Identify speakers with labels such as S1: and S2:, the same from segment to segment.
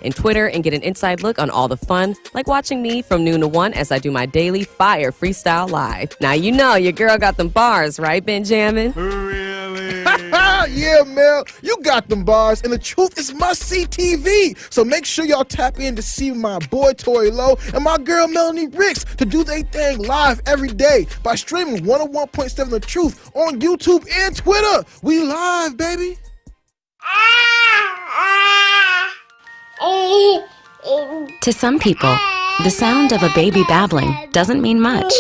S1: and Twitter and get an inside look on all the fun, like watching me from noon to 1 as I do my daily Fire Freestyle Live. Now you know your girl got them bars, right, Benjamin?
S2: Really? Yeah, Mel, you got them bars, and the truth is must-see TV. So make sure y'all tap in to see my boy Tori Lowe and my girl Melanie Ricks to do their thing live every day by streaming 101.7 The Truth on YouTube and Twitter. We live, baby.
S3: To some people, the sound of a baby babbling doesn't mean much.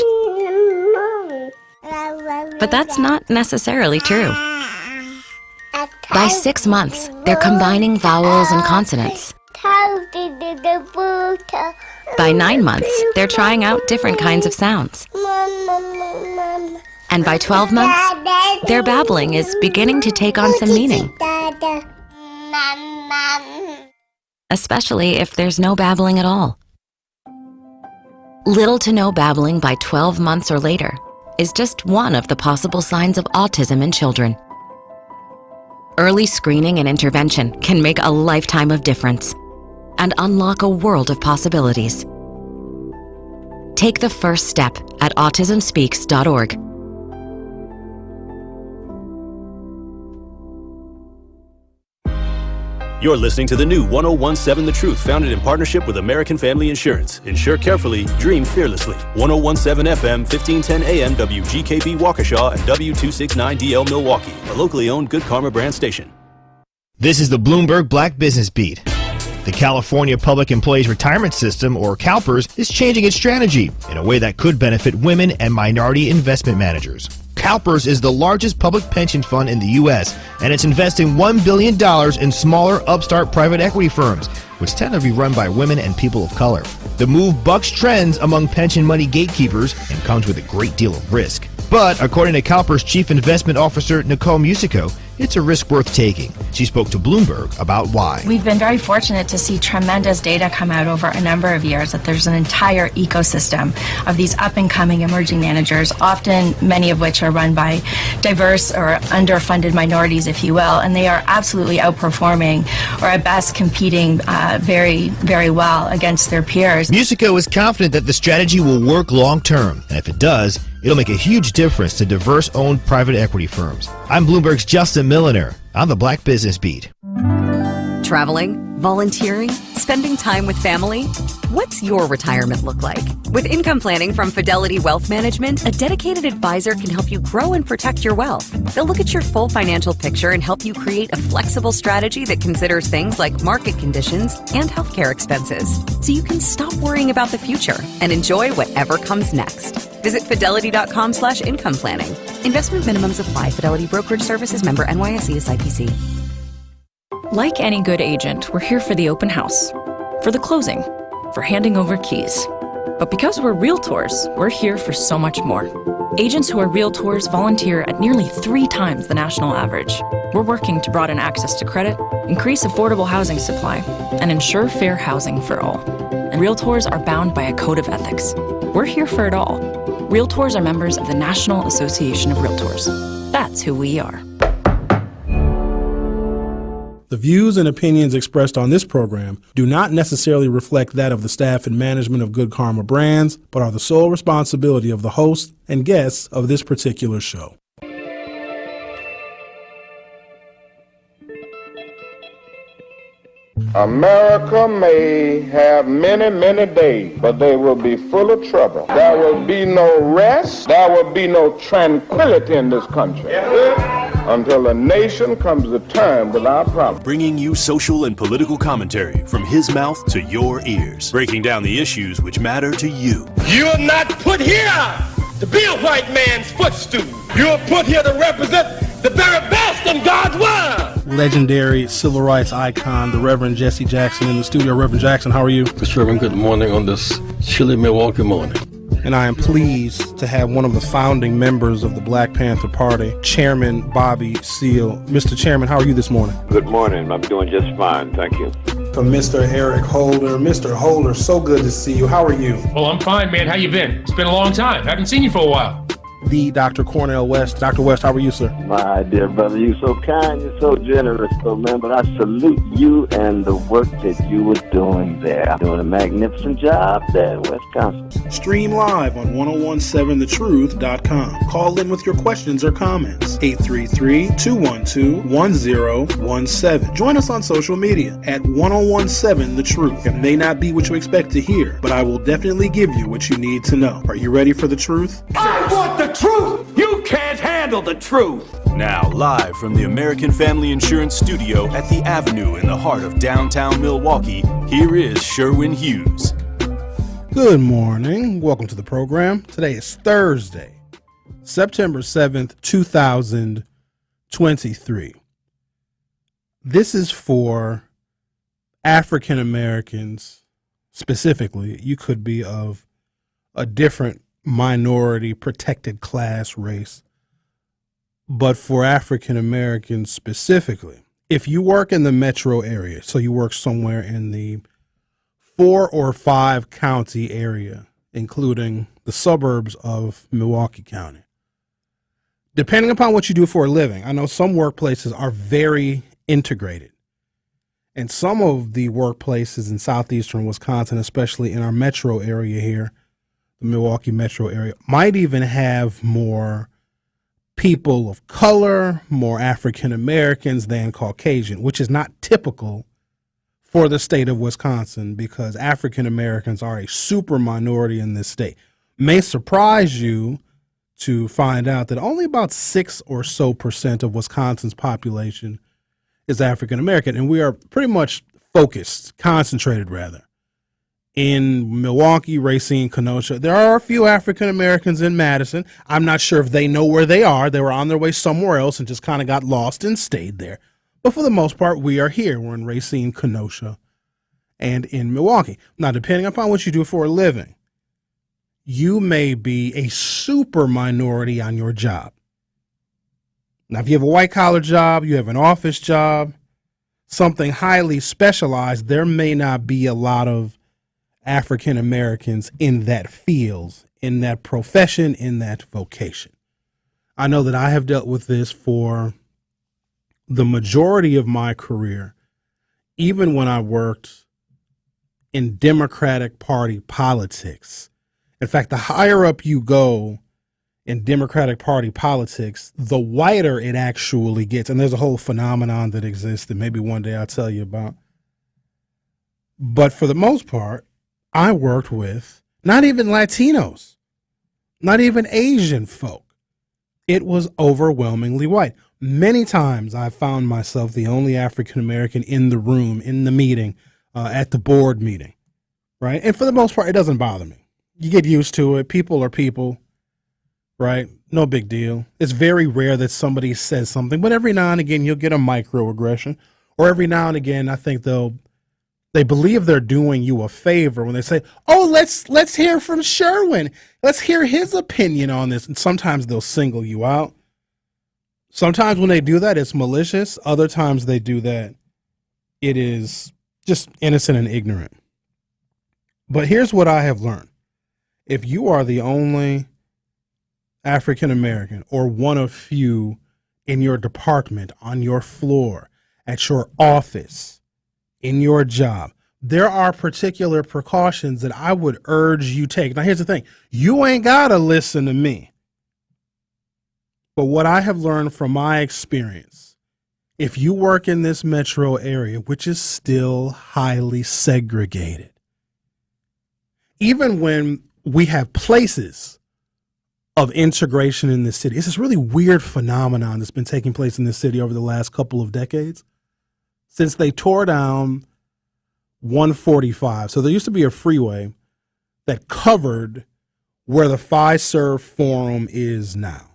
S3: But that's not necessarily true. By 6 months, they're combining vowels and consonants. By 9 months, they're trying out different kinds of sounds. And by 12 months, their babbling is beginning to take on some meaning. Especially if there's no babbling at all. Little to no babbling by 12 months or later is just one of the possible signs of autism in children. Early screening and intervention can make a lifetime of difference and unlock a world of possibilities. Take the first step at autismspeaks.org.
S4: You're listening to the new 1017 The Truth, founded in partnership with American Family Insurance. Insure carefully, dream fearlessly. 1017 FM, 1510 AM, WGKB Waukesha, and W269DL Milwaukee, a locally owned Good Karma brand station.
S5: This is the Bloomberg Black Business Beat. The California Public Employees Retirement System, or CalPERS, is changing its strategy in a way that could benefit women and minority investment managers. CalPERS is the largest public pension fund in the U.S., and it's investing $1 billion in smaller, upstart private equity firms, which tend to be run by women and people of color. The move bucks trends among pension money gatekeepers and comes with a great deal of risk. But according to CalPERS Chief Investment Officer Nicole Musico, it's a risk worth taking. She spoke to Bloomberg about why.
S6: We've been very fortunate to see tremendous data come out over a number of years, that there's an entire ecosystem of these up-and-coming emerging managers, often many of which are run by diverse or underfunded minorities, if you will, and they are absolutely outperforming, or at best competing very, very well against their peers.
S5: Musico is confident that the strategy will work long-term, and if it does, it'll make a huge difference to diverse-owned private equity firms. I'm Bloomberg's Justin Milliner on the Black Business Beat.
S7: Traveling, volunteering, spending time with family. What's your retirement look like? With income planning from Fidelity Wealth Management, a dedicated advisor can help you grow and protect your wealth. They'll look at your full financial picture and help you create a flexible strategy that considers things like market conditions and healthcare expenses, so you can stop worrying about the future and enjoy whatever comes next. Visit fidelity.com/income planning. Investment minimums apply. Fidelity Brokerage Services, member NYSE, SIPC.
S8: Like any good agent, we're here for the open house, for the closing, for handing over keys. But because we're realtors, we're here for so much more. Agents who are realtors volunteer at nearly 3 times the national average. We're working to broaden access to credit, increase affordable housing supply, and ensure fair housing for all. And realtors are bound by a code of ethics. We're here for it all. Realtors are members of the National Association of Realtors. That's who we are.
S9: The views and opinions expressed on this program do not necessarily reflect that of the staff and management of Good Karma Brands, but are the sole responsibility of the host and guests of this particular show.
S10: America may have many, many days, but they will be full of trouble. There will be no rest. There will be no tranquility in this country until the nation comes to terms with our problems.
S4: Bringing you social and political commentary from his mouth to your ears, breaking down the issues which matter to you.
S11: You're not put here to be a white man's footstool. You're put here to represent the very best in God's word.
S9: Legendary civil rights icon, the Reverend Jesse Jackson, in the studio. Reverend Jackson, how are you?
S12: Mr. Reverend, good morning on this chilly Milwaukee morning.
S9: And I am pleased to have one of the founding members of the Black Panther Party, Chairman Bobby Seale. Mr. Chairman, how are you this morning?
S13: Good morning. I'm doing just fine. Thank you.
S9: From Mr. Eric Holder. Mr. Holder, so good to see you. How are you?
S14: Well, I'm fine, man. How you been? It's been a long time. Haven't seen you for a while.
S9: the Dr. Cornell West. Dr. West, how are you, sir?
S14: My dear brother, you're so kind, you're so generous, though, man. But I salute you and the work that you were doing there. Doing a magnificent job there in Wisconsin.
S9: Stream live on 1017thetruth.com. Call in with your questions or comments. 833-212-1017. Join us on social media at 1017 The Truth. It may not be what you expect to hear, but I will definitely give you what you need to know. Are you ready for the truth?
S11: I want the truth! You can't handle the truth!
S4: Now, live from the American Family Insurance Studio at the Avenue in the heart of downtown Milwaukee, here is Sherwin Hughes.
S9: Good morning. Welcome to the program. Today is Thursday, September 7th, 2023. This is for African Americans specifically. You could be of a different minority protected class race. But for African Americans specifically, if you work in the metro area, so you work somewhere in the 4 or 5 county area, including the suburbs of Milwaukee County, depending upon what you do for a living, I know some workplaces are very integrated. And some of the workplaces in southeastern Wisconsin, especially in our metro area here, the Milwaukee metro area, might even have more people of color, more African Americans than Caucasian, which is not typical for the state of Wisconsin because African Americans are a super minority in this state. May surprise you to find out that only about 6 or so % of Wisconsin's population is African American, and we are pretty much concentrated rather, in Milwaukee, Racine, Kenosha. There are a few African Americans in Madison. I'm not sure if they know where they are. They were on their way somewhere else and just kind of got lost and stayed there. But for the most part, we are here. We're in Racine, Kenosha, and in Milwaukee. Now, depending upon what you do for a living, you may be a super minority on your job. Now, if you have a white-collar job, you have an office job, something highly specialized, there may not be a lot of African Americans in that field, in that profession, in that vocation. I know that I have dealt with this for the majority of my career, even when I worked in Democratic Party politics. In fact, the higher up you go in Democratic Party politics, the whiter it actually gets. And there's a whole phenomenon that exists that maybe one day I'll tell you about. But for the most part, I worked with not even Latinos, not even Asian folk. It was overwhelmingly white. Many times I found myself the only African American in the room, in the meeting, at the board meeting, right? And for the most part, it doesn't bother me. You get used to it. People are people, right? No big deal. It's very rare that somebody says something, but every now and again you'll get a microaggression, or every now and again I think they believe they're doing you a favor when they say, oh, let's hear from Sherwin. Let's hear his opinion on this. And sometimes they'll single you out. Sometimes when they do that, it's malicious. Other times they do that, it is just innocent and ignorant. But here's what I have learned. If you are the only African American or one of few in your department, on your floor, at your office, in your job, there are particular precautions that I would urge you take. Now, here's the thing. You ain't got to listen to me. But what I have learned from my experience, if you work in this metro area, which is still highly segregated, even when we have places of integration in this city, it's this really weird phenomenon that's been taking place in this city over the last couple of decades. Since they tore down 145. So there used to be a freeway that covered where the Fiserv Forum is now.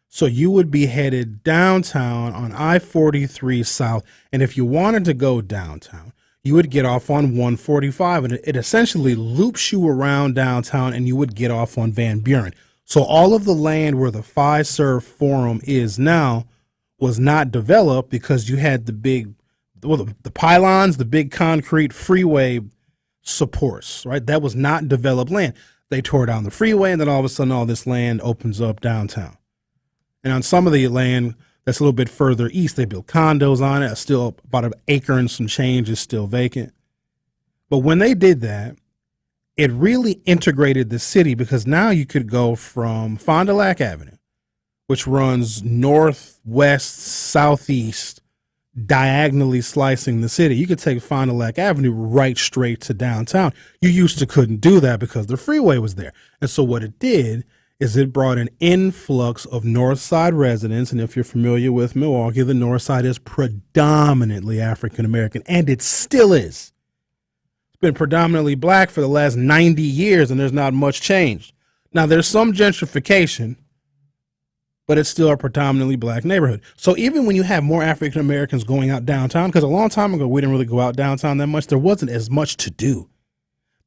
S9: So you would be headed downtown on I-43 South, and if you wanted to go downtown, you would get off on 145, and it essentially loops you around downtown, and you would get off on Van Buren. So all of the land where the Fiserv Forum is now was not developed because you had the pylons, the big concrete freeway supports, right? That was not developed land. They tore down the freeway, and then all of a sudden all this land opens up downtown. And on some of the land that's a little bit further east, they built condos on it. Still about an acre and some change is still vacant. But when they did that, it really integrated the city, because now you could go from Fond du Lac Avenue, which runs northwest, southeast, diagonally slicing the city. You could take Fond du Lac Avenue right straight to downtown. You used to couldn't do that because the freeway was there. And so what it did is it brought an influx of North Side residents. And if you're familiar with Milwaukee, the North Side is predominantly African American, and it still is. Been predominantly black for the last 90 years, and there's not much change. Now, there's some gentrification, but it's still a predominantly black neighborhood. So even when you have more African Americans going out downtown, because a long time ago we didn't really go out downtown that much, there wasn't as much to do.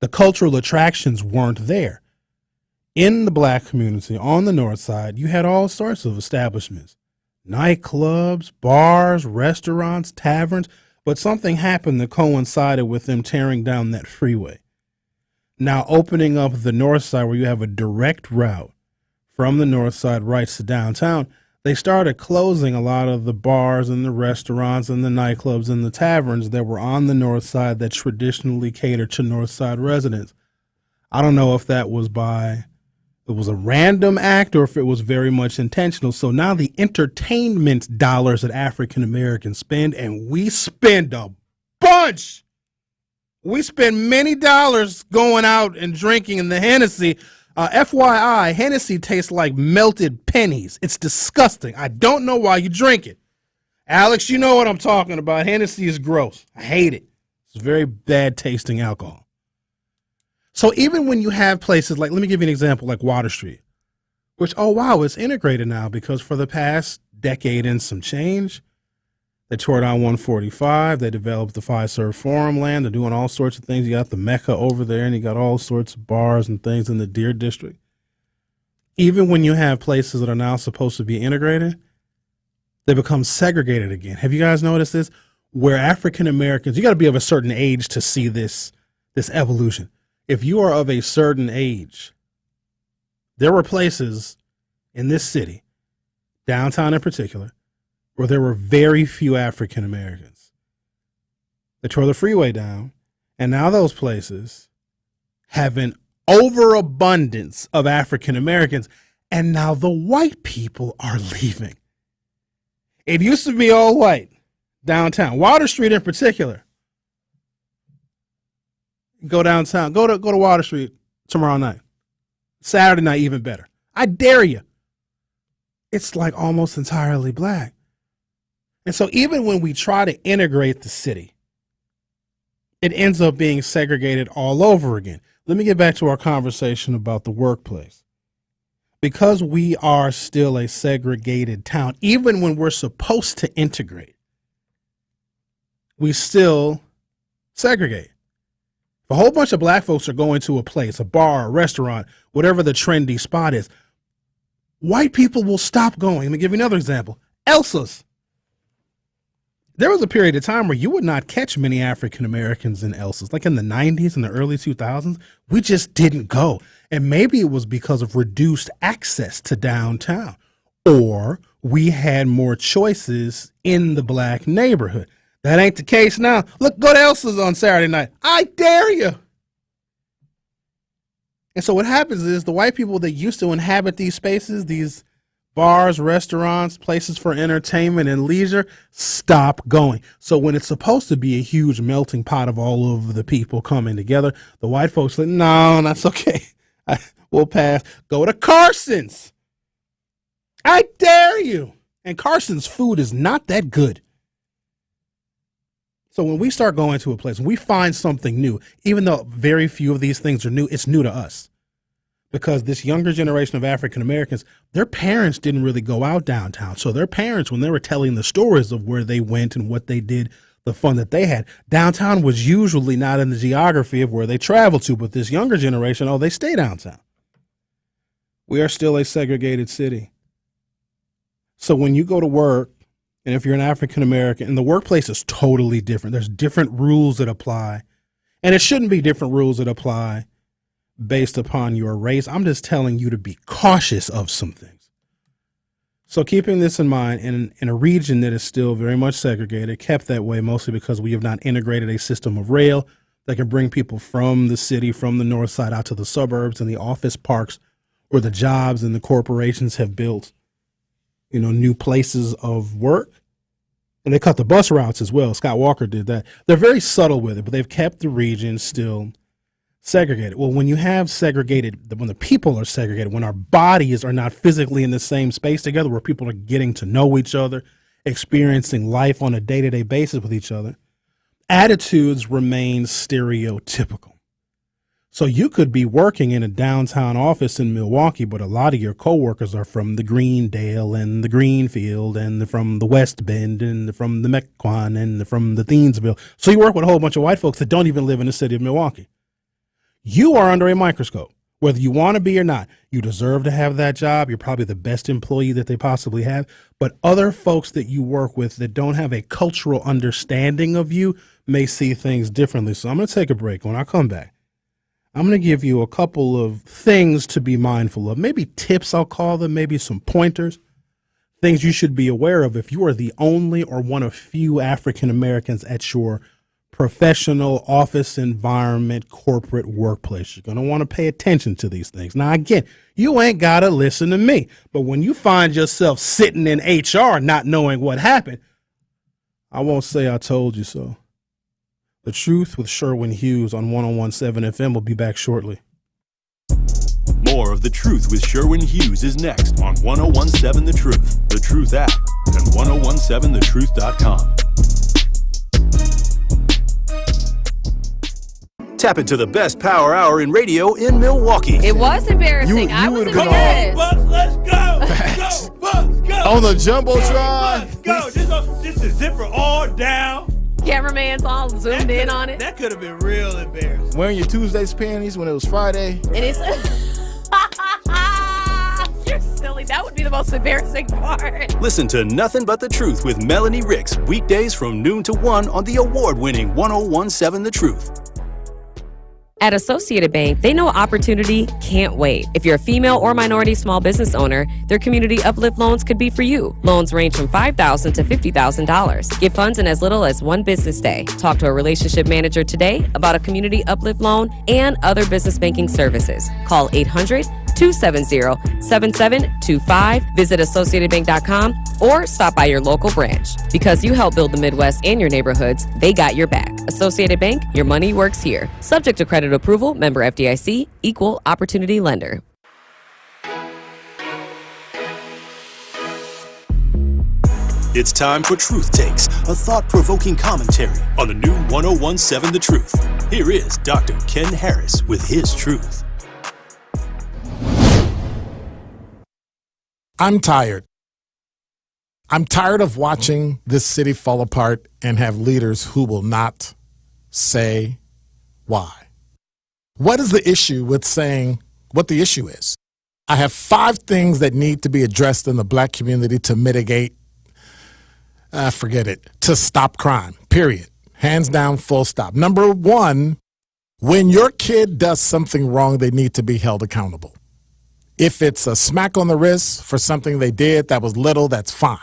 S9: The cultural attractions weren't there. In the black community on the North Side, you had all sorts of establishments, nightclubs, bars, restaurants, taverns. But something happened that coincided with them tearing down that freeway. Now opening up the North Side, where you have a direct route from the North Side right to downtown, they started closing a lot of the bars and the restaurants and the nightclubs and the taverns that were on the North Side that traditionally catered to North Side residents. I don't know if that was it was a random act or if it was very much intentional. So now the entertainment dollars that African Americans spend, and we spend a bunch. We spend many dollars going out and drinking in the Hennessy. FYI, Hennessy tastes like melted pennies. It's disgusting. I don't know why you drink it. Alex, you know what I'm talking about. Hennessy is gross. I hate it. It's very bad tasting alcohol. So even when you have places like, let me give you an example, like Water Street, which, oh, wow, it's integrated now, because for the past decade and some change, they tore down 145. They developed the Fiserv Forum land. They're doing all sorts of things. You got the Mecca over there, and you got all sorts of bars and things in the Deer District. Even when you have places that are now supposed to be integrated, they become segregated again. Have you guys noticed this? Where African Americans, you got to be of a certain age to see this evolution. If you are of a certain age, there were places in this city, downtown in particular, where there were very few African Americans. They tore the freeway down, and now those places have an overabundance of African Americans, and now the white people are leaving. It used to be all white downtown, Water Street in particular. Go downtown. Go to Water Street tomorrow night. Saturday night, even better. I dare you. It's like almost entirely black. And so even when we try to integrate the city, it ends up being segregated all over again. Let me get back to our conversation about the workplace. Because we are still a segregated town, even when we're supposed to integrate, we still segregate. If a whole bunch of black folks are going to a place, a bar, a restaurant, whatever the trendy spot is, white people will stop going. Let me give you another example. Elsa's. There was a period of time where you would not catch many African Americans in Elsa's. Like in the 90s and the early 2000s, we just didn't go. And maybe it was because of reduced access to downtown, or we had more choices in the black neighborhood. That ain't the case now. Look, go to Elsa's on Saturday night. I dare you. And so what happens is the white people that used to inhabit these spaces, these bars, restaurants, places for entertainment and leisure, stop going. So when it's supposed to be a huge melting pot of all of the people coming together, the white folks say, no, that's okay. We'll pass. Go to Carson's. I dare you. And Carson's food is not that good. So when we start going to a place, when we find something new, even though very few of these things are new, it's new to us. Because this younger generation of African Americans, their parents didn't really go out downtown. So their parents, when they were telling the stories of where they went and what they did, the fun that they had, downtown was usually not in the geography of where they traveled to. But this younger generation, oh, they stay downtown. We are still a segregated city. So when you go to work, and if you're an African American, and the workplace is totally different, there's different rules that apply. And it shouldn't be different rules that apply based upon your race. I'm just telling you to be cautious of some things. So keeping this in mind, in a region that is still very much segregated, kept that way mostly because we have not integrated a system of rail that can bring people from the city, from the north side out to the suburbs and the office parks where the jobs and the corporations have built, new places of work. And they cut the bus routes as well. Scott Walker did that. They're very subtle with it, but they've kept the region still segregated. Well, when you have segregated, when the people are segregated, when our bodies are not physically in the same space together, where people are getting to know each other, experiencing life on a day-to-day basis with each other, attitudes remain stereotypical. So you could be working in a downtown office in Milwaukee, but a lot of your coworkers are from the Greendale and the Greenfield and from the West Bend and from the Mequon and from the Thiensville. So you work with a whole bunch of white folks that don't even live in the city of Milwaukee. You are under a microscope, whether you want to be or not. You deserve to have that job. You're probably the best employee that they possibly have. But other folks that you work with that don't have a cultural understanding of you may see things differently. So I'm going to take a break. When I come back, I'm going to give you a couple of things to be mindful of, maybe tips I'll call them, maybe some pointers, things you should be aware of if you are the only or one of few African Americans at your professional office environment, corporate workplace. You're going to want to pay attention to these things. Now, again, you ain't got to listen to me, but when you find yourself sitting in HR not knowing what happened, I won't say I told you so. The Truth with Sherwin Hughes on 101.7 FM will be back shortly.
S4: More of The Truth with Sherwin Hughes is next on 101.7 The Truth, The Truth app, and 1017thetruth.com. Tap into the best power hour in radio in Milwaukee.
S1: It was embarrassing. I was embarrassed.
S11: Let's go. Go.
S2: On the Jumbotron.
S11: Let's go. This is zipper all down.
S1: Cameraman's all zoomed in on it.
S11: That could have been real embarrassing.
S2: Wearing your Tuesday's panties when it was Friday.
S1: And it's you're silly. That would be the most embarrassing part.
S4: Listen to Nothing But the Truth with Melanie Ricks, weekdays from noon to 1 on the award-winning 101.7 The Truth.
S1: At Associated Bank, they know opportunity can't wait. If you're a female or minority small business owner, their community uplift loans could be for you. Loans range from $5,000 to $50,000. Get funds in as little as one business day. Talk to a relationship manager today about a community uplift loan and other business banking services. Call 800-270-7725. Visit AssociatedBank.com or stop by your local branch. Because you help build the Midwest and your neighborhoods, they got your back. Associated Bank, your money works here. Subject to credit approval, member FDIC, equal opportunity lender.
S4: It's time for Truth Takes, a thought-provoking commentary on the new 101.7 The Truth. Here is Dr. Ken Harris with his truth.
S15: I'm tired. I'm tired of watching this city fall apart and have leaders who will not say why. What is the issue with saying what the issue is? I have 5 things that need to be addressed in the black community to mitigate, to stop crime, period. Hands down, full stop. Number 1, when your kid does something wrong, they need to be held accountable. If it's a smack on the wrist for something they did that was little, that's fine.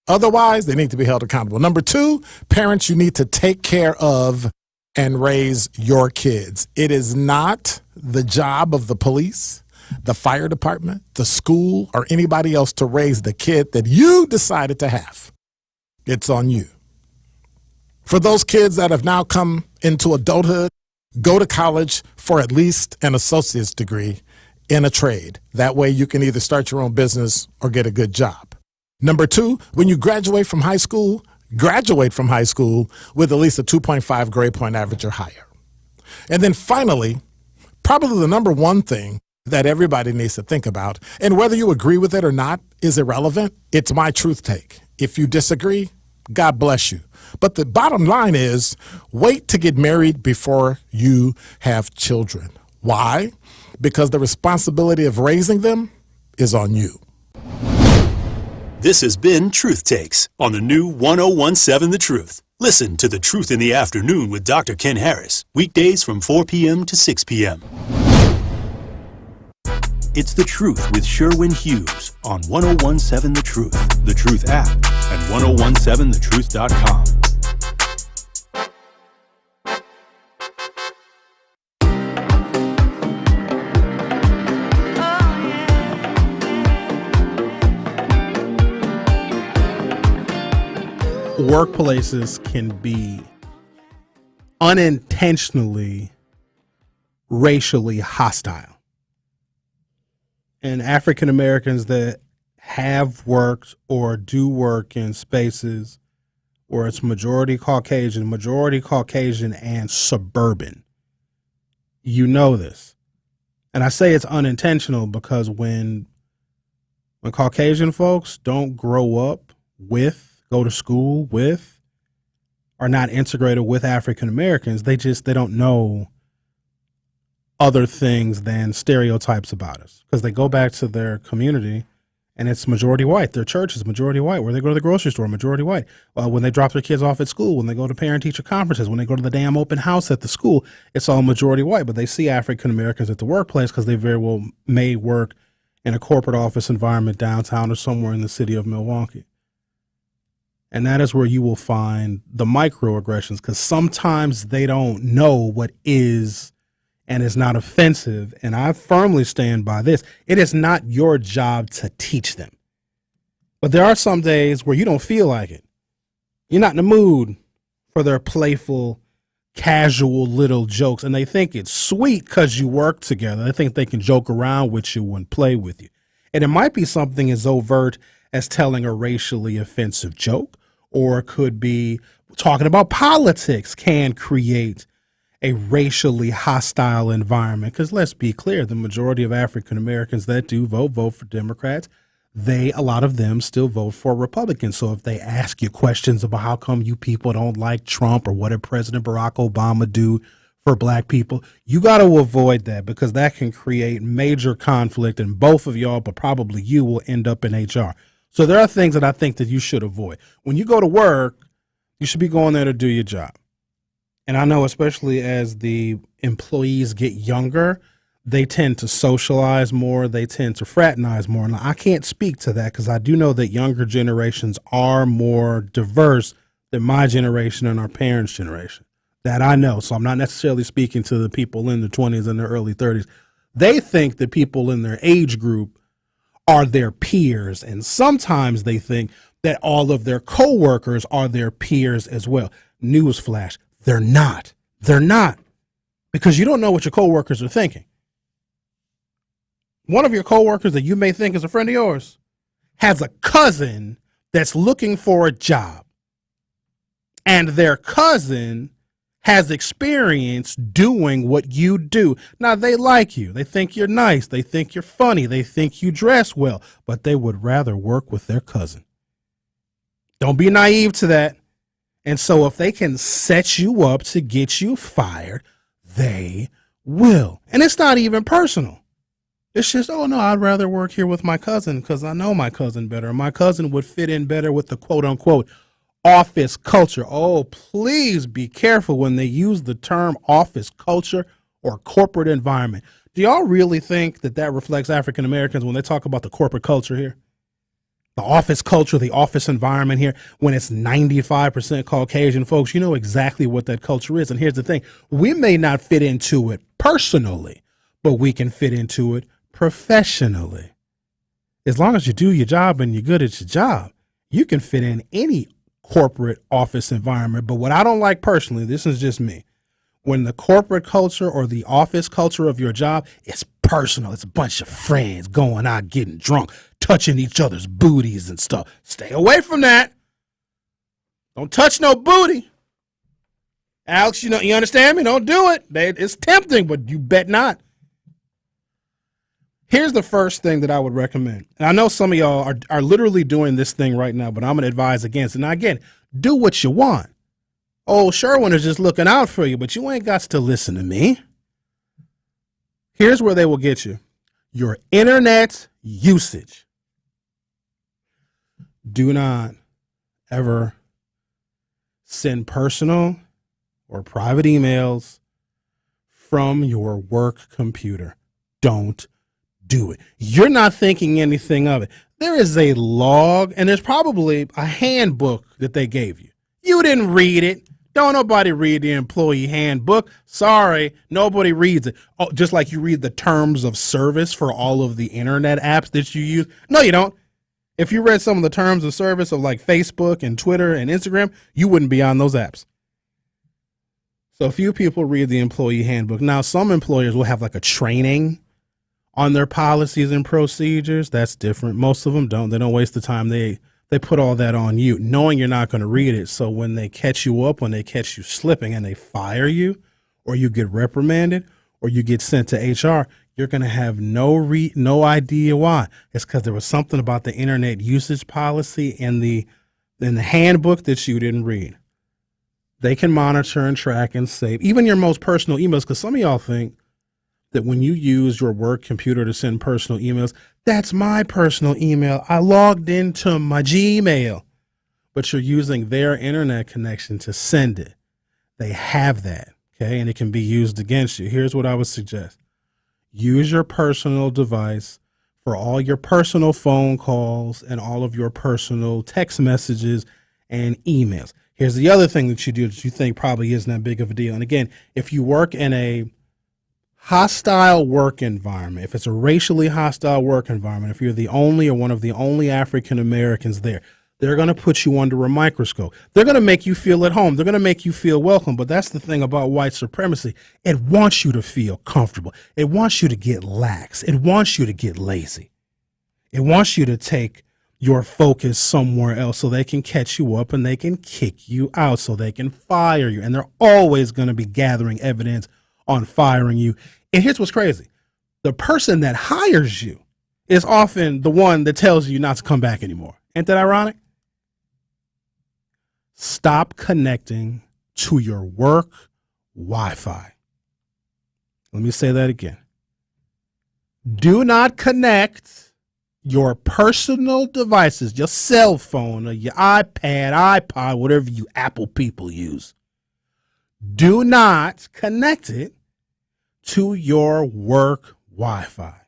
S15: Otherwise, they need to be held accountable. Number 2, parents, you need to take care of and raise your kids. It is not the job of the police, the fire department, the school, or anybody else to raise the kid that you decided to have. It's on you. For those kids that have now come into adulthood, go to college for at least an associate's degree in a trade. That way you can either start your own business or get a good job. Number 2, when you graduate from high school with at least a 2.5 grade point average or higher. And then finally, probably the number 1 thing that everybody needs to think about, and whether you agree with it or not is irrelevant, it's my truth take. If you disagree, God bless you. But the bottom line is, wait to get married before you have children. Why? Because the responsibility of raising them is on you.
S4: This has been Truth Takes on the new 101.7 The Truth. Listen to The Truth in the Afternoon with Dr. Ken Harris, weekdays from 4 p.m. to 6 p.m. It's The Truth with Sherwin Hughes on 1017 The Truth, The Truth app, and 1017thetruth.com.
S9: Workplaces can be unintentionally racially hostile. And African Americans that have worked or do work in spaces where it's majority Caucasian and suburban, you know this. And I say it's unintentional because when Caucasian folks don't grow up with, go to school with, are not integrated with African Americans, they don't know other things than stereotypes about us, because they go back to their community and it's majority white. Their church is majority white. Where they go to the grocery store, majority white. When they drop their kids off at school, when they go to parent-teacher conferences, when they go to the damn open house at the school, it's all majority white. But they see African Americans at the workplace because they very well may work in a corporate office environment downtown or somewhere in the city of Milwaukee. And that is where you will find the microaggressions, because sometimes they don't know what is and is not offensive. And I firmly stand by this. It is not your job to teach them. But there are some days where you don't feel like it. You're not in the mood for their playful, casual little jokes. And they think it's sweet because you work together. They think they can joke around with you and play with you. And it might be something as overt as telling a racially offensive joke, or it could be talking about politics can create a racially hostile environment. Because let's be clear, the majority of African Americans that do vote for Democrats, a lot of them still vote for Republicans. So if they ask you questions about how come you people don't like Trump, or what did President Barack Obama do for black people, you got to avoid that, because that can create major conflict, and both of y'all, but probably you, will end up in HR. So there are things that I think that you should avoid. When you go to work, you should be going there to do your job. And I know, especially as the employees get younger, they tend to socialize more. They tend to fraternize more. And I can't speak to that, because I do know that younger generations are more diverse than my generation and our parents' generation. That I know. So I'm not necessarily speaking to the people in the 20s and the early 30s. They think that people in their age group are their peers. And sometimes they think that all of their coworkers are their peers as well. Newsflash. They're not. They're not. Because you don't know what your coworkers are thinking. One of your coworkers that you may think is a friend of yours has a cousin that's looking for a job. And their cousin has experience doing what you do. Now, they like you. They think you're nice. They think you're funny. They think you dress well. But they would rather work with their cousin. Don't be naive to that. And so if they can set you up to get you fired, they will. And it's not even personal. It's just, oh, no, I'd rather work here with my cousin because I know my cousin better. My cousin would fit in better with the quote unquote office culture. Oh, please be careful when they use the term office culture or corporate environment. Do y'all really think that that reflects African Americans when they talk about the corporate culture here? The office culture, the office environment here, when it's 95% Caucasian folks, you know exactly what that culture is. And here's the thing. We may not fit into it personally, but we can fit into it professionally. As long as you do your job and you're good at your job, you can fit in any corporate office environment. But what I don't like personally, this is just me, when the corporate culture or the office culture of your job is personal, it's a bunch of friends going out getting drunk, touching each other's booties and stuff. Stay away from that. Don't touch no booty. Alex, you understand me? Don't do it. It's tempting, but you bet not. Here's the first thing that I would recommend. And I know some of y'all are literally doing this thing right now, but I'm going to advise against it. Now, again, do what you want. Oh, Sherwin is just looking out for you, but you ain't got to listen to me. Here's where they will get you. Your internet usage. Do not ever send personal or private emails from your work computer. Don't do it. You're not thinking anything of it. There is a log, and there's probably a handbook that they gave you. You didn't read it. Don't nobody read the employee handbook. Sorry, nobody reads it. Oh, just like you read the terms of service for all of the internet apps that you use. No, you don't. If you read some of the terms of service of like Facebook and Twitter and Instagram, you wouldn't be on those apps. So few people read the employee handbook. Now, some employers will have like a training on their policies and procedures. That's different. Most of them don't. They don't waste the time. They put all that on you, knowing you're not going to read it. So when they catch you up, when they catch you slipping and they fire you, or you get reprimanded, or you get sent to HR, you're going to have no idea why. It's because there was something about the internet usage policy in the handbook that you didn't read. They can monitor and track and save even your most personal emails, because some of y'all think that when you use your work computer to send personal emails, that's my personal email. I logged into my Gmail, but you're using their internet connection to send it. They have that, okay, and it can be used against you. Here's what I would suggest. Use your personal device for all your personal phone calls and all of your personal text messages and emails. Here's the other thing that you do that you think probably isn't that big of a deal. And again, if you work in a hostile work environment, if it's a racially hostile work environment, if you're the only or one of the only African Americans there, they're going to put you under a microscope. They're going to make you feel at home. They're going to make you feel welcome. But that's the thing about white supremacy. It wants you to feel comfortable. It wants you to get lax. It wants you to get lazy. It wants you to take your focus somewhere else so they can catch you up and they can kick you out, so they can fire you. And they're always going to be gathering evidence on firing you. And here's what's crazy. The person that hires you is often the one that tells you not to come back anymore. Ain't that ironic? Stop connecting to your work Wi-Fi. Let me say that again. Do not connect your personal devices, your cell phone or your iPad, iPod, whatever you Apple people use. Do not connect it to your work Wi-Fi,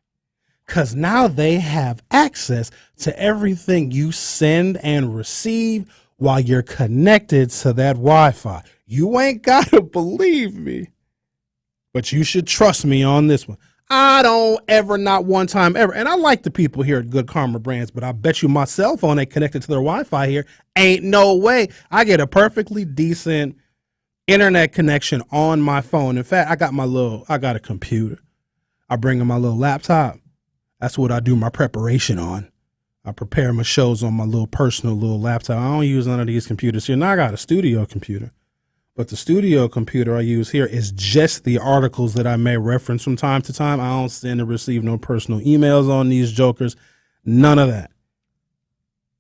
S9: because now they have access to everything you send and receive while you're connected to that Wi-Fi. You ain't got to believe me, but you should trust me on this one. I don't ever, not one time ever. And I like the people here at Good Karma Brands, but I bet you my cell phone ain't connected to their Wi-Fi here. Ain't no way. I get a perfectly decent internet connection on my phone. In fact, I got a computer. I bring in my little laptop. That's what I do my preparation on. I prepare my shows on my little personal little laptop. I don't use none of these computers here. Now I got a studio computer. But the studio computer I use here is just the articles that I may reference from time to time. I don't send and receive no personal emails on these jokers. None of that.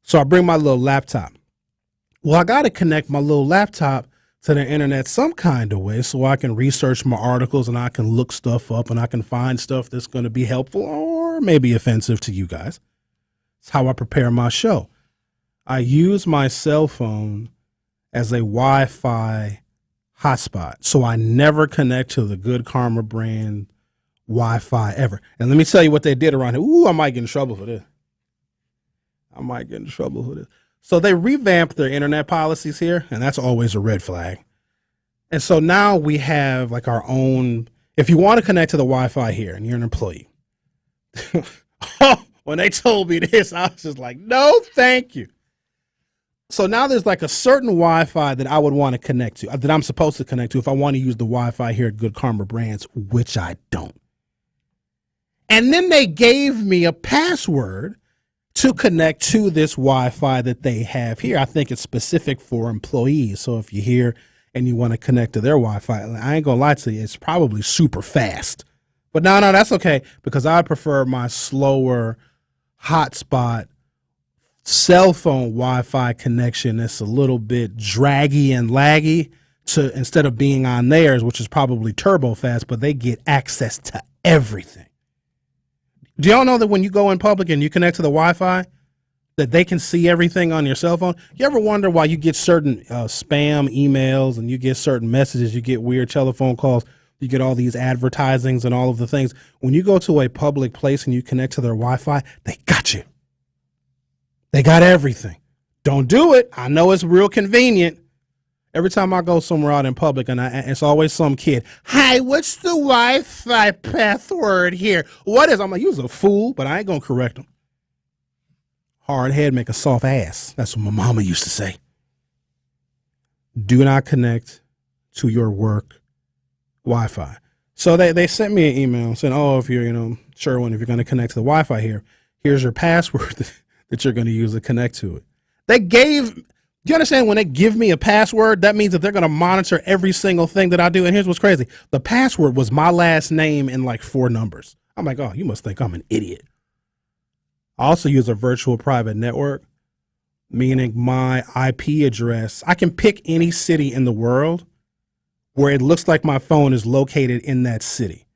S9: So I bring my little laptop. Well, I got to connect my little laptop to the internet some kind of way so I can research my articles and I can look stuff up and I can find stuff that's going to be helpful or maybe offensive to you guys. It's how I prepare my show. I use my cell phone as a Wi-Fi hotspot, so I never connect to the Good Karma brand Wi-Fi ever. And let me tell you what they did around here. Ooh, I might get in trouble for this. So they revamped their internet policies here, and that's always a red flag. And so now we have like our own, if you want to connect to the Wi-Fi here and you're an employee, when they told me this, I was just like, no, thank you. So now there's like a certain Wi-Fi that I would want to connect to, that I'm supposed to connect to if I want to use the Wi-Fi here at Good Karma Brands, which I don't. And then they gave me a password to connect to this Wi-Fi that they have here. I think it's specific for employees. So if you're here and you want to connect to their Wi-Fi, I ain't going to lie to you, it's probably super fast. But no, that's okay, because I prefer my slower hotspot cell phone Wi-Fi connection that's a little bit draggy and laggy to, instead of being on theirs, which is probably turbo fast, but they get access to everything. Do y'all know that when you go in public and you connect to the Wi-Fi, that they can see everything on your cell phone? You ever wonder why you get certain spam emails and you get certain messages, you get weird telephone calls You get all these advertisings and all of the things. When you go to a public place and you connect to their Wi-Fi, they got you. They got everything. Don't do it. I know it's real convenient. Every time I go somewhere out in public, and it's always some kid. Hi, what's the Wi-Fi password here? What is? I'm like, you's a fool, but I ain't gonna correct them. Hard head make a soft ass. That's what my mama used to say. Do not connect to your work Wi-Fi. So they sent me an email saying, oh, if you're, Sherwin, if you're going to connect to the Wi-Fi here, here's your password that you're going to use to connect to it. Do you understand when they give me a password, that means that they're going to monitor every single thing that I do. And here's what's crazy. The password was my last name in like 4 numbers. I'm like, oh, you must think I'm an idiot. I also use a virtual private network, meaning my IP address. I can pick any city in the world where it looks like my phone is located in that city,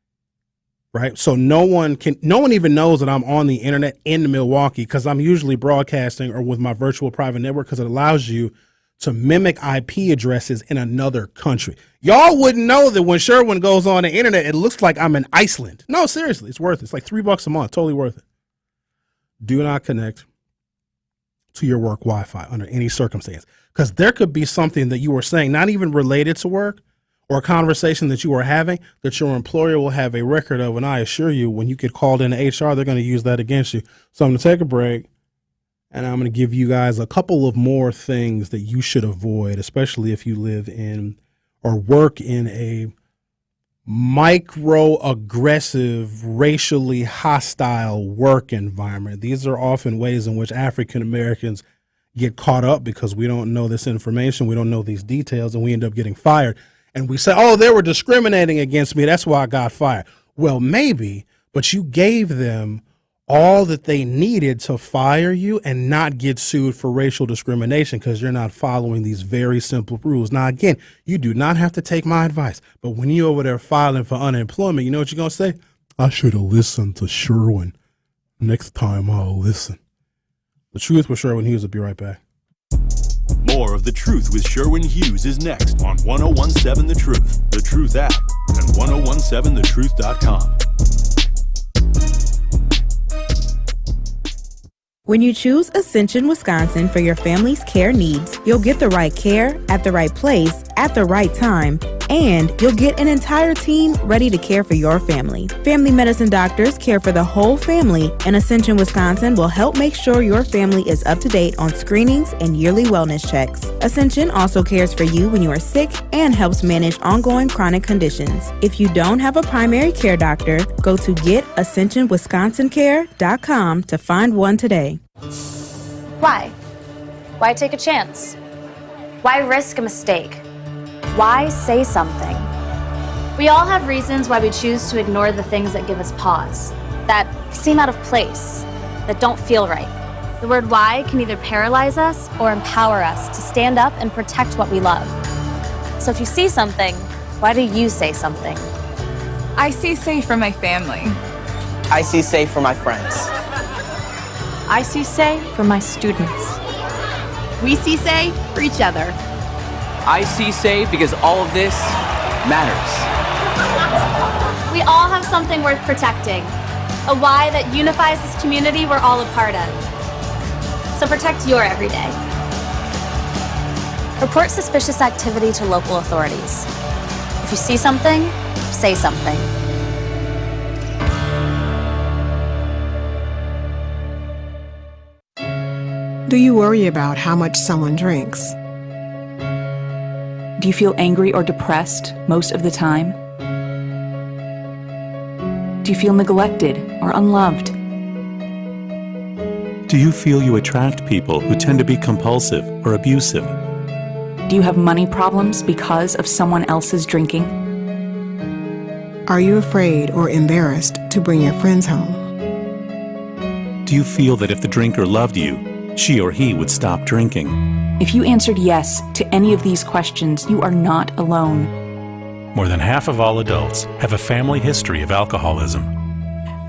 S9: right? So no one even knows that I'm on the internet in Milwaukee because I'm usually broadcasting or with my virtual private network because it allows you to mimic IP addresses in another country. Y'all wouldn't know that when Sherwin goes on the internet, it looks like I'm in Iceland. No, seriously, it's worth it. It's like $3 a month, totally worth it. Do not connect to your work Wi-Fi under any circumstance because there could be something that you were saying, not even related to work, or a conversation that you are having that your employer will have a record of. And I assure you, when you get called into HR, they're going to use that against you. So I'm going to take a break, and I'm going to give you guys a couple of more things that you should avoid, especially if you live in or work in a microaggressive, racially hostile work environment. These are often ways in which African Americans get caught up because we don't know this information, we don't know these details, and we end up getting fired. And we say, oh, they were discriminating against me. That's why I got fired. Well, maybe, but you gave them all that they needed to fire you and not get sued for racial discrimination because you're not following these very simple rules. Now, again, you do not have to take my advice, but when you're over there filing for unemployment, you know what you're going to say? I should have listened to Sherwin. Next time I'll listen. The Truth with Sherwin Hughes will be right back.
S4: More of The Truth with Sherwin Hughes is next on 1017 The Truth, The Truth app, and 1017thetruth.com.
S16: When you choose Ascension Wisconsin for your family's care needs, you'll get the right care at the right place at the right time, and you'll get an entire team ready to care for your family. Family medicine doctors care for the whole family, and Ascension Wisconsin will help make sure your family is up to date on screenings and yearly wellness checks. Ascension also cares for you when you are sick and helps manage ongoing chronic conditions. If you don't have a primary care doctor, go to getAscensionWisconsinCare.com to find one today.
S17: Why? Why take a chance? Why risk a mistake? Why say something? We all have reasons why we choose to ignore the things that give us pause, that seem out of place, that don't feel right. The word why can either paralyze us or empower us to stand up and protect what we love. So if you see something, why do you say something?
S18: I see safe for my family.
S19: I see safe for my friends.
S17: I see say for my students.
S18: We see say for each other.
S20: I see say because all of this matters.
S17: We all have something worth protecting, a why that unifies this community we're all a part of. So protect your everyday. Report suspicious activity to local authorities. If you see something, say something.
S21: Do you worry about how much someone drinks?
S8: Do you feel angry or depressed most of the time? Do you feel neglected or unloved?
S22: Do you feel you attract people who tend to be compulsive or abusive?
S8: Do you have money problems because of someone else's drinking?
S21: Are you afraid or embarrassed to bring your friends home?
S22: Do you feel that if the drinker loved you, she or he would stop drinking?
S8: If you answered yes to any of these questions, you are not alone.
S22: More than half of all adults have a family history of alcoholism.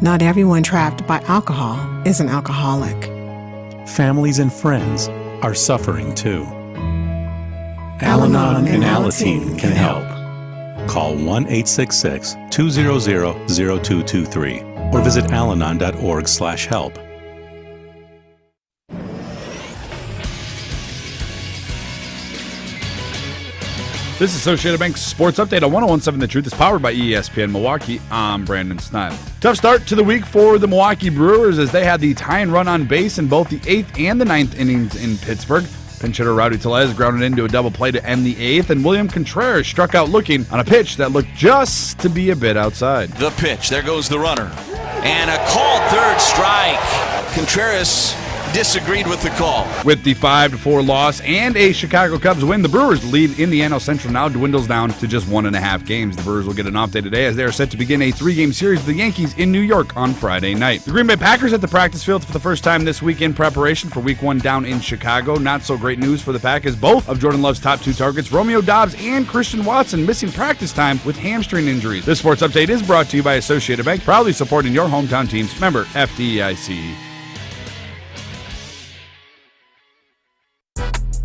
S21: Not everyone trapped by alcohol is an alcoholic.
S22: Families and friends are suffering too. Al-Anon and Alateen can help. Call 1-866-200-0223 or visit alanon.org/help.
S3: This is Associated Bank's Sports Update on 101.7 The Truth is powered by ESPN Milwaukee. I'm Brandon Snide. Tough start to the week for the Milwaukee Brewers as they had the tie and run on base in both the 8th and the 9th innings in Pittsburgh. Pinch hitter Rowdy Tellez grounded into a double play to end the 8th, and William Contreras struck out looking on a pitch that looked just to be a bit outside.
S6: The pitch, there goes the runner. And a called third strike. Contreras disagreed with the call.
S3: With the 5-4 loss and a Chicago Cubs win, the Brewers' lead in the NL Central now dwindles down to just 1.5 games. The Brewers will get an off day today as they are set to begin a 3-game series with the Yankees in New York on Friday night. The Green Bay Packers at the practice field for the first time this week in preparation for Week 1 down in Chicago. Not so great news for the Pack as both of Jordan Love's top 2 targets, Romeo Doubs and Christian Watson, missing practice time with hamstring injuries. This sports update is brought to you by Associated Bank, proudly supporting your hometown teams. Member FDIC.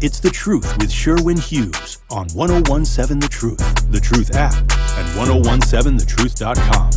S4: It's The Truth with Sherwin Hughes on 101.7 The Truth, The Truth app, and 1017thetruth.com.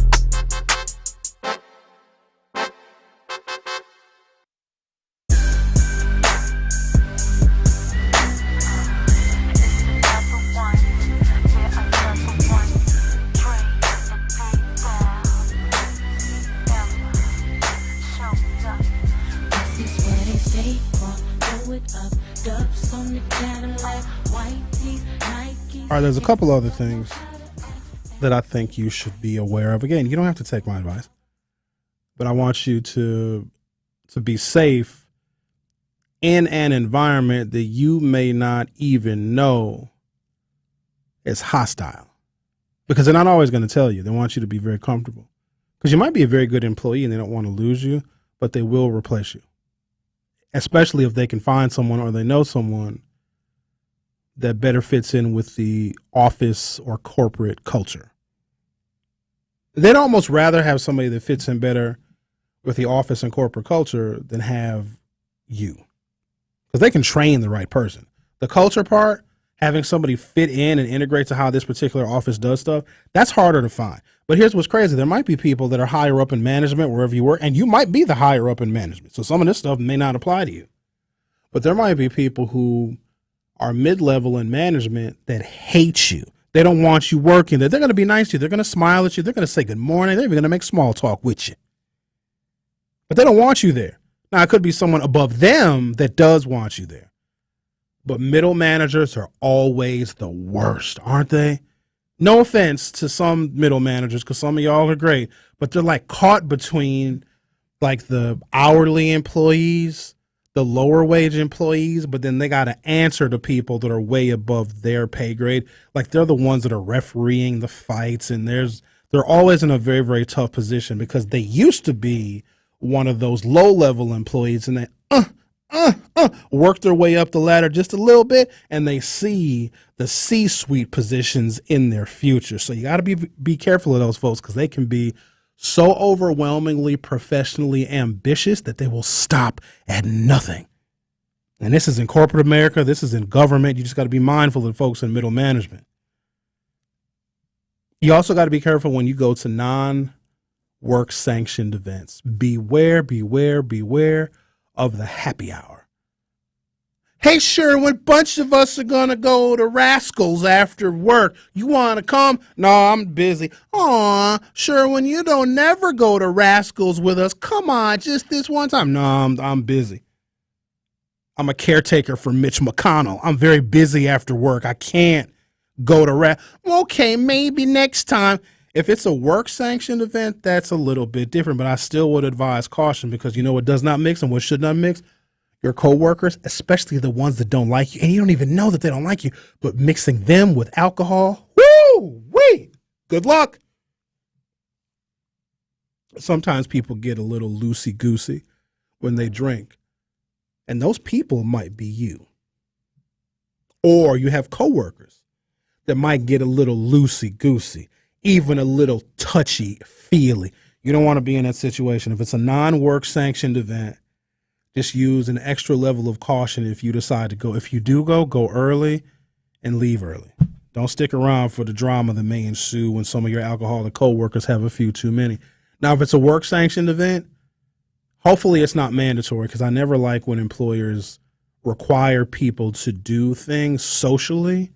S9: All right, there's a couple other things that I think you should be aware of. Again, you don't have to take my advice, but I want you to be safe in an environment that you may not even know is hostile, because they're not always going to tell you. They want you to be very comfortable, because you might be a very good employee and they don't want to lose you, but they will replace you, especially if they can find someone or they know someone that better fits in with the office or corporate culture. They'd almost rather have somebody that fits in better with the office and corporate culture than have you, because they can train the right person. The culture part, having somebody fit in and integrate to how this particular office does stuff, that's harder to find. But here's what's crazy. There might be people that are higher up in management wherever you work, and you might be the higher up in management. So some of this stuff may not apply to you. But there might be people who are mid-level in management that hate you. They don't want you working there. They're going to be nice to you. They're going to smile at you. They're going to say good morning. They're even going to make small talk with you. But they don't want you there. Now, it could be someone above them that does want you there. But middle managers are always the worst, aren't they? No offense to some middle managers, because some of y'all are great, but they're like caught between like the hourly employees, the lower wage employees, but then they got to answer to people that are way above their pay grade. Like they're the ones that are refereeing the fights, and they're always in a very, very tough position because they used to be one of those low level employees, and they work their way up the ladder just a little bit, and they see the C-suite positions in their future. So you got to be careful of those folks, because they can be so overwhelmingly professionally ambitious that they will stop at nothing. And this is in corporate America. This is in government. You just got to be mindful of the folks in middle management. You also got to be careful when you go to non-work sanctioned events. Beware, beware, beware of the happy hour. Hey, Sherwin, bunch of us are going to go to Rascals after work. You want to come? No, I'm busy. Aw, Sherwin, you don't never go to Rascals with us. Come on, just this one time. No, I'm busy. I'm a caretaker for Mitch McConnell. I'm very busy after work. I can't go to Okay, maybe next time. If it's a work-sanctioned event, that's a little bit different, but I still would advise caution, because you know what does not mix and what should not mix? Your coworkers, especially the ones that don't like you, and you don't even know that they don't like you, but mixing them with alcohol, woo-wee, good luck. Sometimes people get a little loosey-goosey when they drink, and those people might be you. Or you have coworkers that might get a little loosey-goosey, even a little touchy-feely. You don't want to be in that situation. If it's a non-work sanctioned event, just use an extra level of caution if you decide to go. If you do go early and leave early. Don't stick around for the drama that may ensue when some of your alcoholic coworkers have a few too many. Now, if it's a work-sanctioned event, hopefully it's not mandatory, because I never like when employers require people to do things socially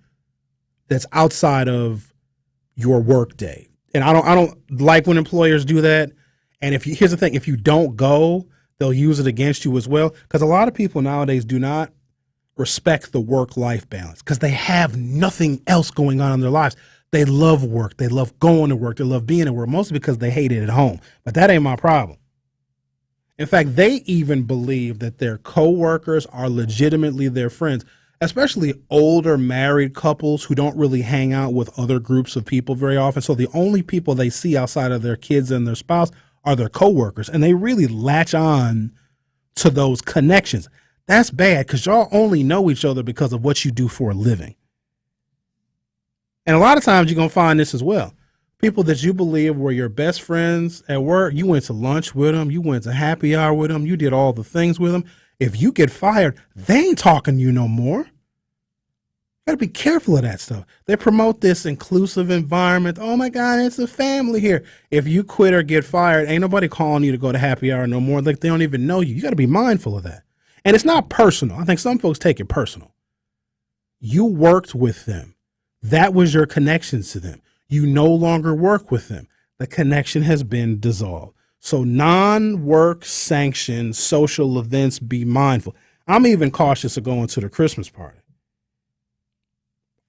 S9: that's outside of your work day. And I don't like when employers do that. And here's the thing, if you don't go, they'll use it against you as well. Because a lot of people nowadays do not respect the work-life balance because they have nothing else going on in their lives. They love work. They love going to work. They love being at work, mostly because they hate it at home. But that ain't my problem. In fact, they even believe that their coworkers are legitimately their friends, especially older married couples who don't really hang out with other groups of people very often. So the only people they see outside of their kids and their spouse are their coworkers, and they really latch on to those connections. That's bad because y'all only know each other because of what you do for a living. And a lot of times you're going to find this as well. People that you believe were your best friends at work, you went to lunch with them, you went to happy hour with them, you did all the things with them. If you get fired, they ain't talking to you no more. You got to be careful of that stuff. They promote this inclusive environment. Oh, my God, it's a family here. If you quit or get fired, ain't nobody calling you to go to happy hour no more. Like, they don't even know you. You got to be mindful of that. And it's not personal. I think some folks take it personal. You worked with them. That was your connections to them. You no longer work with them. The connection has been dissolved. So non-work sanctioned social events, be mindful. I'm even cautious of going to the Christmas party.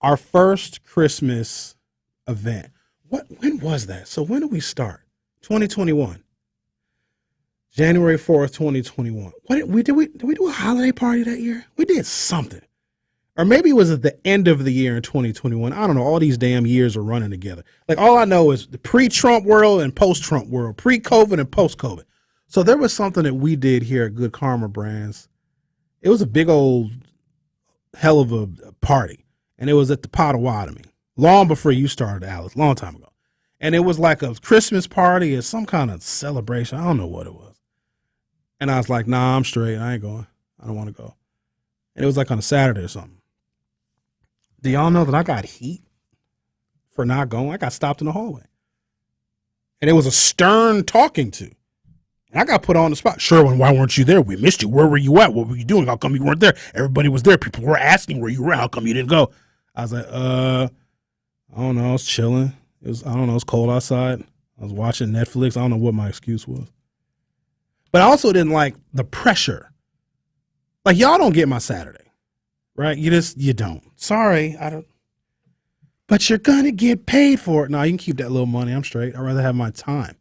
S9: Our first Christmas event. When was that? So when did we start? 2021. January 4th, 2021. Did we do a holiday party that year? We did something. Or maybe it was at the end of the year in 2021. I don't know. All these damn years are running together. Like, all I know is the pre-Trump world and post-Trump world, pre-COVID and post-COVID. So there was something that we did here at Good Karma Brands. It was a big old hell of a party. And it was at the Potawatomi, long before you started, Alice, long time ago. And it was like a Christmas party or some kind of celebration. I don't know what it was. And I was like, nah, I'm straight. I ain't going. I don't want to go. And it was like on a Saturday or something. Do y'all know that I got heat for not going? I got stopped in the hallway. And it was a stern talking to. And I got put on the spot. Sherwin, why weren't you there? We missed you. Where were you at? What were you doing? How come you weren't there? Everybody was there. People were asking where you were. How come you didn't go? I was like, I don't know. I was chilling. It was cold outside. I was watching Netflix. I don't know what my excuse was. But I also didn't like the pressure. Like, y'all don't get my Saturday, right? You don't. Sorry, I don't. But you're going to get paid for it. No, you can keep that little money. I'm straight. I'd rather have my time.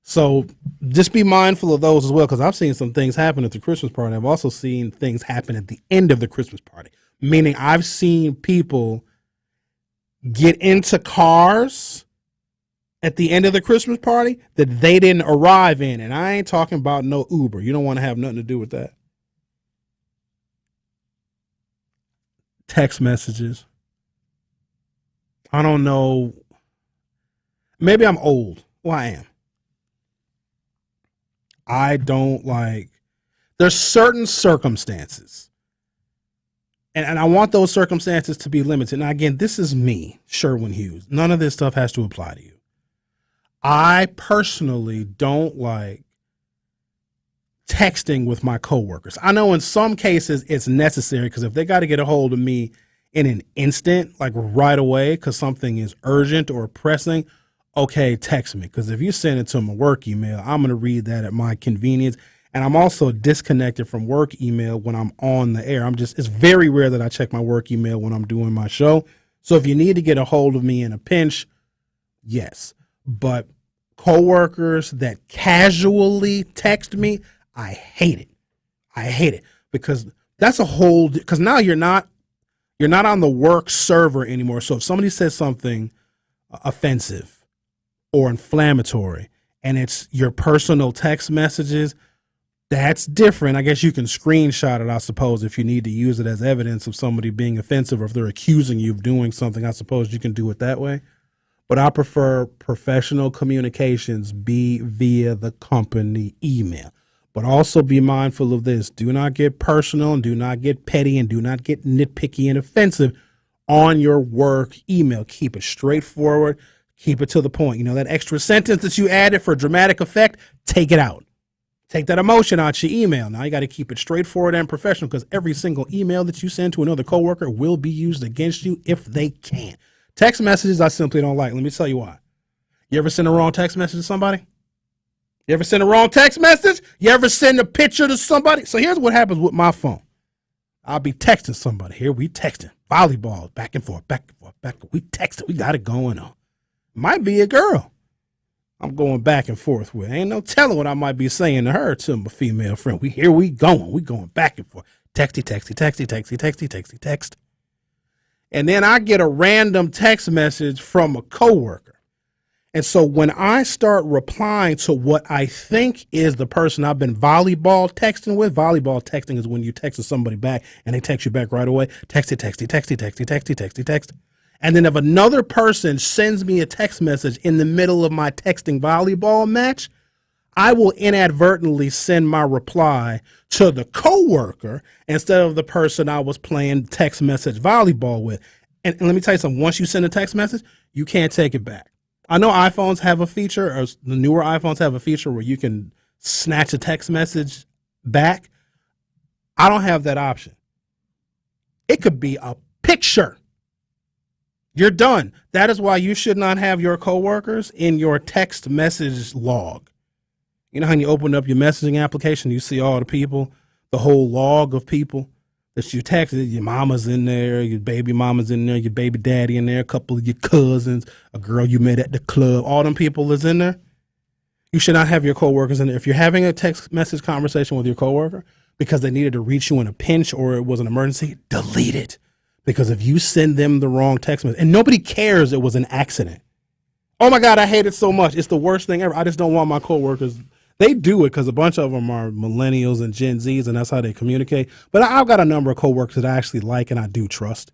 S9: So just be mindful of those as well, because I've seen some things happen at the Christmas party. I've also seen things happen at the end of the Christmas party, meaning I've seen people get into cars at the end of the Christmas party that they didn't arrive in. And I ain't talking about no Uber. You don't want to have nothing to do with that. Text messages. I don't know. Maybe I'm old. Well, I am. I don't like, there's certain circumstances. And I want those circumstances to be limited. Now, again, this is me, Sherwin Hughes. None of this stuff has to apply to you. I personally don't like texting with my coworkers. I know in some cases it's necessary, because if they got to get a hold of me in an instant, like right away, because something is urgent or pressing, okay, text me. Because if you send it to my work email, I'm going to read that at my convenience. And I'm also disconnected from work email when I'm on the air. It's very rare that I check my work email when I'm doing my show. So if you need to get a hold of me in a pinch, yes. But coworkers that casually text me, I hate it. I hate it, because that's a whole, because now you're not on the work server anymore. So if somebody says something offensive or inflammatory and it's your personal text messages, that's different. I guess you can screenshot it, I suppose, if you need to use it as evidence of somebody being offensive, or if they're accusing you of doing something, I suppose you can do it that way. But I prefer professional communications be via the company email. But also be mindful of this. Do not get personal, and do not get petty, and do not get nitpicky and offensive on your work email. Keep it straightforward. Keep it to the point. You know, that extra sentence that you added for dramatic effect, take it out. Take that emotion out your email. Now you got to keep it straightforward and professional, because every single email that you send to another coworker will be used against you if they can. Text messages I simply don't like. Let me tell you why. You ever send a wrong text message to somebody? You ever send a wrong text message? You ever send a picture to somebody? So here's what happens with my phone. I'll be texting somebody. Here we texting. Volleyball, back and forth, back and forth, back and forth. We texting. We got it going on. Might be a girl I'm going back and forth with. Ain't no telling what I might be saying to her, to my female friend. We going. We going back and forth. Texty, texty, texty, texty, texty, texty, text. And then I get a random text message from a coworker. And so when I start replying to what I think is the person I've been volleyball texting with, volleyball texting is when you text somebody back and they text you back right away. Texty, texty, texty, texty, texty, texty, text. And then if another person sends me a text message in the middle of my texting volleyball match, I will inadvertently send my reply to the coworker instead of the person I was playing text message volleyball with. And let me tell you something. Once you send a text message, you can't take it back. I know iPhones have a feature, or the newer iPhones have a feature where you can snatch a text message back. I don't have that option. It could be a picture. You're done. That is why you should not have your coworkers in your text message log. You know how you open up your messaging application, you see all the people, the whole log of people that you texted. Your mama's in there, your baby mama's in there, your baby daddy in there, a couple of your cousins, a girl you met at the club. All them people is in there. You should not have your coworkers in there. If you're having a text message conversation with your coworker because they needed to reach you in a pinch or it was an emergency, delete it. Because if you send them the wrong text message, and nobody cares it was an accident. Oh my God, I hate it so much. It's the worst thing ever. I just don't want my coworkers. They do it because a bunch of them are millennials and Gen Zs, and that's how they communicate. But I've got a number of coworkers that I actually like and I do trust.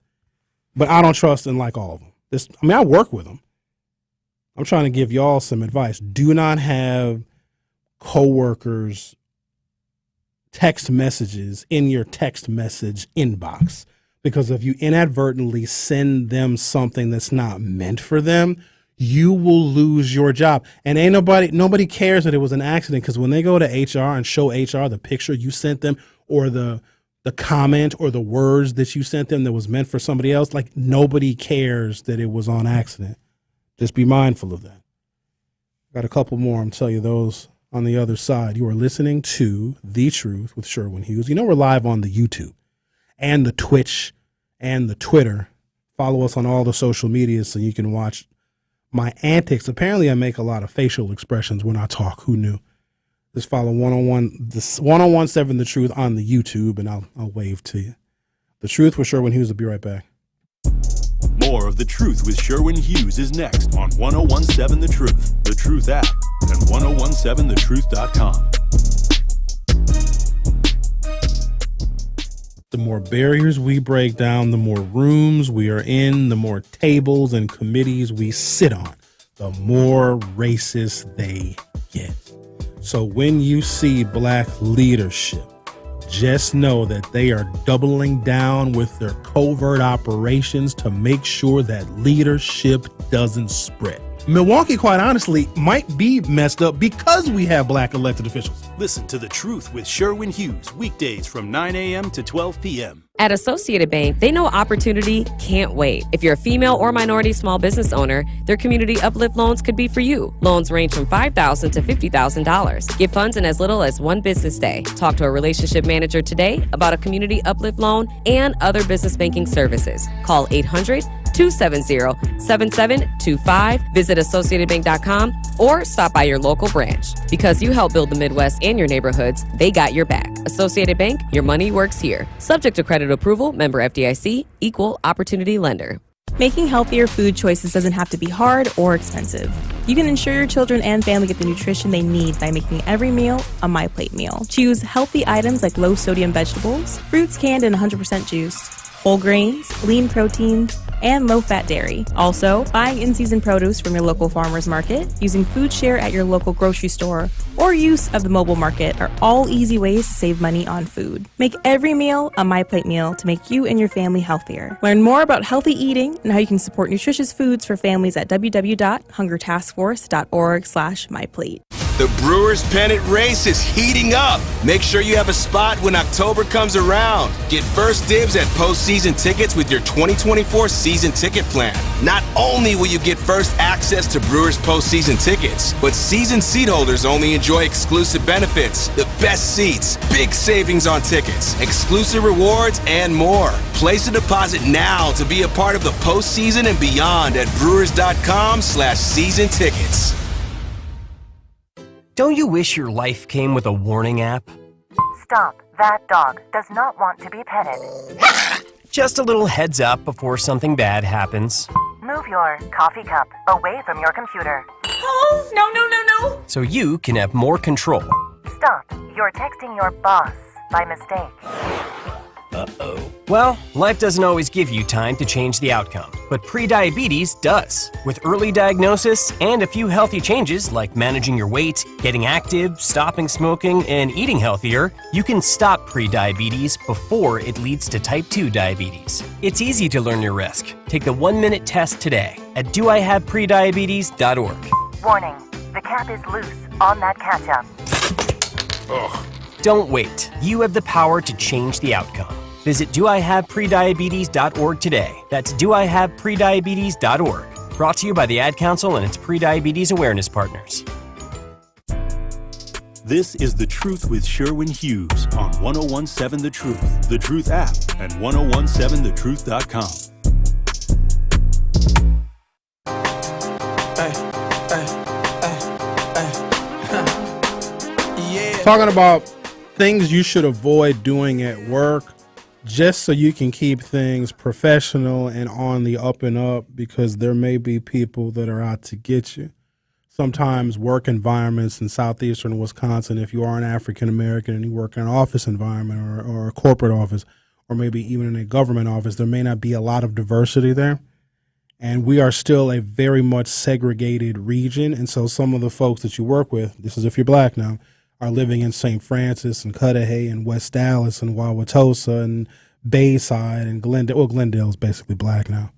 S9: But I don't trust and like all of them. I work with them. I'm trying to give y'all some advice. Do not have coworkers' text messages in your text message inbox. Because if you inadvertently send them something that's not meant for them, you will lose your job. And nobody cares that it was an accident, because when they go to HR and show HR the picture you sent them or the comment or the words that you sent them that was meant for somebody else, like nobody cares that it was on accident. Just be mindful of that. Got a couple more. I'm telling you those on the other side. You are listening to The Truth with Sherwin Hughes. You know we're live on the YouTube and the Twitch and the Twitter. Follow us on all the social media so you can watch my antics. Apparently I make a lot of facial expressions when I talk. Who knew? Just follow 1017 The Truth on the YouTube, and I'll wave to you. The Truth with Sherwin Hughes. Will be right back.
S4: More of The Truth with Sherwin Hughes is next on 1017 The Truth, The Truth app, and 1017thetruth.com.
S9: The more barriers we break down, the more rooms we are in, the more tables and committees we sit on, the more racist they get. So when you see black leadership, just know that they are doubling down with their covert operations to make sure that leadership doesn't spread. Milwaukee, quite honestly, might be messed up because we have black elected officials.
S4: Listen to The Truth with Sherwin Hughes, weekdays from 9 a.m. to 12 p.m.
S1: At Associated Bank, they know opportunity can't wait. If you're a female or minority small business owner, their community uplift loans could be for you. Loans range from $5,000 to $50,000. Get funds in as little as one business day. Talk to a relationship manager today about a community uplift loan and other business banking services. Call 800-270-7725. Visit AssociatedBank.com or stop by your local branch. Because you help build the Midwest and your neighborhoods, they got your back. Associated Bank, your money works here. Subject to credit approval, member FDIC, equal opportunity lender.
S16: Making healthier food choices doesn't have to be hard or expensive. You can ensure your children and family get the nutrition they need by making every meal a My Plate meal. Choose healthy items like low-sodium vegetables, fruits canned and 100% juice, whole grains, lean proteins, and low-fat dairy. Also, buying in-season produce from your local farmer's market, using food share at your local grocery store, or use of the mobile market are all easy ways to save money on food. Make every meal a MyPlate meal to make you and your family healthier. Learn more about healthy eating and how you can support nutritious foods for families at www.hungertaskforce.org/myplate.
S5: The Brewers pennant race is heating up. Make sure you have a spot when October comes around. Get first dibs at postseason tickets with your 2024 season ticket plan. Not only will you get first access to Brewers postseason tickets, but season seat holders only enjoy exclusive benefits, the best seats, big savings on tickets, exclusive rewards, and more. Place a deposit now to be a part of the postseason and beyond at brewers.com/season tickets.
S7: Don't you wish your life came with a warning app?
S23: Stop. That dog does not want to be petted.
S7: Just a little heads up before something bad happens.
S23: Move your coffee cup away from your computer.
S18: Oh, no.
S7: So you can have more control.
S23: Stop. You're texting your boss by mistake.
S7: Uh-oh. Well, life doesn't always give you time to change the outcome, but prediabetes does. With early diagnosis and a few healthy changes like managing your weight, getting active, stopping smoking, and eating healthier, you can stop prediabetes before it leads to type 2 diabetes. It's easy to learn your risk. Take the 1-minute test today at doihaveprediabetes.org.
S23: Warning. The cap is loose on that ketchup.
S7: Ugh. Don't wait. You have the power to change the outcome. Visit doihaveprediabetes.org today. That's doihaveprediabetes.org. Brought to you by the Ad Council and its prediabetes awareness partners.
S22: This is The Truth with Sherwin Hughes on 1017 The Truth, The Truth app, and 1017thetruth.com.
S9: Talking about things you should avoid doing at work just so you can keep things professional and on the up and up, because there may be people that are out to get you. Sometimes work environments in southeastern Wisconsin, if you are an African American and you work in an office environment or a corporate office, or maybe even in a government office, there may not be a lot of diversity there. And we are still a very much segregated region. And so some of the folks that you work with, this is if you're black now, are living in St. Francis and Cudahy and West Dallas and Wauwatosa and Bayside and Glendale. Well, Glendale is basically black now.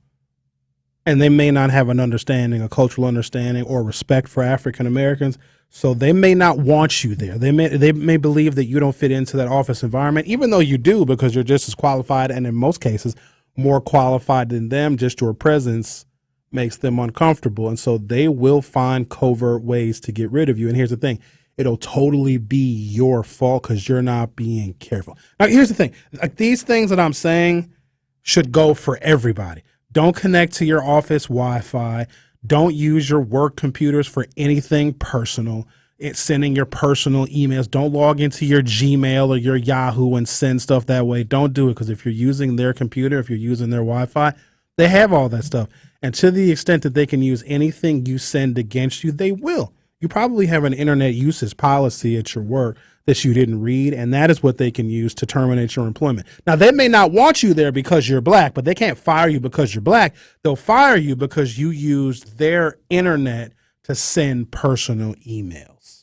S9: And they may not have an understanding, a cultural understanding or respect for African Americans. So they may not want you there. They may believe that you don't fit into that office environment, even though you do, because you're just as qualified and in most cases more qualified than them. Just your presence makes them uncomfortable. And so they will find covert ways to get rid of you. And here's the thing. It'll totally be your fault because you're not being careful. Now, here's the thing. Like, these things that I'm saying should go for everybody. Don't connect to your office Wi-Fi. Don't use your work computers for anything personal. It's sending your personal emails. Don't log into your Gmail or your Yahoo and send stuff that way. Don't do it, because if you're using their computer, if you're using their Wi-Fi, they have all that stuff. And to the extent that they can use anything you send against you, they will. You probably have an internet usage policy at your work that you didn't read, and that is what they can use to terminate your employment. Now, they may not want you there because you're black, but they can't fire you because you're black. They'll fire you because you used their internet to send personal emails.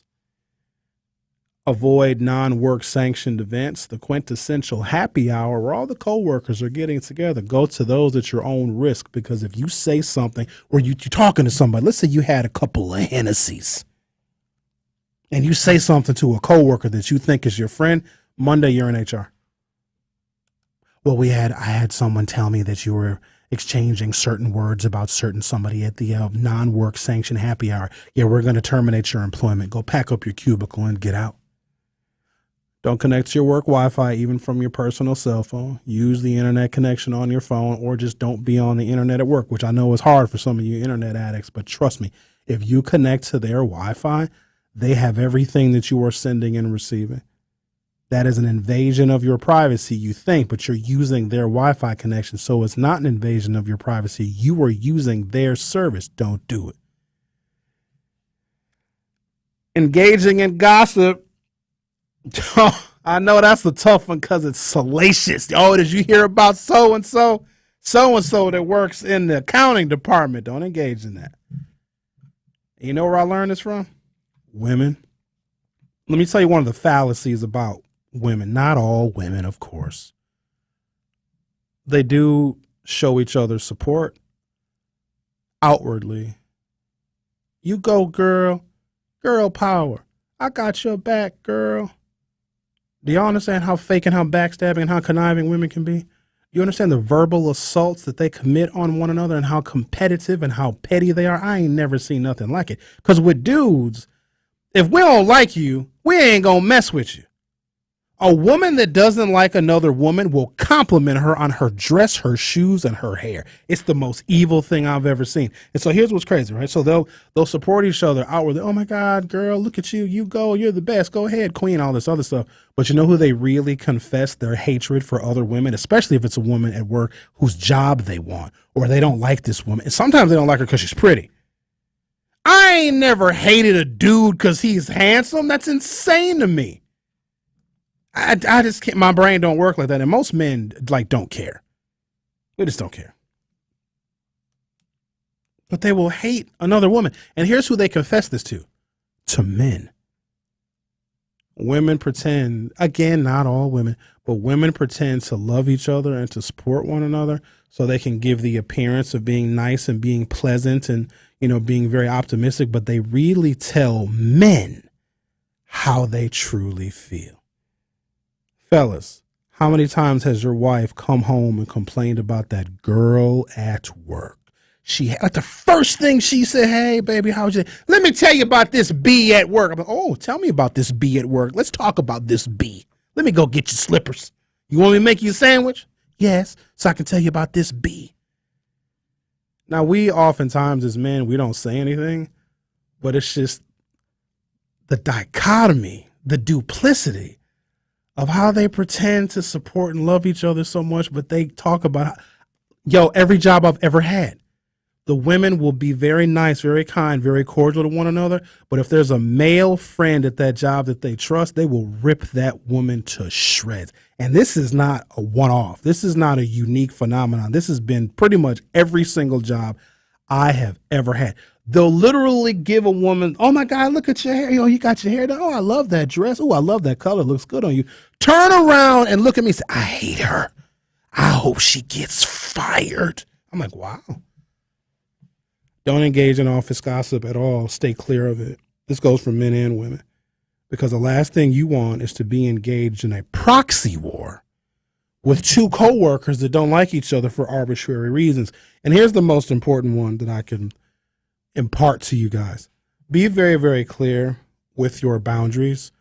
S9: Avoid non-work sanctioned events, the quintessential happy hour where all the coworkers are getting together. Go to those at your own risk, because if you say something or you're talking to somebody, let's say you had a couple of Hennessy's and you say something to a coworker that you think is your friend, Monday you're in HR. Well, I had someone tell me that you were exchanging certain words about certain somebody at the non-work sanctioned happy hour. Yeah, we're going to terminate your employment. Go pack up your cubicle and get out. Don't connect to your work Wi-Fi, even from your personal cell phone. Use the internet connection on your phone, or just don't be on the internet at work, which I know is hard for some of you internet addicts, but trust me, if you connect to their Wi-Fi, they have everything that you are sending and receiving. That is an invasion of your privacy, you think, but you're using their Wi-Fi connection, so it's not an invasion of your privacy. You are using their service. Don't do it. Engaging in gossip. Oh, I know that's the tough one because it's salacious. Oh, did you hear about so-and-so? so-and-so that works in the accounting department. Don't engage in that. You know where I learned this from? Women. Let me tell you one of the fallacies about women. Not all women, of course. They do show each other support outwardly. You go, girl. Girl power. I got your back, girl. Do y'all understand how fake and how backstabbing and how conniving women can be? You understand the verbal assaults that they commit on one another and how competitive and how petty they are? I ain't never seen nothing like it. Because with dudes, if we don't like you, we ain't going to mess with you. A woman that doesn't like another woman will compliment her on her dress, her shoes, and her hair. It's the most evil thing I've ever seen. And so here's what's crazy, right? So they'll support each other outwardly. Oh my God, girl, look at you. You go. You're the best. Go ahead, queen, all this other stuff. But you know who they really confess their hatred for other women, especially if it's a woman at work whose job they want, or they don't like this woman. And sometimes they don't like her because she's pretty. I ain't never hated a dude because he's handsome. That's insane to me. I just can't, my brain don't work like that. And most men don't care. They just don't care. But they will hate another woman. And here's who they confess this to men. Women pretend, again, not all women, but women pretend to love each other and to support one another so they can give the appearance of being nice and being pleasant and, being very optimistic. But they really tell men how they truly feel. Fellas, how many times has your wife come home and complained about that girl at work? The first thing she said, hey, baby, how's you? Let me tell you about this bee at work. I'm like, oh, tell me about this bee at work. Let's talk about this bee. Let me go get you slippers. You want me to make you a sandwich? Yes, so I can tell you about this bee. Now, we oftentimes as men, we don't say anything, but it's just the dichotomy, the duplicity of how they pretend to support and love each other so much, but they talk about, every job I've ever had, the women will be very nice, very kind, very cordial to one another. But if there's a male friend at that job that they trust, they will rip that woman to shreds. And this is not a one-off. This is not a unique phenomenon. This has been pretty much every single job I have ever had. They'll literally give a woman, oh my God, look at your hair. You got your hair done. Oh, I love that dress. Oh, I love that color. It looks good on you. Turn around and look at me and say, I hate her. I hope she gets fired. I'm like, wow. Don't engage in office gossip at all. Stay clear of it. This goes for men and women. Because the last thing you want is to be engaged in a proxy war with two coworkers that don't like each other for arbitrary reasons. And here's the most important one that I can impart to you guys. Be very, very clear with your boundaries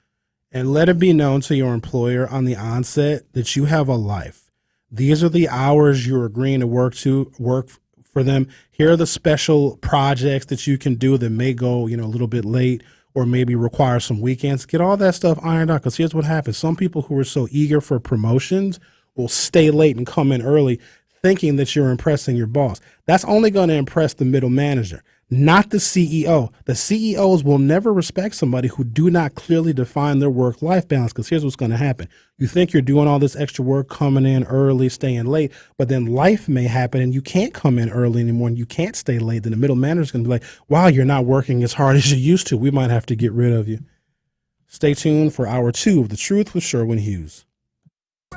S9: and let it be known to your employer on the onset that you have a life. These are the hours you're agreeing to work for them. Here are the special projects that you can do that may go, a little bit late or maybe require some weekends. Get all that stuff ironed out, because here's what happens. Some people who are so eager for promotions will stay late and come in early thinking that you're impressing your boss. That's only going to impress the middle manager, not the CEO. The CEOs will never respect somebody who do not clearly define their work-life balance, because here's what's going to happen. You think you're doing all this extra work, coming in early, staying late, but then life may happen and you can't come in early anymore and you can't stay late. Then the middle manager's going to be like, wow, you're not working as hard as you used to. We might have to get rid of you. Stay tuned for hour 2 of The Truth with Sherwin Hughes.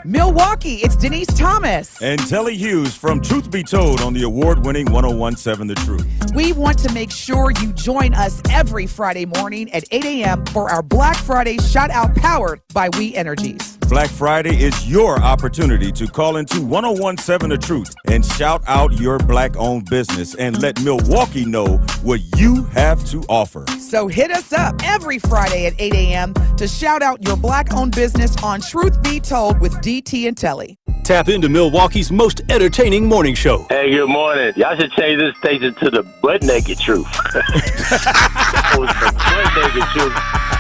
S10: Milwaukee, it's Denise Thomas.
S12: And Telly Hughes from Truth Be Told on the award-winning 101.7 The Truth.
S10: We want to make sure you join us every Friday morning at 8 a.m. for our Black Friday shout-out powered by We Energies.
S12: Black Friday is your opportunity to call into 101.7 The Truth and shout out your black-owned business and let Milwaukee know what you have to offer.
S10: So hit us up every Friday at 8 a.m. to shout out your black-owned business on Truth Be Told with DT and Telly.
S4: Tap into Milwaukee's most entertaining morning show.
S11: Hey, good morning. Y'all should change this station to the Butt Naked Truth. The Butt Naked Truth.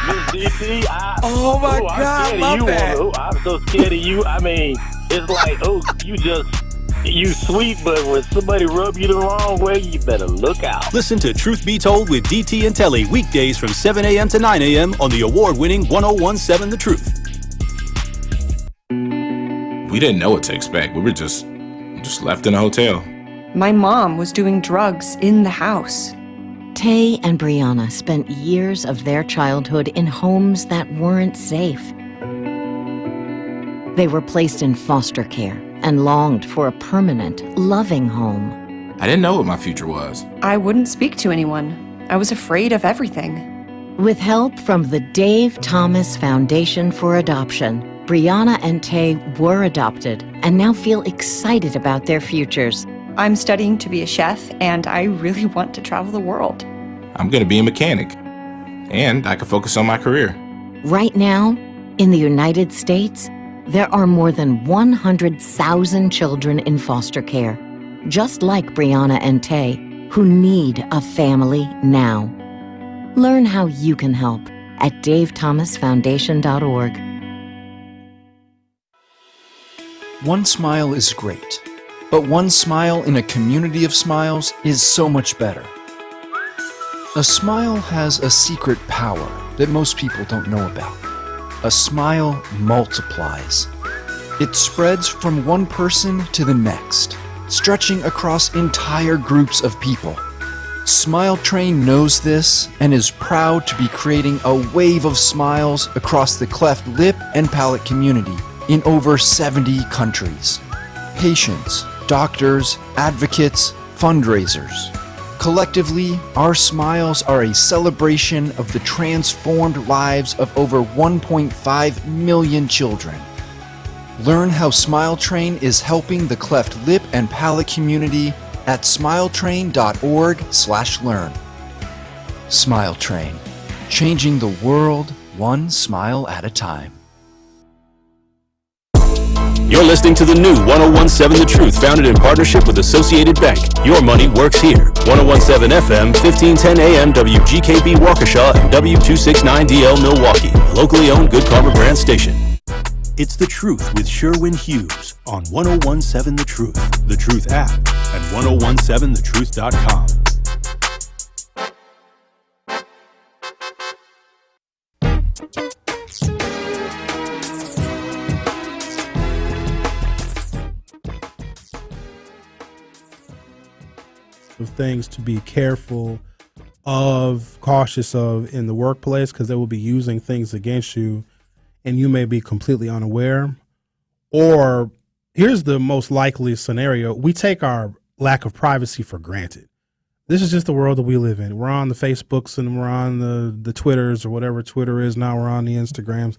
S11: Miss DT,
S10: oh my God, I love that.
S11: I'm so scared of you. I mean, it's like, you sweet, but when somebody rub you the wrong way, you better look out.
S4: Listen to Truth Be Told with DT and Telly weekdays from 7 a.m. to 9 a.m. on the award-winning 101.7 The Truth.
S13: We didn't know what to expect. We were just
S2: just left in a hotel.
S13: My mom was doing drugs in the house.
S14: Tay and Brianna spent years of their childhood in homes that weren't safe. They were placed in foster care and longed for a permanent, loving home.
S2: I didn't know what my future was.
S13: I wouldn't speak to anyone. I was afraid of everything.
S14: With help from the Dave Thomas Foundation for Adoption, Brianna and Tay were adopted and now feel excited about their futures.
S13: I'm studying to be a chef, and I really want to travel the world.
S2: I'm going to be a mechanic, and I can focus on my career.
S14: Right now, in the United States, there are more than 100,000 children in foster care, just like Brianna and Tay, who need a family now. Learn how you can help at davethomasfoundation.org.
S24: One smile is great, but one smile in a community of smiles is so much better. A smile has a secret power that most people don't know about. A smile multiplies. It spreads from one person to the next, stretching across entire groups of people. Smile Train knows this and is proud to be creating a wave of smiles across the cleft lip and palate community in over 70 countries. Patients, doctors, advocates, fundraisers. Collectively, our smiles are a celebration of the transformed lives of over 1.5 million children. Learn how Smile Train is helping the cleft lip and palate community at smiletrain.org/learn. Smile Train, changing the world one smile at a time.
S4: You're listening to the new 1017 The Truth, founded in partnership with Associated Bank. Your money works here. 1017 FM, 1510 AM, WGKB Waukesha, and W269DL Milwaukee. Locally owned Good Karma brand station.
S22: It's The Truth with Sherwin Hughes on 1017 The Truth, The Truth app, and 1017thetruth.com.
S9: Of things to be careful of, cautious of in the workplace, because they will be using things against you and you may be completely unaware. Or here's the most likely scenario: we take our lack of privacy for granted. This is just the world that we live in. We're on the Facebooks and we're on the Twitters, or whatever Twitter is now. We're on the Instagrams,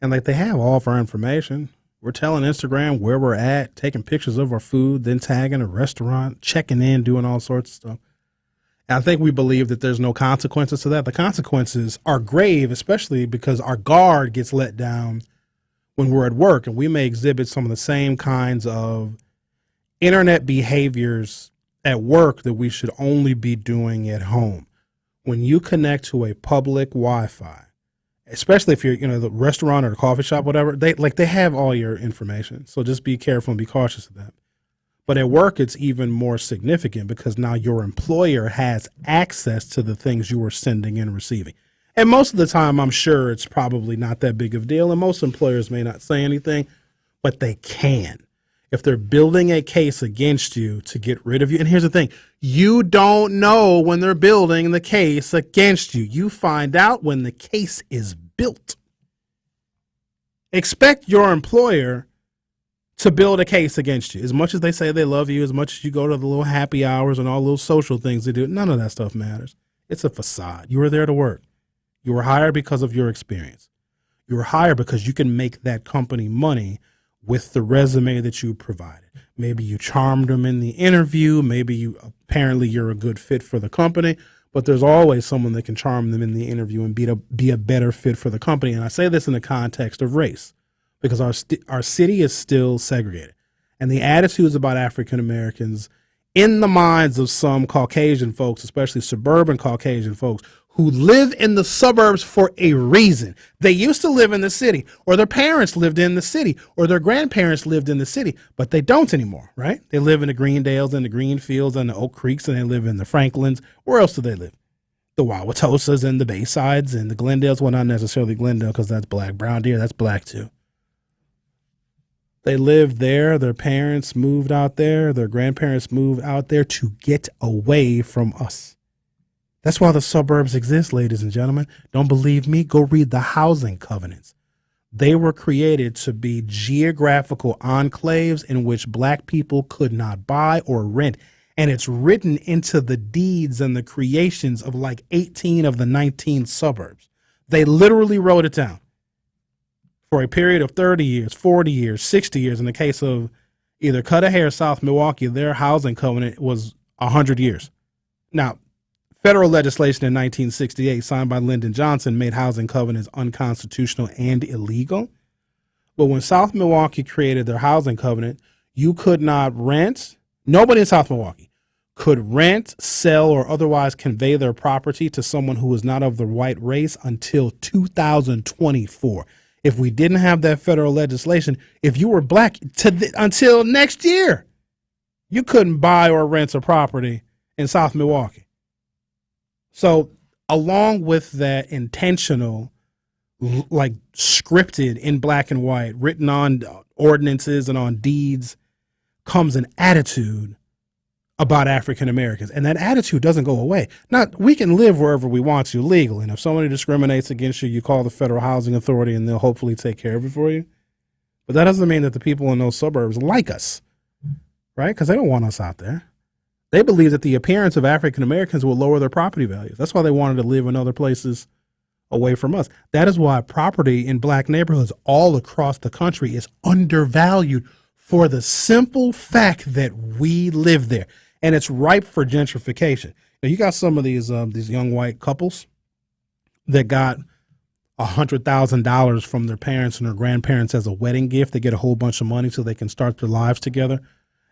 S9: and like they have all of our information. We're telling Instagram where we're at, taking pictures of our food, then tagging a restaurant, checking in, doing all sorts of stuff. And I think we believe that there's no consequences to that. The consequences are grave, especially because our guard gets let down when we're at work, and we may exhibit some of the same kinds of internet behaviors at work that we should only be doing at home. When you connect to a public Wi-Fi, especially if you're, the restaurant or the coffee shop, whatever, they have all your information. So just be careful and be cautious of that. But at work, it's even more significant because now your employer has access to the things you are sending and receiving. And most of the time, I'm sure it's probably not that big of a deal. And most employers may not say anything, but they can. If they're building a case against you to get rid of you. And here's the thing. You don't know when they're building the case against you. You find out when the case is built. Expect your employer to build a case against you. As much as they say they love you, as much as you go to the little happy hours and all those social things they do, none of that stuff matters. It's a facade. You were there to work. You were hired because of your experience. You were hired because you can make that company money with the resume that you provided. Maybe you charmed them in the interview. Maybe you're a good fit for the company, but there's always someone that can charm them in the interview and be a better fit for the company. And I say this in the context of race, because our city is still segregated. And the attitudes about African Americans in the minds of some Caucasian folks, especially suburban Caucasian folks, who live in the suburbs for a reason. They used to live in the city, or their parents lived in the city, or their grandparents lived in the city, but they don't anymore, right? They live in the Greendales and the Greenfields and the Oak Creeks, and they live in the Franklins. Where else do they live? The Wauwatosas and the Baysides and the Glendales. Well, not necessarily Glendale, because that's black. Brown Deer, that's black too. They lived there. Their parents moved out there. Their grandparents moved out there to get away from us. That's why the suburbs exist, ladies and gentlemen. Don't believe me? Go read the housing covenants. They were created to be geographical enclaves in which black people could not buy or rent. And it's written into the deeds and the creations of like 18 of the 19 suburbs. They literally wrote it down for a period of 30 years, 40 years, 60 years. In the case of either Cudahy or South Milwaukee, their housing covenant was 100 years. Now, federal legislation in 1968 signed by Lyndon Johnson made housing covenants unconstitutional and illegal. But when South Milwaukee created their housing covenant, you could not rent. Nobody in South Milwaukee could rent, sell, or otherwise convey their property to someone who was not of the white race until 2024. If we didn't have that federal legislation, if you were black until next year, you couldn't buy or rent a property in South Milwaukee. So along with that intentional, like scripted in black and white, written on ordinances and on deeds, comes an attitude about African Americans. And that attitude doesn't go away. Now, we can live wherever we want to legally. And if somebody discriminates against you, you call the Federal Housing Authority and they'll hopefully take care of it for you. But that doesn't mean that the people in those suburbs like us, right? Because they don't want us out there. They believe that the appearance of African Americans will lower their property values. That's why they wanted to live in other places away from us. That is why property in black neighborhoods all across the country is undervalued for the simple fact that we live there. And it's ripe for gentrification. Now, you got some of these young white couples that got $100,000 from their parents and their grandparents as a wedding gift. They get a whole bunch of money so they can start their lives together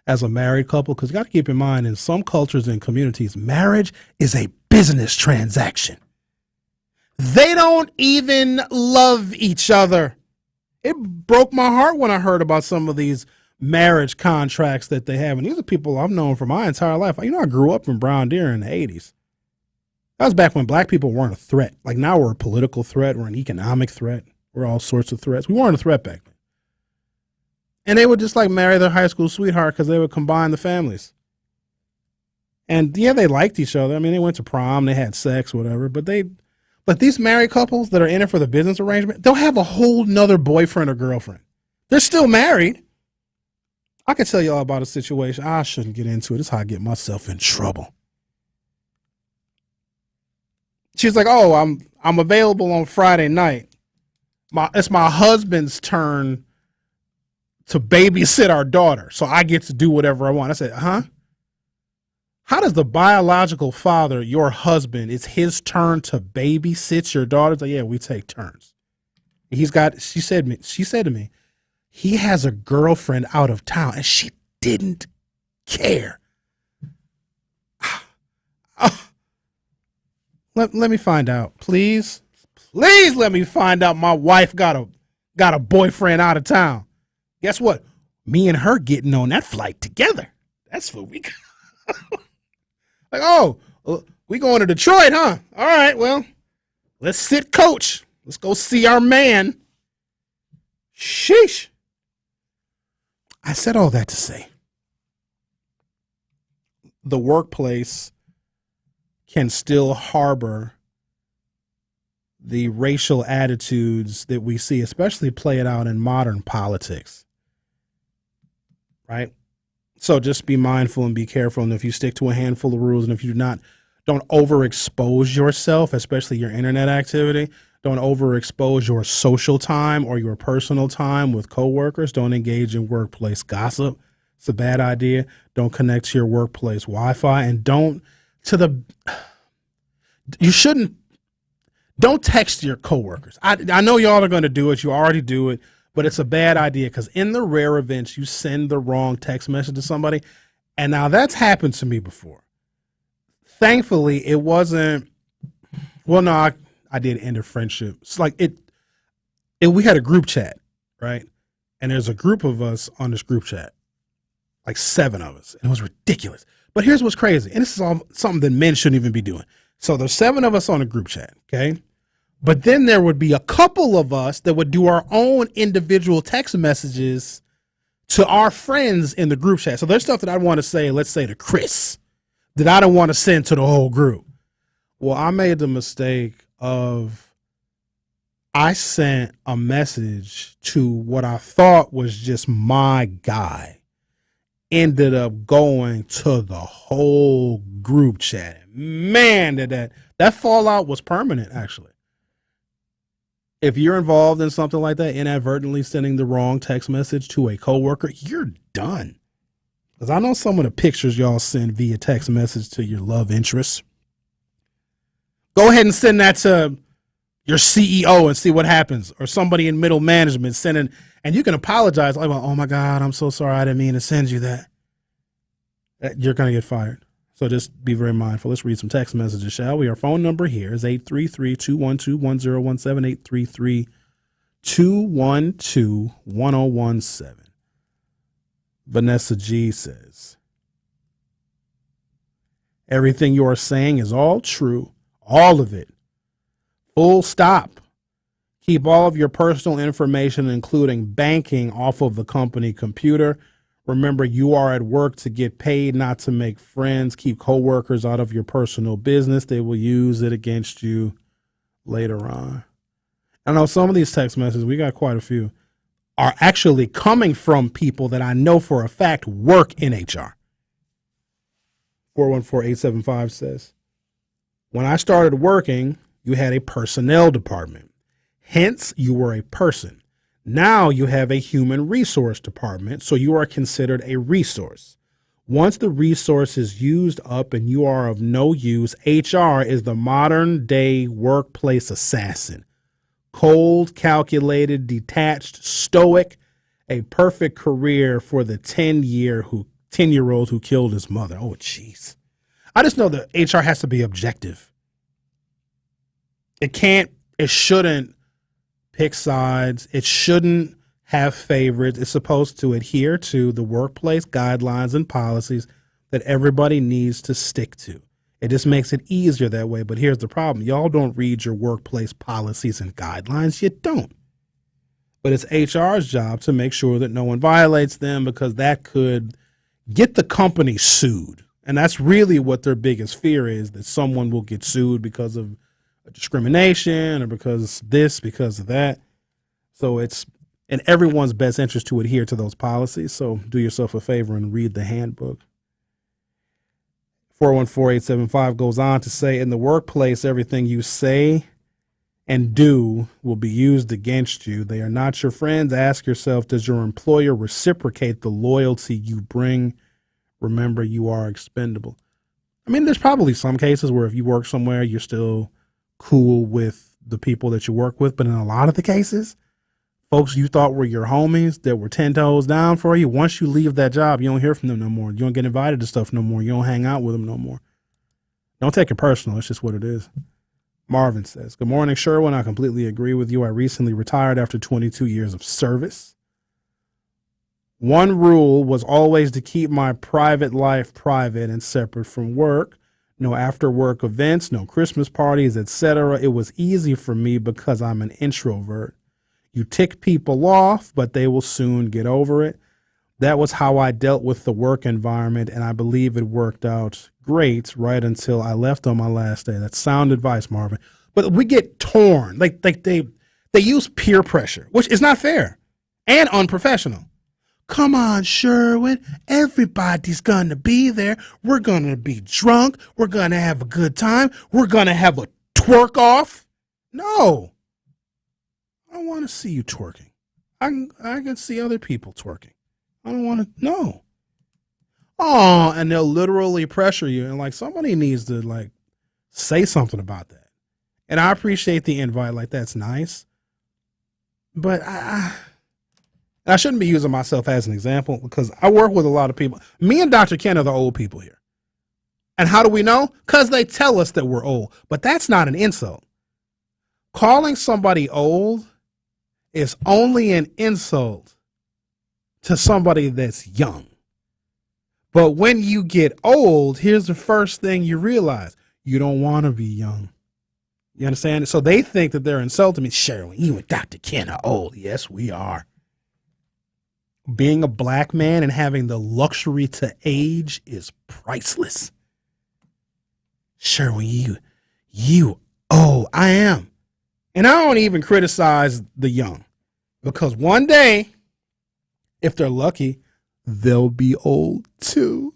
S9: as a married couple. Because you got to keep in mind, in some cultures and communities, marriage is a business transaction. They don't even love each other. It broke my heart when I heard about some of these marriage contracts that they have. And these are people I've known for my entire life. You know, I grew up in Brown Deer in the 80s. That was back when black people weren't a threat. Like now we're a political threat. We're an economic threat. We're all sorts of threats. We weren't a threat back then. And they would just like marry their high school sweetheart because they would combine the families. And yeah, they liked each other. I mean, they went to prom, they had sex, whatever. But these married couples that are in it for the business arrangement, they'll have a whole nother boyfriend or girlfriend. They're still married. I could tell you all about a situation. I shouldn't get into it. This is how I get myself in trouble. She's like, "Oh, I'm available on Friday night. It's my husband's turn to babysit our daughter, so I get to do whatever I want." I said, "Huh? How does the biological father, your husband, it's his turn to babysit your daughter?" Like, yeah, we take turns. She said to me, he has a girlfriend out of town, and she didn't care. Let me find out, please. Please let me find out my wife got a boyfriend out of town. Guess what? Me and her getting on that flight together. That's what we got. Like, oh, we going to Detroit, huh? All right, well, let's sit coach. Let's go see our man. Sheesh. I said all that to say the workplace can still harbor the racial attitudes that we see, especially play it out in modern politics, right? So just be mindful and be careful. And if you stick to a handful of rules, and if you don't overexpose yourself, especially your internet activity, don't overexpose your social time or your personal time with coworkers. Don't engage in workplace gossip. It's a bad idea. Don't connect to your workplace Wi-Fi, and don't text your coworkers. I know y'all are going to do it. You already do it. But it's a bad idea because in the rare events you send the wrong text message to somebody, and now that's happened to me before. Thankfully, it wasn't. Well, no, I did end a friendship. It's like we had a group chat, right? And there's a group of us on this group chat, like 7 of us, and it was ridiculous. But here's what's crazy, and this is all something that men shouldn't even be doing. So there's 7 of us on a group chat, okay? But then there would be a couple of us that would do our own individual text messages to our friends in the group chat. So there's stuff that I want to say, let's say to Chris, that I don't want to send to the whole group. Well, I made the mistake of I sent a message to what I thought was just my guy. Ended up going to the whole group chat. Man, that fallout was permanent, actually. If you're involved in something like that, inadvertently sending the wrong text message to a coworker, you're done. Because I know some of the pictures y'all send via text message to your love interests. Go ahead and send that to your CEO and see what happens. Or somebody in middle management sending, and you can apologize. Like, oh my God, I'm so sorry. I didn't mean to send you that. You're going to get fired. So just be very mindful. Let's read some text messages, shall we? Our phone number here is 833-212-1017, 833-212-1017. Vanessa G says, everything you are saying is all true, all of it. Full stop. Keep all of your personal information, including banking, off of the company computer. Remember, you are at work to get paid, not to make friends. Keep coworkers out of your personal business. They will use it against you later on. I know some of these text messages, we got quite a few, are actually coming from people that I know for a fact work in HR. 414-875 says, when I started working, you had a personnel department. Hence, you were a person. Now you have a human resource department, so you are considered a resource. Once the resource is used up and you are of no use, HR is the modern day workplace assassin. Cold, calculated, detached, stoic, a perfect career for the 10-year-old who killed his mother. Oh, jeez. I just know that HR has to be objective. It shouldn't pick sides. It shouldn't have favorites. It's supposed to adhere to the workplace guidelines and policies that everybody needs to stick to. It just makes it easier that way. But here's the problem. Y'all don't read your workplace policies and guidelines. You don't. But it's HR's job to make sure that no one violates them, because that could get the company sued. And that's really what their biggest fear is, that someone will get sued because of discrimination or because of that. So it's in everyone's best interest to adhere to those policies. So do yourself a favor and read the handbook. 414-875 goes on to say, in the workplace, everything you say and do will be used against you. They are not your friends. Ask yourself, does your employer reciprocate the loyalty you bring? Remember, you are expendable. I mean, there's probably some cases where if you work somewhere, you're still cool with the people that you work with. But in a lot of the cases, folks you thought were your homies that were 10 toes down for you, once you leave that job, you don't hear from them no more. You don't get invited to stuff no more. You don't hang out with them no more. Don't take it personal. It's just what it is. Marvin says, good morning, Sherwin. I completely agree with you. I recently retired after 22 years of service. One rule was always to keep my private life private and separate from work. No after-work events, no Christmas parties, etc. It was easy for me because I'm an introvert. You tick people off, but they will soon get over it. That was how I dealt with the work environment, and I believe it worked out great right until I left on my last day. That's sound advice, Marvin. But we get torn. Like they use peer pressure, which is not fair and unprofessional. Come on, Sherwin. Everybody's going to be there. We're going to be drunk. We're going to have a good time. We're going to have a twerk off. No. I don't want to see you twerking. I can see other people twerking. I don't want to. No. Oh, and they'll literally pressure you. And like somebody needs to say something about that. And I appreciate the invite. Like, that's nice. But I shouldn't be using myself as an example because I work with a lot of people. Me and Dr. Ken are the old people here. And how do we know? Because they tell us that we're old. But that's not an insult. Calling somebody old is only an insult to somebody that's young. But when you get old, here's the first thing you realize. You don't want to be young. You understand? So they think that they're insulting me. Sherwin, you and Dr. Ken are old. Yes, we are. Being a black man and having the luxury to age is priceless. Sherwin, I am. And I don't even criticize the young, because one day, if they're lucky, they'll be old too.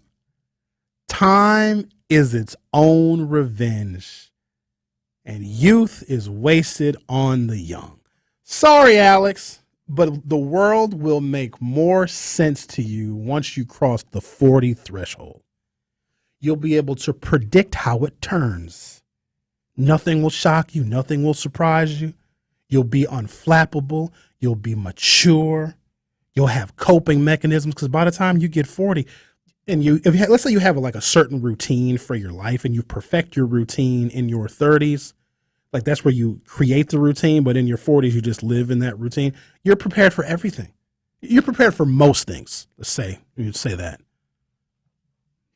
S9: Time is its own revenge, and youth is wasted on the young. Sorry, Alex, but the world will make more sense to you once you cross the 40 threshold. You'll be able to predict how it turns. Nothing will shock you. Nothing will surprise you. You'll be unflappable. You'll be mature. You'll have coping mechanisms, because by the time you get 40, and let's say you have like a certain routine for your life, and you perfect your routine in your 30s, like that's where you create the routine, but in your 40s you just live in that routine. You're prepared for everything. You're prepared for most things. Let's say you'd say that.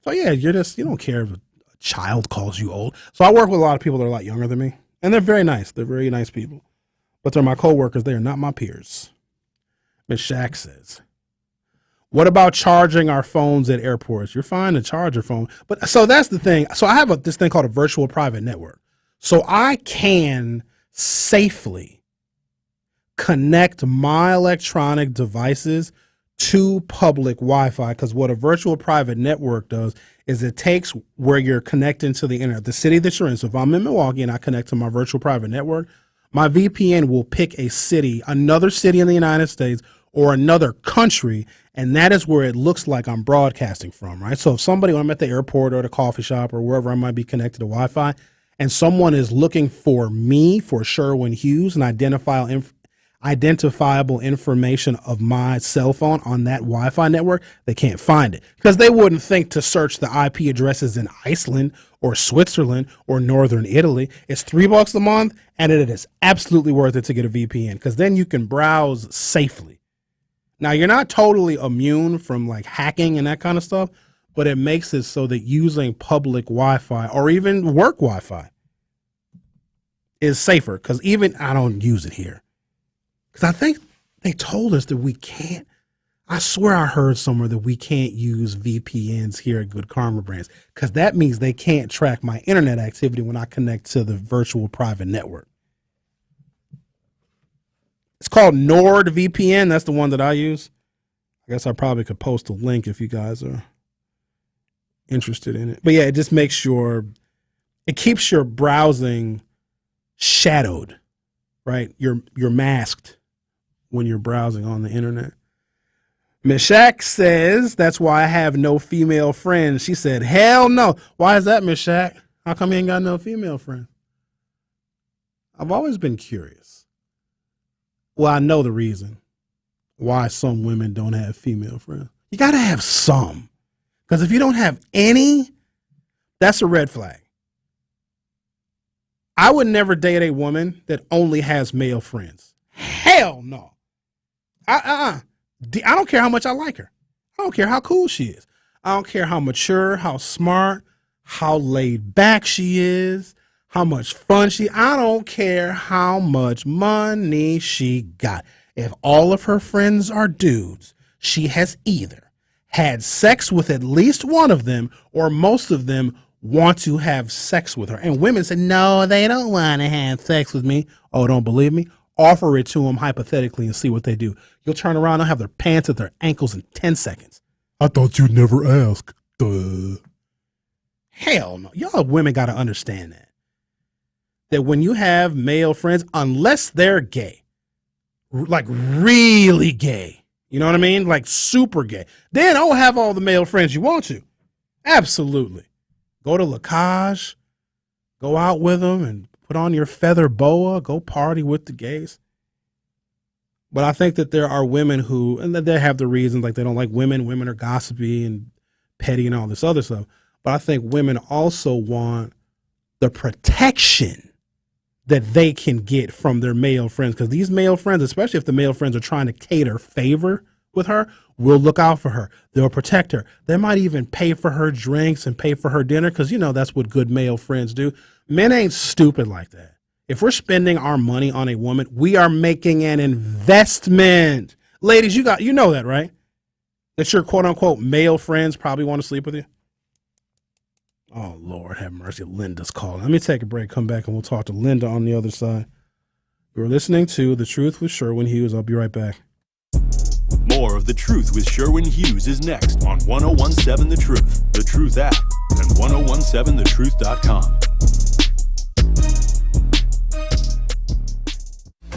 S9: So yeah, you don't care if a child calls you old. So I work with a lot of people that are a lot younger than me, and they're very nice. They're very nice people, but they're my coworkers. They are not my peers. Ms. Shack says, what about charging our phones at airports? You're fine to charge your phone. But so that's the thing. So I have this thing called a virtual private network. So I can safely connect my electronic devices to public Wi-Fi, because what a virtual private network does is it takes where you're connecting to the internet, the city that you're in. So if I'm in Milwaukee and I connect to my virtual private network, my VPN will pick a city, another city in the United States or another country, and that is where it looks like I'm broadcasting from, right? So if when I'm at the airport or the coffee shop or wherever I might be connected to Wi-Fi, and someone is looking for me, for Sherwin Hughes, and identifiable information of my cell phone on that Wi-Fi network, they can't find it, because they wouldn't think to search the IP addresses in Iceland or Switzerland or Northern Italy. It's $3 a month, and it is absolutely worth it to get a VPN, because then you can browse safely. Now, you're not totally immune from like hacking and that kind of stuff, but it makes it so that using public Wi-Fi or even work Wi-Fi is safer, because even I don't use it here. Because I think they told us that we can't. I swear I heard somewhere that we can't use VPNs here at Good Karma Brands, because that means they can't track my internet activity when I connect to the virtual private network. It's called NordVPN. That's the one that I use. I guess I probably could post a link if you guys are interested in it. But yeah, it just makes sure it keeps your browsing shadowed, right? You're masked when you're browsing on the internet. Ms. Shack says, that's why I have no female friends. She said, hell no. Why is that, Ms. Shack? How come you ain't got no female friends? I've always been curious. Well, I know the reason why some women don't have female friends. You got to have some. Because if you don't have any, that's a red flag. I would never date a woman that only has male friends. Hell no. I don't care how much I like her. I don't care how cool she is. I don't care how mature, how smart, how laid back she is, how much fun I don't care how much money she got. If all of her friends are dudes, she has either had sex with at least one of them, or most of them want to have sex with her. And women say, no, they don't want to have sex with me. Oh, don't believe me? Offer it to them hypothetically and see what they do. You'll turn around and have their pants at their ankles in 10 seconds. I thought you'd never ask. Duh. Hell no. Y'all women got to understand that when you have male friends, unless they're gay, like really gay, you know what I mean? Like super gay, then have all the male friends you want to. Absolutely. Go to La Cage, go out with them and put on your feather boa, go party with the gays. But I think that there are women who, and they have the reasons, like they don't like women. Women are gossipy and petty and all this other stuff. But I think women also want the protection that they can get from their male friends. Because these male friends, especially if the male friends are trying to cater favor with her, will look out for her. They'll protect her. They might even pay for her drinks and pay for her dinner, because, that's what good male friends do. Men ain't stupid like that. If we're spending our money on a woman, we are making an investment. Ladies, you know that, right? that your quote-unquote male friends probably want to sleep with you? Oh, Lord, have mercy. Linda's calling. Let me take a break, come back, and we'll talk to Linda on the other side. You're listening to The Truth with Sherwin Hughes. I'll be right back.
S22: More of The Truth with Sherwin Hughes is next on 1017 The Truth, The Truth app, and 1017thetruth.com.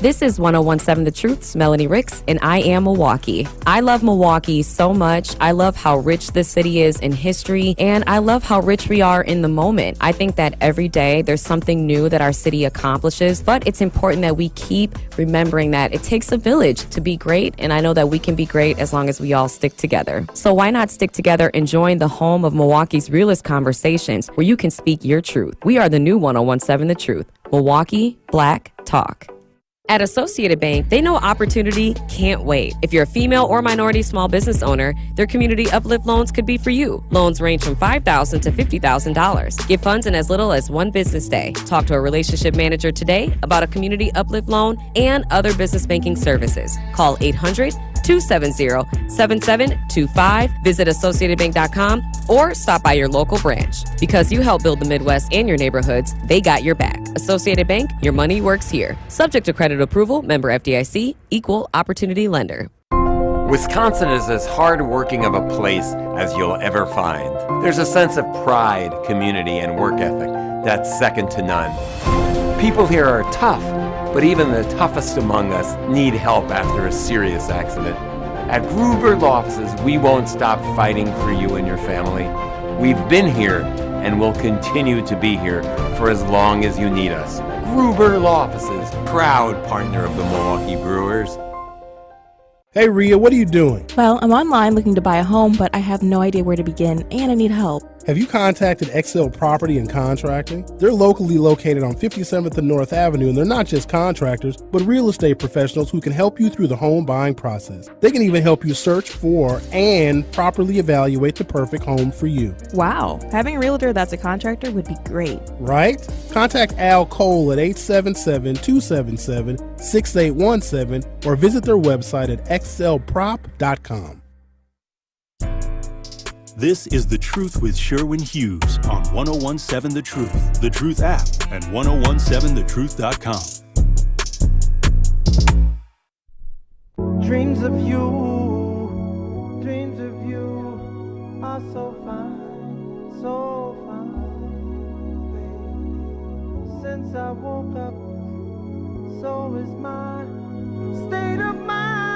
S1: This is 1017 The Truth's Melanie Ricks, and I am Milwaukee. I love Milwaukee so much. I love how rich this city is in history, and I love how rich we are in the moment. I think that every day there's something new that our city accomplishes, but it's important that we keep remembering that it takes a village to be great, and I know that we can be great as long as we all stick together. So why not stick together and join the home of Milwaukee's realest conversations where you can speak your truth. We are the new 1017 The Truth. Milwaukee Black Talk. At Associated Bank, they know opportunity can't wait. If you're a female or minority small business owner, their community uplift loans could be for you. Loans range from $5,000 to $50,000. Get funds in as little as one business day. Talk to a relationship manager today about a community uplift loan and other business banking services. Call 800-270-7725. Visit AssociatedBank.com or stop by your local branch. Because you help build the Midwest and your neighborhoods, they got your back. Associated Bank, your money works here. Subject to credit approval, member FDIC, equal opportunity lender.
S15: Wisconsin is as hard-working of a place as you'll ever find. There's a sense of pride, community, and work ethic that's second to none. People here are tough, but even the toughest among us need help after a serious accident. At Gruber Law Offices, we won't stop fighting for you and your family. We've been here and will continue to be here for as long as you need us. Gruber Law Offices, proud partner of the Milwaukee Brewers.
S9: Hey, Rhea, what are you doing?
S17: Well, I'm online looking to buy a home, but I have no idea where to begin, and I need help.
S9: Have you contacted Excel Property and Contracting? They're locally located on 57th and North Avenue, and they're not just contractors, but real estate professionals who can help you through the home buying process. They can even help you search for and properly evaluate the perfect home for you.
S17: Wow, having a realtor that's a contractor would be great.
S9: Right? Contact Al Cole at 877-277-6817 or visit their website at excelprop.com.
S22: This is The Truth with Sherwin Hughes on 1017 The Truth, The Truth app, and 1017thetruth.com.
S19: Dreams of you are so fine, baby. Since I woke up, so is my state of mind.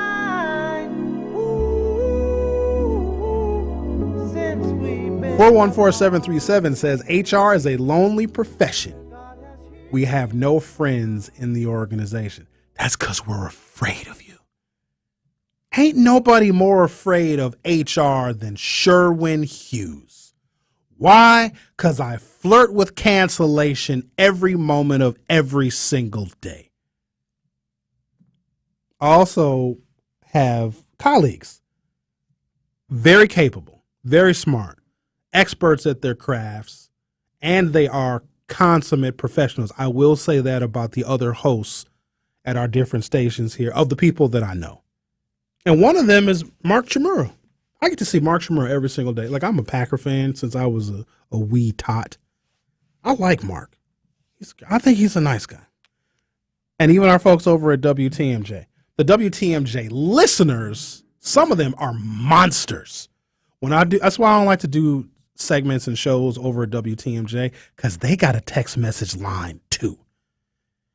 S9: 414737 says HR is a lonely profession. We have no friends in the organization. That's because we're afraid of you. Ain't nobody more afraid of HR than Sherwin Hughes. Why? Because I flirt with cancellation every moment of every single day. I also have colleagues, very capable, very smart, experts at their crafts, and they are consummate professionals. I will say that about the other hosts at our different stations here, of the people that I know. And one of them is Mark Chmura. I get to see Mark Chmura every single day. Like, I'm a Packer fan since I was a wee tot. I like Mark. I think he's a nice guy. And even our folks over at WTMJ. The WTMJ listeners, some of them are monsters. That's why I don't like to do segments and shows over at WTMJ, because they got a text message line too.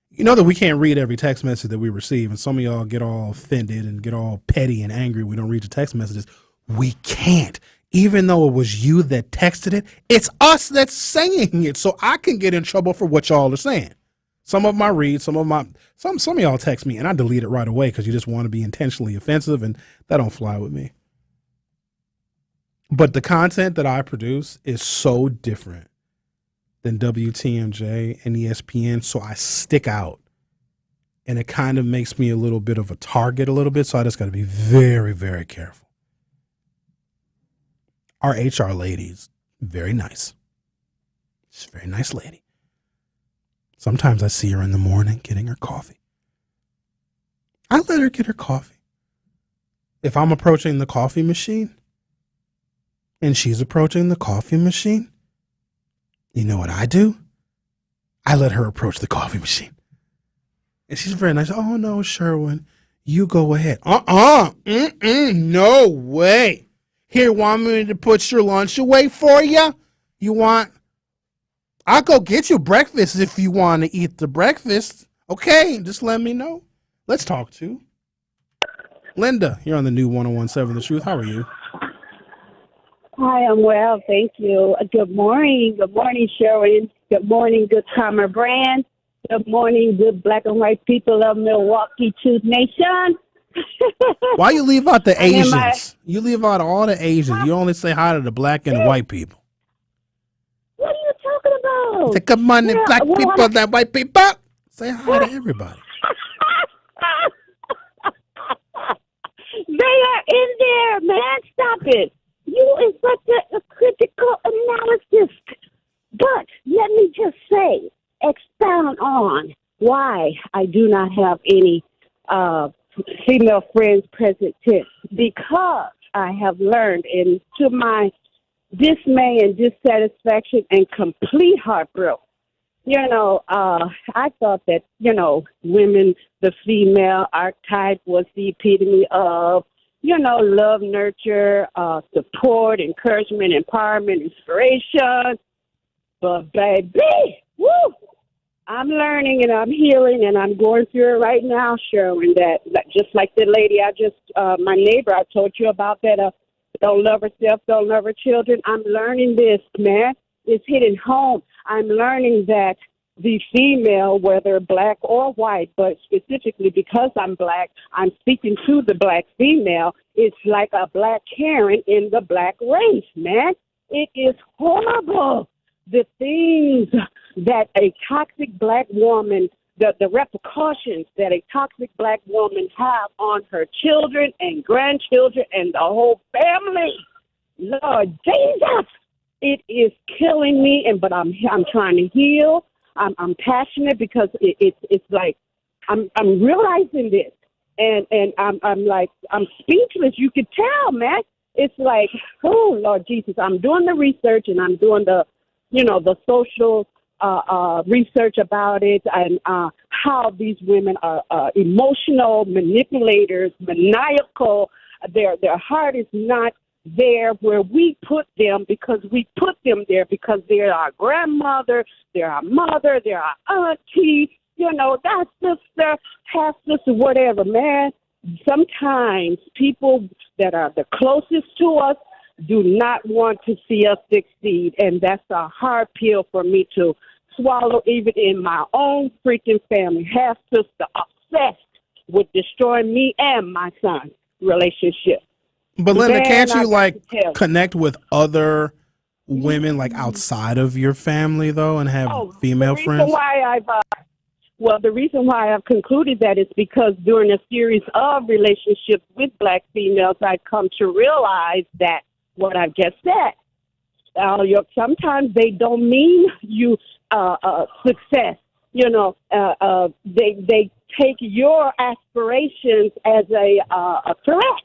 S9: You know that we can't read every text message that we receive, and some of y'all get all offended and get all petty and angry we don't read the text messages. We can't. Even though it was you that texted it, it's us that's saying it, so I can get in trouble for what y'all are saying. Some of them I read, some of y'all text me, and I delete it right away because you just want to be intentionally offensive, and that don't fly with me. But the content that I produce is so different than WTMJ and ESPN, so I stick out. And it kind of makes me a little bit of a target a little bit, so I just got to be very, very careful. Our HR lady is very nice. She's a very nice lady. Sometimes I see her in the morning getting her coffee. I let her get her coffee. if I'm approaching the coffee machine and she's approaching the coffee machine, you know what I do? I let her approach the coffee machine. And she's very nice. Oh, no, Sherwin, you go ahead. No way. Here, want me to put your lunch away for you? I'll go get you breakfast if you want to eat the breakfast. Okay, just let me know. Let's talk to Linda. You're on the new 101.7 The Truth. How are you?
S6: Hi, I'm well, thank you. Good morning. Good morning, Sherwin. Good morning, good Karma brand. Good morning, good black and white people of Milwaukee Truth Nation.
S9: Why you leave out the Asians? You leave out all the Asians. You only say hi to the black and white people.
S6: What are you talking about?
S9: Say, good morning, black people, that white people. Say hi to everybody.
S6: They are in there, man. Stop it. You is such a critical analysis. But let me just say, expound on why I do not have any female friends present tense. Because I have learned, and to my dismay and dissatisfaction and complete heartbreak, I thought that, women, the female archetype was the epitome of, love, nurture, support, encouragement, empowerment, inspiration. But baby, woo, I'm learning and I'm healing and I'm going through it right now, Sherwin, that just like the lady my neighbor I told you about that, don't love herself, don't love her children. I'm learning this, man. It's hitting home. I'm learning that the female, whether black or white, but specifically because I'm black, I'm speaking to the black female. It's like a black Karen in the black race, man. It is horrible. The things that a toxic black woman, the repercussions that a toxic black woman have on her children and grandchildren and the whole family. Lord Jesus, it is killing me. But I'm trying to heal. I'm passionate because it's like I'm realizing this, and I'm speechless. You could tell, man. It's like, oh Lord Jesus, I'm doing the research and I'm doing the social research about it and how these women are emotional manipulators, maniacal. Their heart is not there where we put them because we put them there because they're our grandmother, they're our mother, they're our auntie, that sister, half sister, whatever, man. Sometimes people that are the closest to us do not want to see us succeed, and that's a hard pill for me to swallow, even in my own freaking family. Half sister obsessed with destroying me and my son's relationship.
S9: But Linda,
S6: Man,
S9: can't you
S6: connect
S9: with other women outside of your family though, and have female friends?
S6: The reason why I've concluded that is because during a series of relationships with black females, I've come to realize that what I've just said. Sometimes they don't mean you success. They take your aspirations as a threat,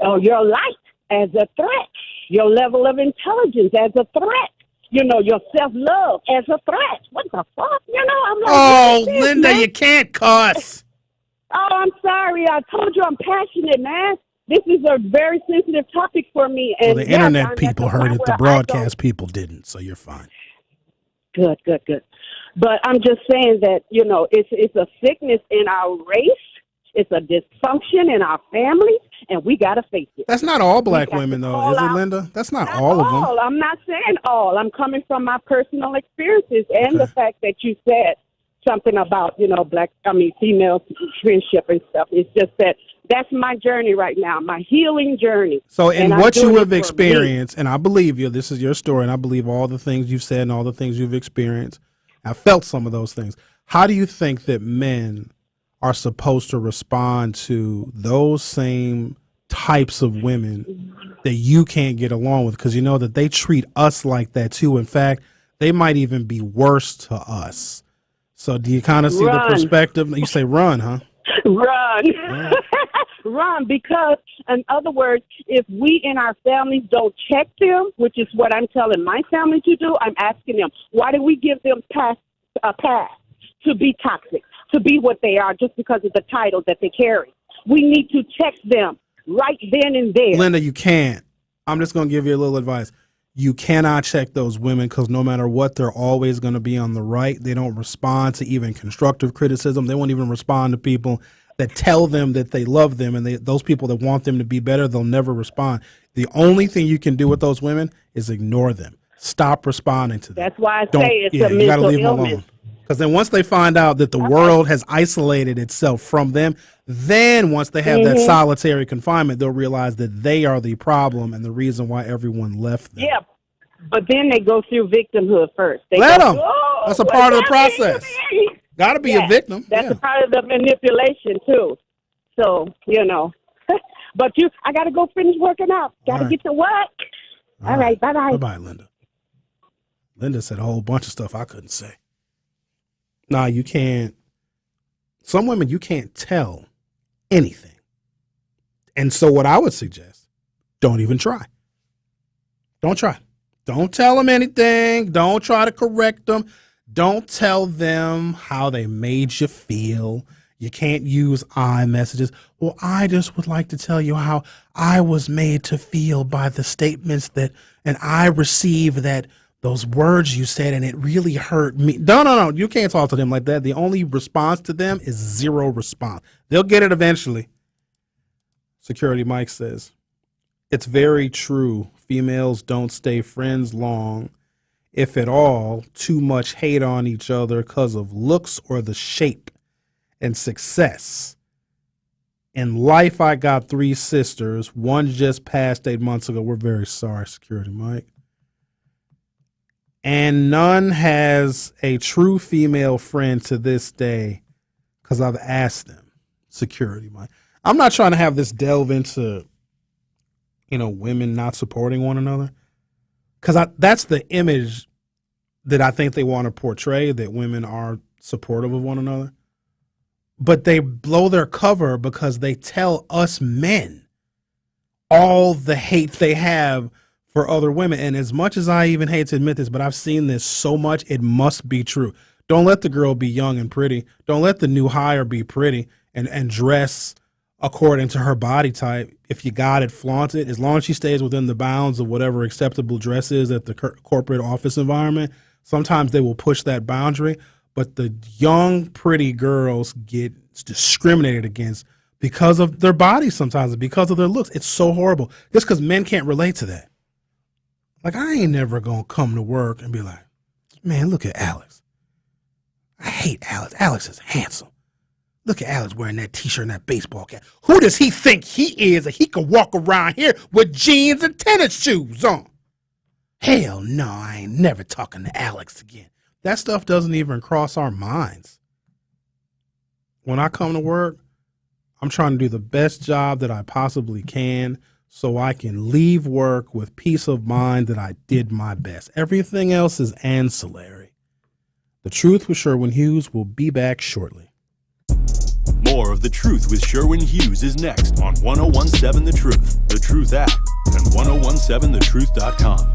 S6: or your light as a threat, your level of intelligence as a threat, your self-love as a threat. What the fuck? I'm like,
S9: oh, Linda, man? You can't cuss.
S6: Oh, I'm sorry. I told you I'm passionate, man. This is a very sensitive topic for me. And
S9: the internet people heard it. The broadcast people didn't, so you're fine.
S6: Good. But I'm just saying that, it's a sickness in our race. It's a dysfunction in our families, and we got to face it.
S9: That's not all black women, though, is it, Linda? That's not all of them.
S6: I'm not saying all. I'm coming from my personal experiences and the fact that you said something about, female friendship and stuff. It's just that that's my journey right now, my healing journey.
S9: So in what you have experienced, and I believe you, this is your story, and I believe all the things you've said and all the things you've experienced. I felt some of those things. How do you think that men are supposed to respond to those same types of women that you can't get along with? Because you know that they treat us like that too. In fact, they might even be worse to us. So do you kind of see the perspective? You say run, huh?
S6: Run. Run, because, in other words, if we in our families don't check them, which is what I'm telling my family to do, I'm asking them, why do we give them a pass to be toxic, to be what they are, just because of the title that they carry? We need to check them right then and there.
S9: Linda, you can't. I'm just going to give you a little advice. You cannot check those women because no matter what, they're always going to be on the right. They don't respond to even constructive criticism. They won't even respond to people that tell them that they love them, and those people that want them to be better, they'll never respond. The only thing you can do with those women is ignore them. Stop responding to them.
S6: That's why I say it's a
S9: you gotta
S6: mental
S9: leave them
S6: illness.
S9: alone. Because then once they find out that the world has isolated itself from them, then once they have that solitary confinement, they'll realize that they are the problem and the reason why everyone left them.
S6: Yeah, but then they go through victimhood first.
S9: Let them. That's a part of the process. Got to be a victim.
S6: That's a part of the manipulation, too. So, But I got to go finish working out. Got to get to work. All right. Bye-bye.
S9: Bye-bye, Linda. Linda said a whole bunch of stuff I couldn't say. Nah, you can't. Some women, you can't tell anything. And so what I would suggest, don't even try. Don't try. Don't tell them anything. Don't try to correct them. Don't tell them how they made you feel. You can't use I messages. Well, I just would like to tell you how I was made to feel by the statements and I received those words you said, and it really hurt me. No. You can't talk to them like that. The only response to them is zero response. They'll get it eventually. Security Mike says, it's very true. Females don't stay friends long. If at all, too much hate on each other because of looks or the shape and success. In life, I got 3 sisters. One just passed 8 months ago. We're very sorry, Security Mike. And none has a true female friend to this day because I've asked them, Security Mike. I'm not trying to have this delve into, women not supporting one another. Because that's the image that I think they want to portray, that women are supportive of one another. But they blow their cover because they tell us men all the hate they have for other women. And as much as I even hate to admit this, but I've seen this so much, it must be true. Don't let the girl be young and pretty. Don't let the new hire be pretty and dress according to her body type. If you got it, flaunt it. As long as she stays within the bounds of whatever acceptable dress is at the corporate office environment, sometimes they will push that boundary. But the young, pretty girls get discriminated against because of their bodies sometimes, because of their looks. It's so horrible. Just because men can't relate to that. Like, I ain't never going to come to work and be like, man, look at Alex. I hate Alex. Alex is handsome. Look at Alex wearing that T-shirt and that baseball cap. Who does he think he is that he can walk around here with jeans and tennis shoes on? Hell no, I ain't never talking to Alex again. That stuff doesn't even cross our minds. When I come to work, I'm trying to do the best job that I possibly can so I can leave work with peace of mind that I did my best. Everything else is ancillary. The Truth with Sherwin Hughes will be back shortly.
S22: More of The Truth with Sherwin Hughes is next on 1017 The Truth, The Truth app, and 1017thetruth.com.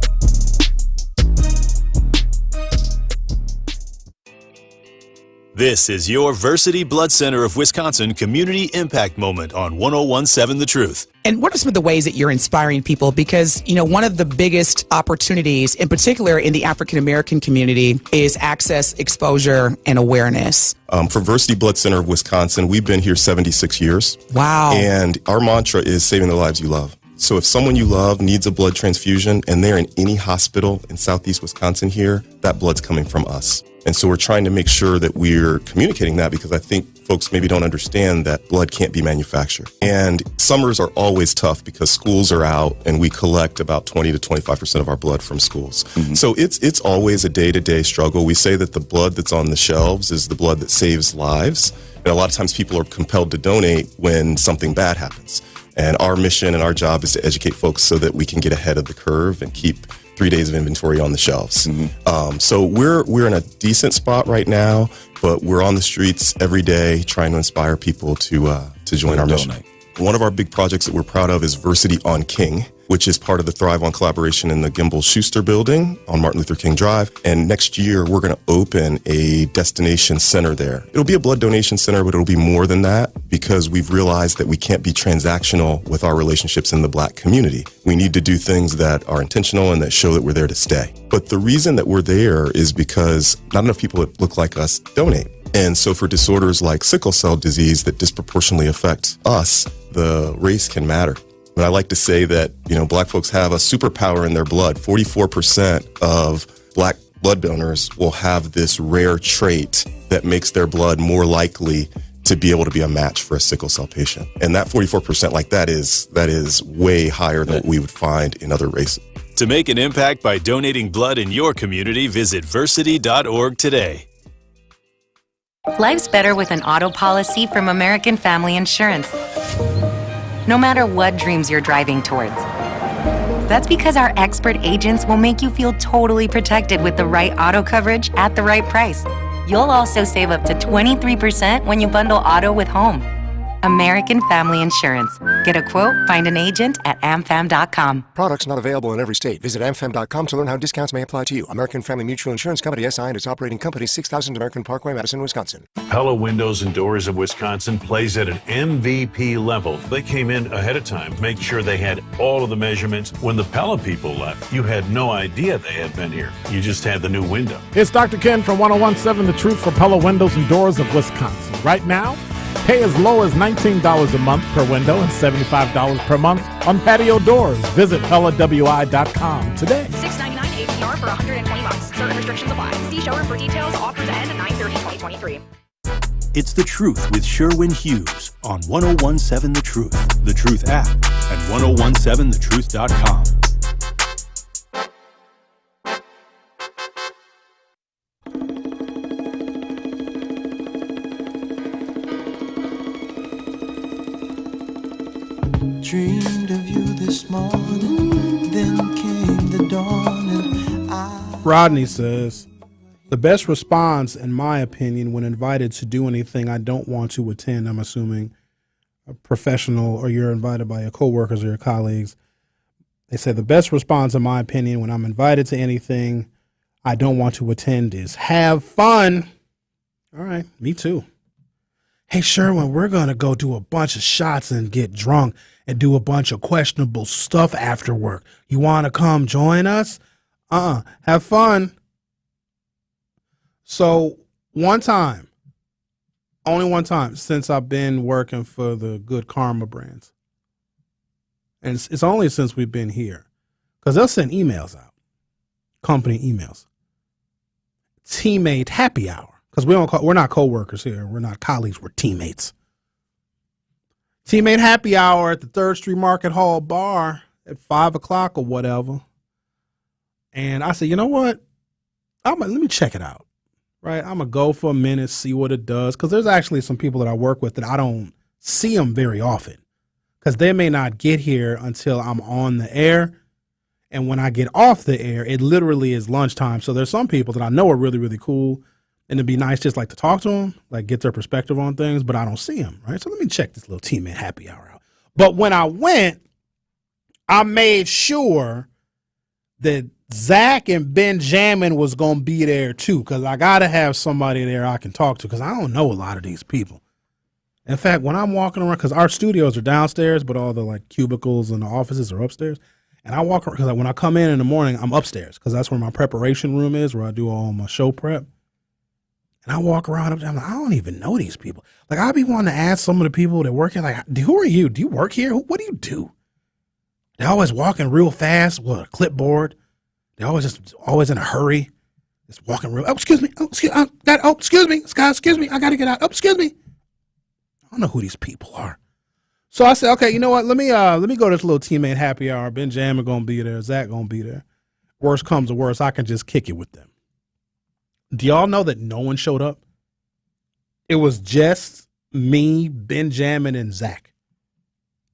S4: This is your Versity Blood Center of Wisconsin Community Impact Moment on 1017 The Truth.
S10: And what are some of the ways that you're inspiring people? Because, one of the biggest opportunities, in particular in the African American community, is access, exposure, and awareness.
S3: For Versity Blood Center of Wisconsin, we've been here 76 years.
S10: Wow.
S3: And our mantra is saving the lives you love. So if someone you love needs a blood transfusion and they're in any hospital in Southeast Wisconsin here, that blood's coming from us. And so we're trying to make sure that we're communicating that, because I think folks maybe don't understand that blood can't be manufactured. And summers are always tough because schools are out and we collect about 20 to 25% of our blood from schools. Mm-hmm. So it's always a day-to-day struggle. We say that the blood that's on the shelves is the blood that saves lives. And a lot of times people are compelled to donate when something bad happens. And our mission and our job is to educate folks so that we can get ahead of the curve and keep 3 days of inventory on the shelves. So we're in a decent spot right now, but we're on the streets every day trying to inspire people to join our mission. One of our big projects that we're proud of is Versity on King, which is part of the Thrive on collaboration in the Gimbel Schuster building on Martin Luther King Drive. And next year, we're going to open a destination center there. It'll be a blood donation center, but it'll be more than that because we've realized that we can't be transactional with our relationships in the Black community. We need to do things that are intentional and that show that we're there to stay. But the reason that we're there is because not enough people that look like us donate. And so for disorders like sickle cell disease that disproportionately affect us, the race can matter. But I like to say that, Black folks have a superpower in their blood. 44% of Black blood donors will have this rare trait that makes their blood more likely to be able to be a match for a sickle cell patient. And that 44% that is way higher than what we would find in other races.
S4: To make an impact by donating blood in your community, visit versity.org today.
S23: Life's better with an auto policy from American Family Insurance. No matter what dreams you're driving towards. That's because our expert agents will make you feel totally protected with the right auto coverage at the right price. You'll also save up to 23% when you bundle auto with home. American Family Insurance. Get a quote, find an agent at amfam.com.
S8: Products not available in every state. Visit amfam.com to learn how discounts may apply to you. American Family Mutual Insurance Company, SI, and its operating company, 6000 American Parkway, Madison, Wisconsin.
S22: Pella Windows and Doors of Wisconsin plays at an MVP level. They came in ahead of time, make sure they had all of the measurements. When the Pella people left, you had no idea they had been here. You just had the new window.
S16: It's Dr. Ken from 1017 The Truth for Pella Windows and Doors of Wisconsin. Right now, pay as low as $19 a month per window and $75 per month on patio doors. Visit PellaWI.com today.
S20: $6.99 APR for $120. Certain restrictions apply. See showroom for details. Offers end 9/30/2023.
S4: It's The Truth with Sherwin Hughes on 1017 The Truth, The Truth app, and 1017thetruth.com.
S19: Dreamed of you this morning, then came the dawn, and
S9: Rodney says, the best response, in my opinion, when invited to do anything I don't want to attend, I'm assuming a professional or you're invited by your coworkers or your colleagues. They say the best response, in my opinion, when I'm invited to anything I don't want to attend is have fun. All right, me too. Hey, Sherwin, we're going to go do a bunch of shots and get drunk and do a bunch of questionable stuff after work. You want to come join us? Have fun. So one time, only one time since I've been working for the Good Karma brands. And it's only since we've been here. Because they'll send emails out. Company emails. Teammate happy hour. Because we're not co-workers here. We're not colleagues. We're teammates. Teammate happy hour at the 3rd Street Market Hall bar at 5 o'clock or whatever. And I said, you know what? Let me check it out. Right? I'm going to go for a minute, see what it does. Because there's actually some people that I work with that I don't see them very often. Because they may not get here until I'm on the air. And when I get off the air, it literally is lunchtime. So there's some people that I know are really, really cool. And it'd be nice just like to talk to them, like get their perspective on things, but I don't see them, right? So let me check this little teammate happy hour out. But when I went, I made sure that Zach and Benjamin was going to be there too, because I got to have somebody there I can talk to, because I don't know a lot of these people. In fact, when I'm walking around, because our studios are downstairs, but all the like cubicles and the offices are upstairs. And I walk around, because when I come in the morning, I'm upstairs, because that's where my preparation room is, where I do all my show prep. And I walk around up there, I'm like, I don't even know these people. Like, I'd be wanting to ask some of the people that work here, like, who are you? Do you work here? What do you do? They're always walking real fast with a clipboard. They're always in a hurry. Just walking real. Oh, excuse me. Excuse me. Excuse me. I got to get out. Oh, excuse me. I don't know who these people are. So I said, okay, you know what? Let me go to this little teammate happy hour. Benjamin gonna be there. Zach gonna be there. Worst comes to worst, I can just kick it with them. Do y'all know that no one showed up? It was just me, Benjamin, and Zach.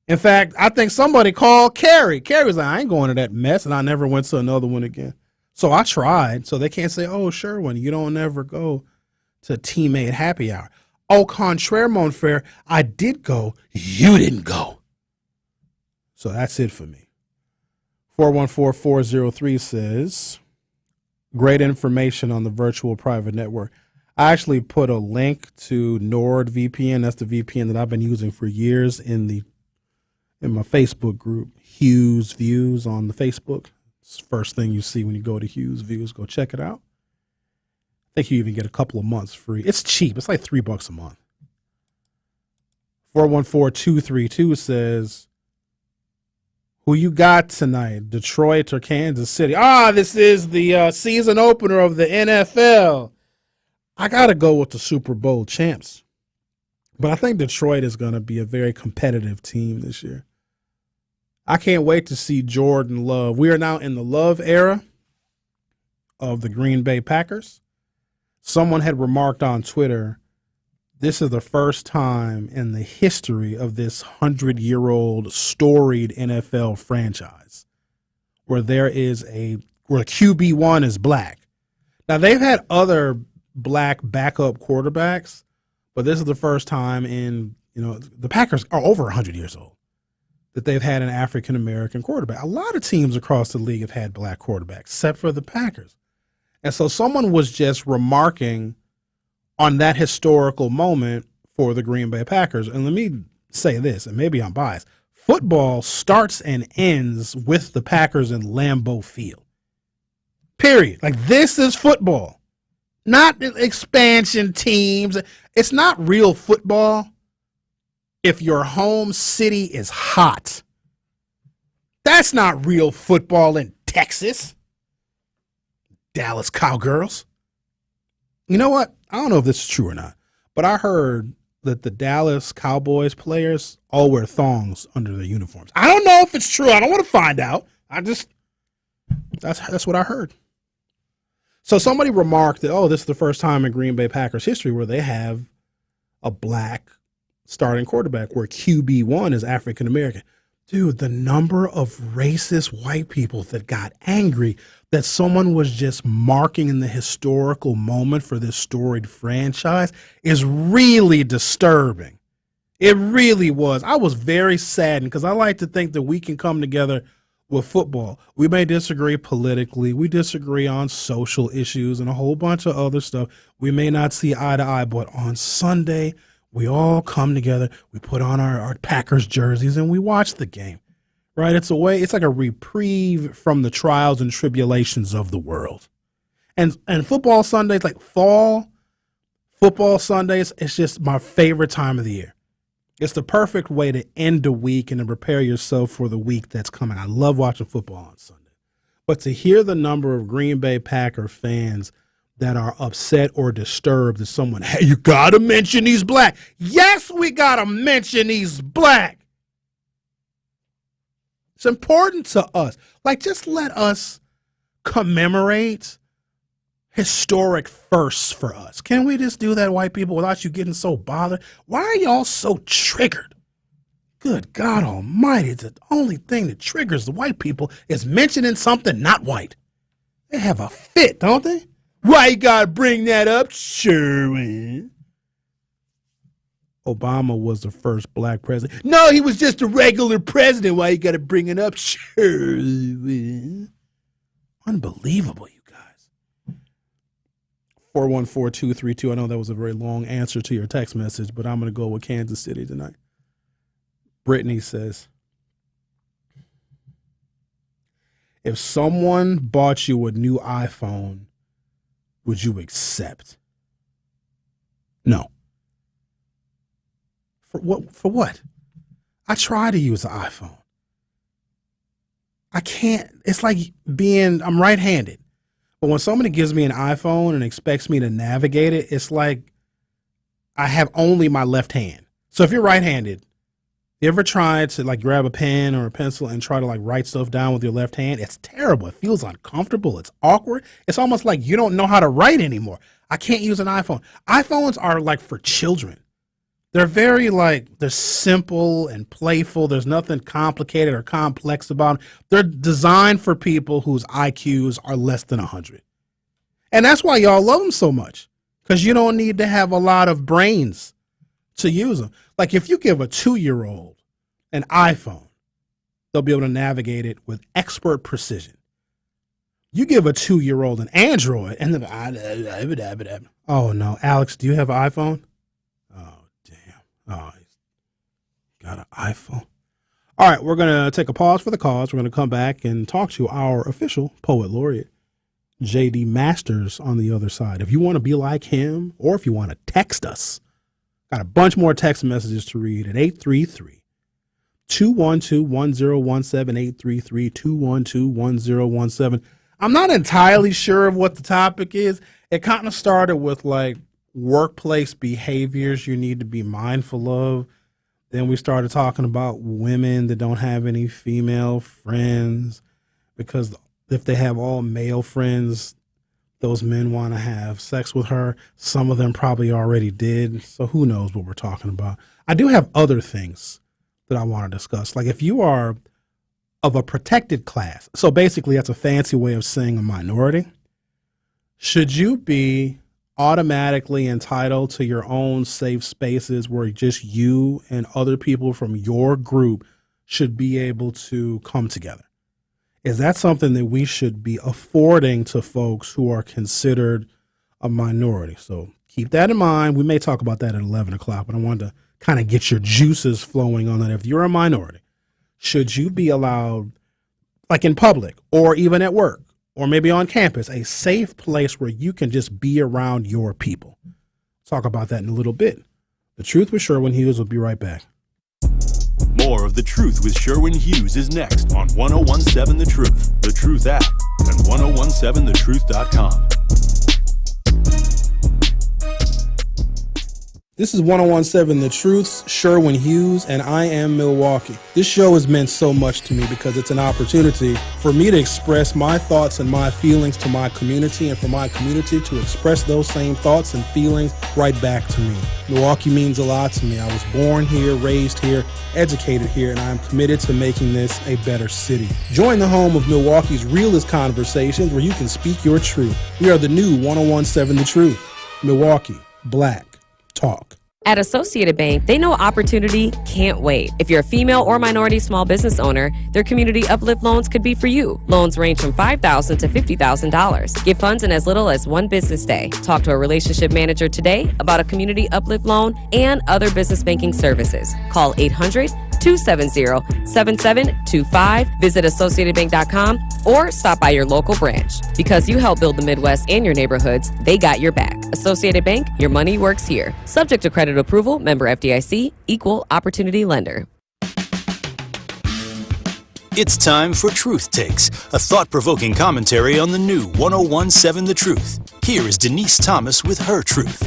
S9: In fact, I think somebody called Carrie. Carrie was like, I ain't going to that mess, and I never went to another one again. So I tried. So they can't say, oh, Sherwin, you don't ever go to teammate happy hour. Au contraire, mon frere, I did go. You didn't go. So that's it for me. 414-403 says, great information on the virtual private network. I actually put a link to NordVPN. That's the VPN that I've been using for years in my Facebook group, Hughes Views on the Facebook. It's the first thing you see when you go to Hughes Views. Go check it out. I think you even get a couple of months free. It's cheap. It's like $3 a month. 414-232 says, who you got tonight, Detroit or Kansas City? This is the season opener of the NFL. I got to go with the Super Bowl champs. But I think Detroit is going to be a very competitive team this year. I can't wait to see Jordan Love. We are now in the Love era of the Green Bay Packers. Someone had remarked on Twitter, this is the first time in the history of this 100-year-old storied NFL franchise where where QB1 is black. Now, they've had other black backup quarterbacks, but this is the first time the Packers are over 100 years old that they've had an African-American quarterback. A lot of teams across the league have had black quarterbacks, except for the Packers. And so someone was just remarking on that historical moment for the Green Bay Packers. And let me say this, and maybe I'm biased. Football starts and ends with the Packers in Lambeau Field. Period. Like, this is football, not expansion teams. It's not real football if your home city is hot. That's not real football in Texas. Dallas Cowgirls. You know what? I don't know if this is true or not, but I heard that the Dallas Cowboys players all wear thongs under their uniforms. I don't know if it's true. I don't want to find out. That's what I heard. So somebody remarked that, this is the first time in Green Bay Packers history where they have a black starting quarterback, where QB1 is African American. Dude, the number of racist white people that got angry that someone was just marking in the historical moment for this storied franchise is really disturbing. It really was. I was very saddened because I like to think that we can come together with football. We may disagree politically. We disagree on social issues and a whole bunch of other stuff. We may not see eye to eye, but on Sunday, we all come together, we put on our Packers jerseys, and we watch the game, right? It's like a reprieve from the trials and tribulations of the world. And football Sundays, like fall football Sundays, it's just my favorite time of the year. It's the perfect way to end the week and to prepare yourself for the week that's coming. I love watching football on Sunday. But to hear the number of Green Bay Packer fans that are upset or disturbed that someone, hey, you got to mention he's black. Yes, we got to mention he's black. It's important to us. Like, just let us commemorate historic firsts for us. Can we just do that, white people, without you getting so bothered? Why are y'all so triggered? Good God almighty, the only thing that triggers the white people is mentioning something not white. They have a fit, don't they? Why you gotta bring that up, Sherwin? Obama was the first black president. No, he was just a regular president. Why you gotta bring it up, Sherwin? Unbelievable, you guys. 414-232. I know that was a very long answer to your text message, but I'm gonna go with Kansas City tonight. Brittany says, if someone bought you a new iPhone, would you accept? No. For what? I try to use the iPhone. I can't. It's like I'm right-handed. But when somebody gives me an iPhone and expects me to navigate it, it's like I have only my left hand. So if you're right-handed, you ever tried to like grab a pen or a pencil and try to like write stuff down with your left hand? It's terrible. It feels uncomfortable. It's awkward. It's almost like you don't know how to write anymore. I can't use an iPhone. iPhones are like for children. They're very they're simple and playful. There's nothing complicated or complex about them. They're designed for people whose IQs are less than 100. And that's why y'all love them so much, because you don't need to have a lot of brains to use them. Like if you give a 2-year-old an iPhone, they'll be able to navigate it with expert precision. You give a 2-year-old an Android and oh no, Alex, do you have an iPhone? Oh, he's got an iPhone. All right, we're going to take a pause for the cause. We're going to come back and talk to our official poet laureate, J.D. Masters, on the other side. If you want to be like him, or if you want to text us, got a bunch more text messages to read at 833-212-1017, 833-212-1017. I'm not entirely sure of what the topic is. It kind of started with workplace behaviors you need to be mindful of. Then we started talking about women that don't have any female friends, because if they have all male friends, those men want to have sex with her. Some of them probably already did, so who knows what we're talking about. I do have other things that I want to discuss. Like if you are of a protected class, so basically that's a fancy way of saying a minority, should you be automatically entitled to your own safe spaces where just you and other people from your group should be able to come together? Is that something that we should be affording to folks who are considered a minority? So keep that in mind. We may talk about that at 11 o'clock, but I wanted to kind of get your juices flowing on that. If you're a minority, should you be allowed, like in public or even at work, or maybe on campus, a safe place where you can just be around your people? Talk about that in a little bit. The Truth with Sherwin Hughes will be right back.
S4: More of The Truth with Sherwin Hughes is next on 1017 The Truth, The Truth app, and 1017thetruth.com.
S9: This is 1017 The Truth's Sherwin Hughes, and I am Milwaukee. This show has meant so much to me because it's an opportunity for me to express my thoughts and my feelings to my community, and for my community to express those same thoughts and feelings right back to me. Milwaukee means a lot to me. I was born here, raised here, educated here, and I'm committed to making this a better city. Join the home of Milwaukee's realest conversations where you can speak your truth. We are the new 1017 The Truth. Milwaukee, Black Talk.
S1: At Associated Bank, they know opportunity can't wait. If you're a female or minority small business owner, their community uplift loans could be for you. Loans range from $5,000 to $50,000. Get funds in as little as 1 business day. Talk to a relationship manager today about a community uplift loan and other business banking services. Call 800-270-7725. Visit AssociatedBank.com or stop by your local branch. Because you help build the Midwest and your neighborhoods, they got your back. Associated Bank, your money works here. Subject to credit approval, member FDIC, equal opportunity lender.
S4: It's time for Truth Takes, a thought-provoking commentary on the new 1017 The Truth. Here is Denise Thomas with her truth.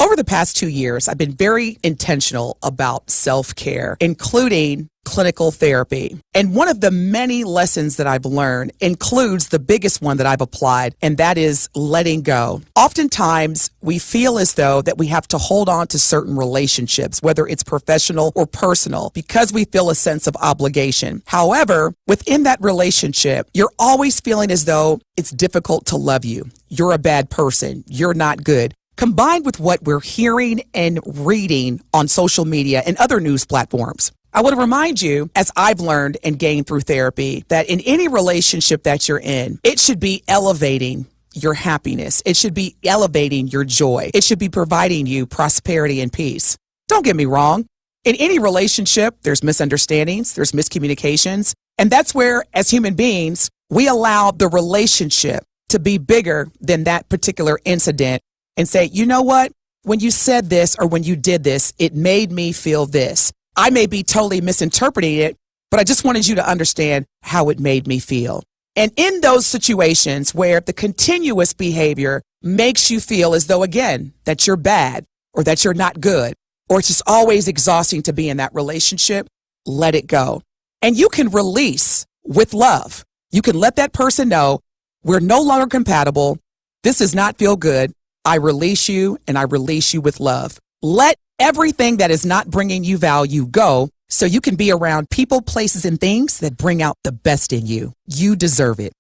S10: Over the past 2 years, I've been very intentional about self-care, including clinical therapy. And one of the many lessons that I've learned includes the biggest one that I've applied, and that is letting go. Oftentimes, we feel as though that we have to hold on to certain relationships, whether it's professional or personal, because we feel a sense of obligation. However, within that relationship, you're always feeling as though it's difficult to love you. You're a bad person. You're not good. Combined with what we're hearing and reading on social media and other news platforms. I want to remind you, as I've learned and gained through therapy, that in any relationship that you're in, it should be elevating your happiness. It should be elevating your joy. It should be providing you prosperity and peace. Don't get me wrong. In any relationship, there's misunderstandings, there's miscommunications, and that's where, as human beings, we allow the relationship to be bigger than that particular incident and say, you know what? When you said this or when you did this, it made me feel this. I may be totally misinterpreting it, but I just wanted you to understand how it made me feel. And in those situations where the continuous behavior makes you feel as though, again, that you're bad or that you're not good, or it's just always exhausting to be in that relationship, let it go. And you can release with love. You can let that person know we're no longer compatible. This does not feel good. I release you, and I release you with love. Let everything that is not bringing you value go so you can be around people, places, and things that bring out the best in you. You deserve it.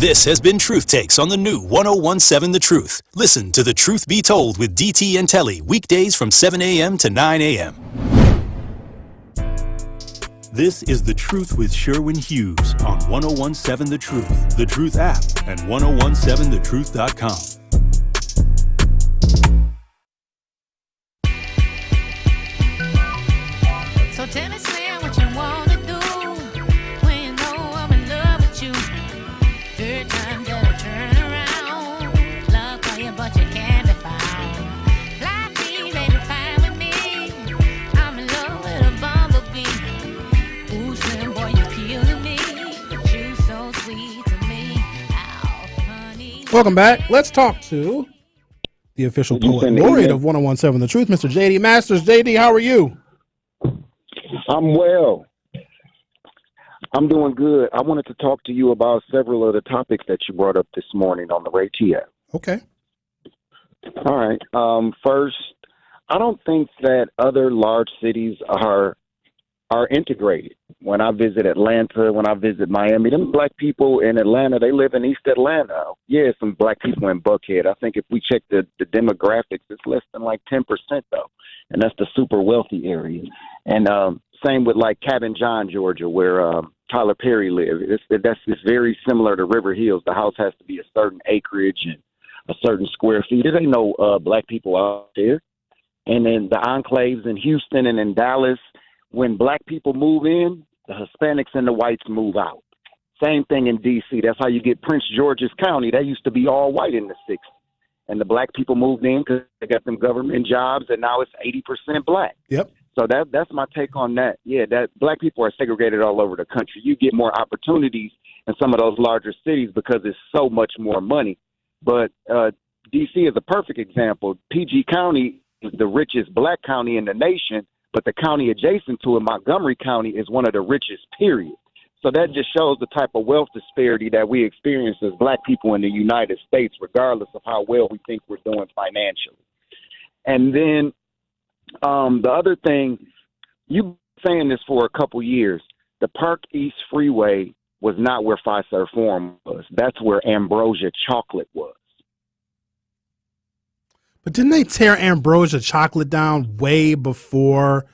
S4: This has been Truth Takes on the new 1017 The Truth. Listen to The Truth Be Told with DT and Telly weekdays from 7 a.m. to 9 a.m. This is The Truth with Sherwin Hughes on 1017 The Truth, The Truth app, and 1017thetruth.com.
S5: So tell me, Slim, what you want to do when you know I'm in love with you. Every time that I turn around, love for you, but you can't be found. Fly free, baby, fine with me. I'm in love with a bumblebee. Ooh, Slim, boy, you're killing me, but you so sweet to me. Ow, honey.
S9: Welcome back. Let's talk to the official poet laureate of 1017 The Truth, Mr. J.D. Masters. J.D., how are you?
S7: I'm well. I'm doing good. I wanted to talk to you about several of the topics that you brought up this morning on the radio.
S9: Okay.
S7: All right. First, I don't think that other large cities are integrated. When I visit Atlanta, when I visit Miami, them black people in Atlanta, they live in East Atlanta. Yeah, some black people in Buckhead. I think if we check the demographics, it's less than like 10% though, and that's the super wealthy area. And same with like Cabin John, Georgia, where Tyler Perry lived. It's very similar to River Hills. The house has to be a certain acreage and a certain square feet. There ain't no black people out there. And then the enclaves in Houston and in Dallas, when black people move in, the Hispanics and the whites move out. Same thing in D.C. That's how you get Prince George's County. That used to be all white in the 60s. And the black people moved in because they got them government jobs, and now it's 80% black.
S9: Yep.
S7: So that's my take on that. Yeah, that black people are segregated all over the country. You get more opportunities in some of those larger cities because there's so much more money. But D.C. is a perfect example. PG County is the richest black county in the nation, but the county adjacent to it, Montgomery County, is one of the richest, period. So that just shows the type of wealth disparity that we experience as black people in the United States, regardless of how well we think we're doing financially. And then the other thing, you've been saying this for a couple years, the Park East Freeway was not where Fiserv Forum was. That's where Ambrosia Chocolate was.
S9: But didn't they tear Ambrosia Chocolate down way before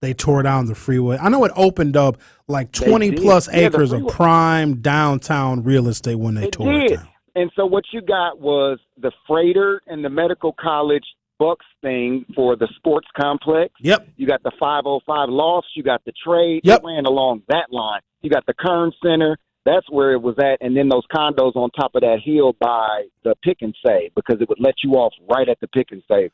S9: they tore down the freeway? I know it opened up like 20 plus acres of prime downtown real estate when they tore it down.
S7: And so what you got was the freighter and the medical college Bucks thing for the sports complex.
S9: Yep.
S7: You got the 505 Lofts. You got the trade.
S9: Yep.
S7: It ran along that line. You got the Kern Center. That's where it was at. And then those condos on top of that hill by the Pick and Save, because it would let you off right at the Pick and Save,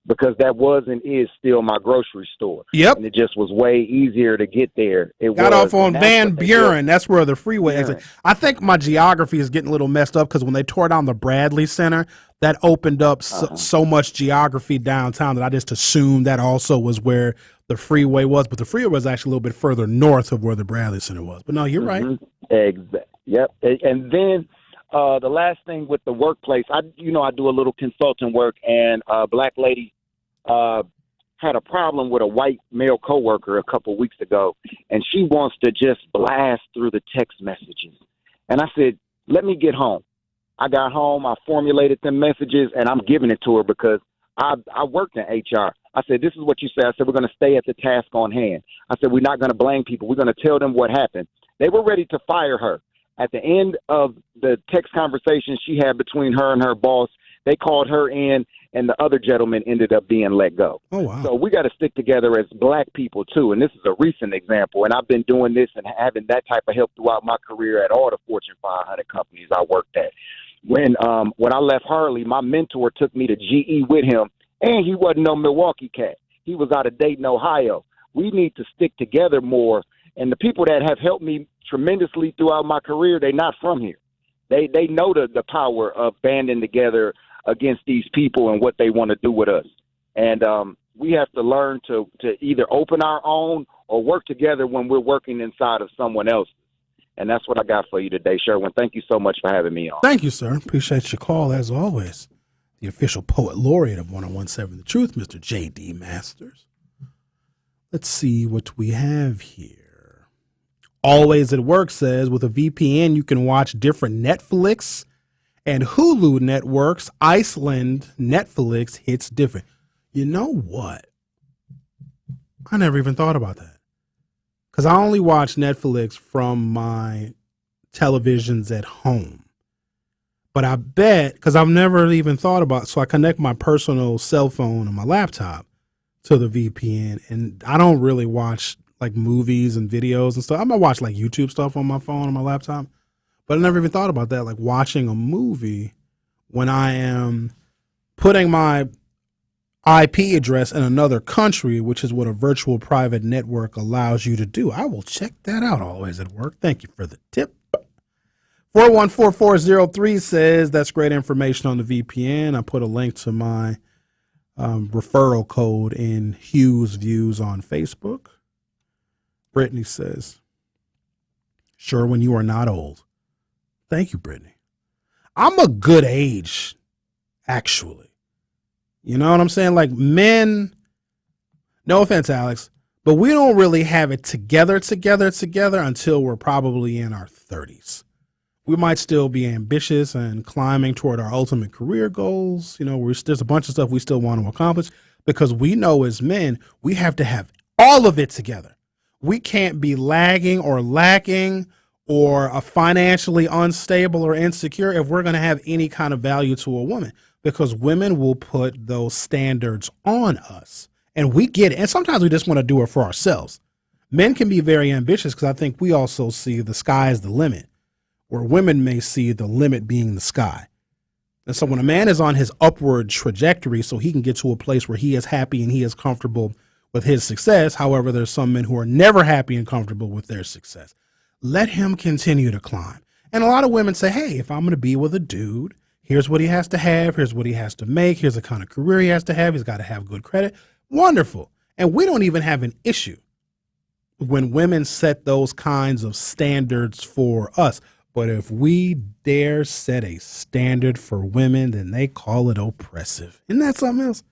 S7: because that was and is still my grocery store.
S9: Yep.
S7: And it just was way easier to get there. It
S9: got
S7: was,
S9: off on Van Buren. That's where the freeway is. I think my geography is getting a little messed up because when they tore down the Bradley Center, that opened up so much geography downtown that I just assumed that also was where the freeway was. But the freeway was actually a little bit further north of where the Bradley Center was. But no, you're right.
S7: Exactly. Yep. And then the last thing with the workplace, I do a little consulting work, and a black lady had a problem with a white male coworker a couple weeks ago, and she wants to just blast through the text messages. And I said, let me get home. I got home, I formulated them messages, and I'm giving it to her because I worked in HR. I said, this is what you said. I said, we're going to stay at the task on hand. I said, we're not going to blame people. We're going to tell them what happened. They were ready to fire her. At the end of the text conversation she had between her and her boss, they called her in, and the other gentleman ended up being let go.
S9: Oh, wow.
S7: So we got to stick together as black people, too. And this is a recent example. And I've been doing this and having that type of help throughout my career at all the Fortune 500 companies I worked at. When I left Harley, my mentor took me to GE with him, and he wasn't no Milwaukee cat. He was out of Dayton, Ohio. We need to stick together more. And the people that have helped me tremendously throughout my career, they're not from here. They know the power of banding together against these people and what they want to do with us. And we have to learn to either open our own or work together when we're working inside of someone else. And that's what I got for you today, Sherwin. Thank you so much for having me on.
S9: Thank you, sir. Appreciate your call as always. the official poet laureate of 1017 The Truth, Mr. J.D. Masters. Let's see what we have here. Always at Work says, with a VPN, you can watch different Netflix and Hulu networks. Iceland Netflix hits different. You know what? I never even thought about that. Because I only watch Netflix from my televisions at home. But I bet, because I've never even thought about it, so I connect my personal cell phone and my laptop to the VPN, and I don't really watch like movies and videos and stuff. I might watch like YouTube stuff on my phone and my laptop, but I never even thought about that, like watching a movie when I am putting my IP address in another country, which is what a virtual private network allows you to do. I will check that out. Always at Work. Thank you for the tip. 414403 says that's great information on the VPN. I put a link to my referral code in Hughes Views on Facebook. Brittany says, Sherwin, you are not old. Thank you, Brittany. I'm a good age, actually. You know what I'm saying? Like men, no offense, Alex, but we don't really have it together until we're probably in our 30s. We might still be ambitious and climbing toward our ultimate career goals. You know, there's a bunch of stuff we still want to accomplish because we know as men, we have to have all of it together. We can't be lagging or lacking or financially unstable or insecure if we're going to have any kind of value to a woman, because women will put those standards on us and we get it. And sometimes we just want to do it for ourselves. Men can be very ambitious because I think we also see the sky as the limit, where women may see the limit being the sky. And so when a man is on his upward trajectory so he can get to a place where he is happy and he is comfortable with his success, however, there's some men who are never happy and comfortable with their success. Let him continue to climb. And a lot of women say, hey, if I'm going to be with a dude, here's what he has to have, here's what he has to make, here's the kind of career he has to have, he's got to have good credit. Wonderful. And we don't even have an issue when women set those kinds of standards for us. But if we dare set a standard for women, then they call it oppressive. Isn't that something else?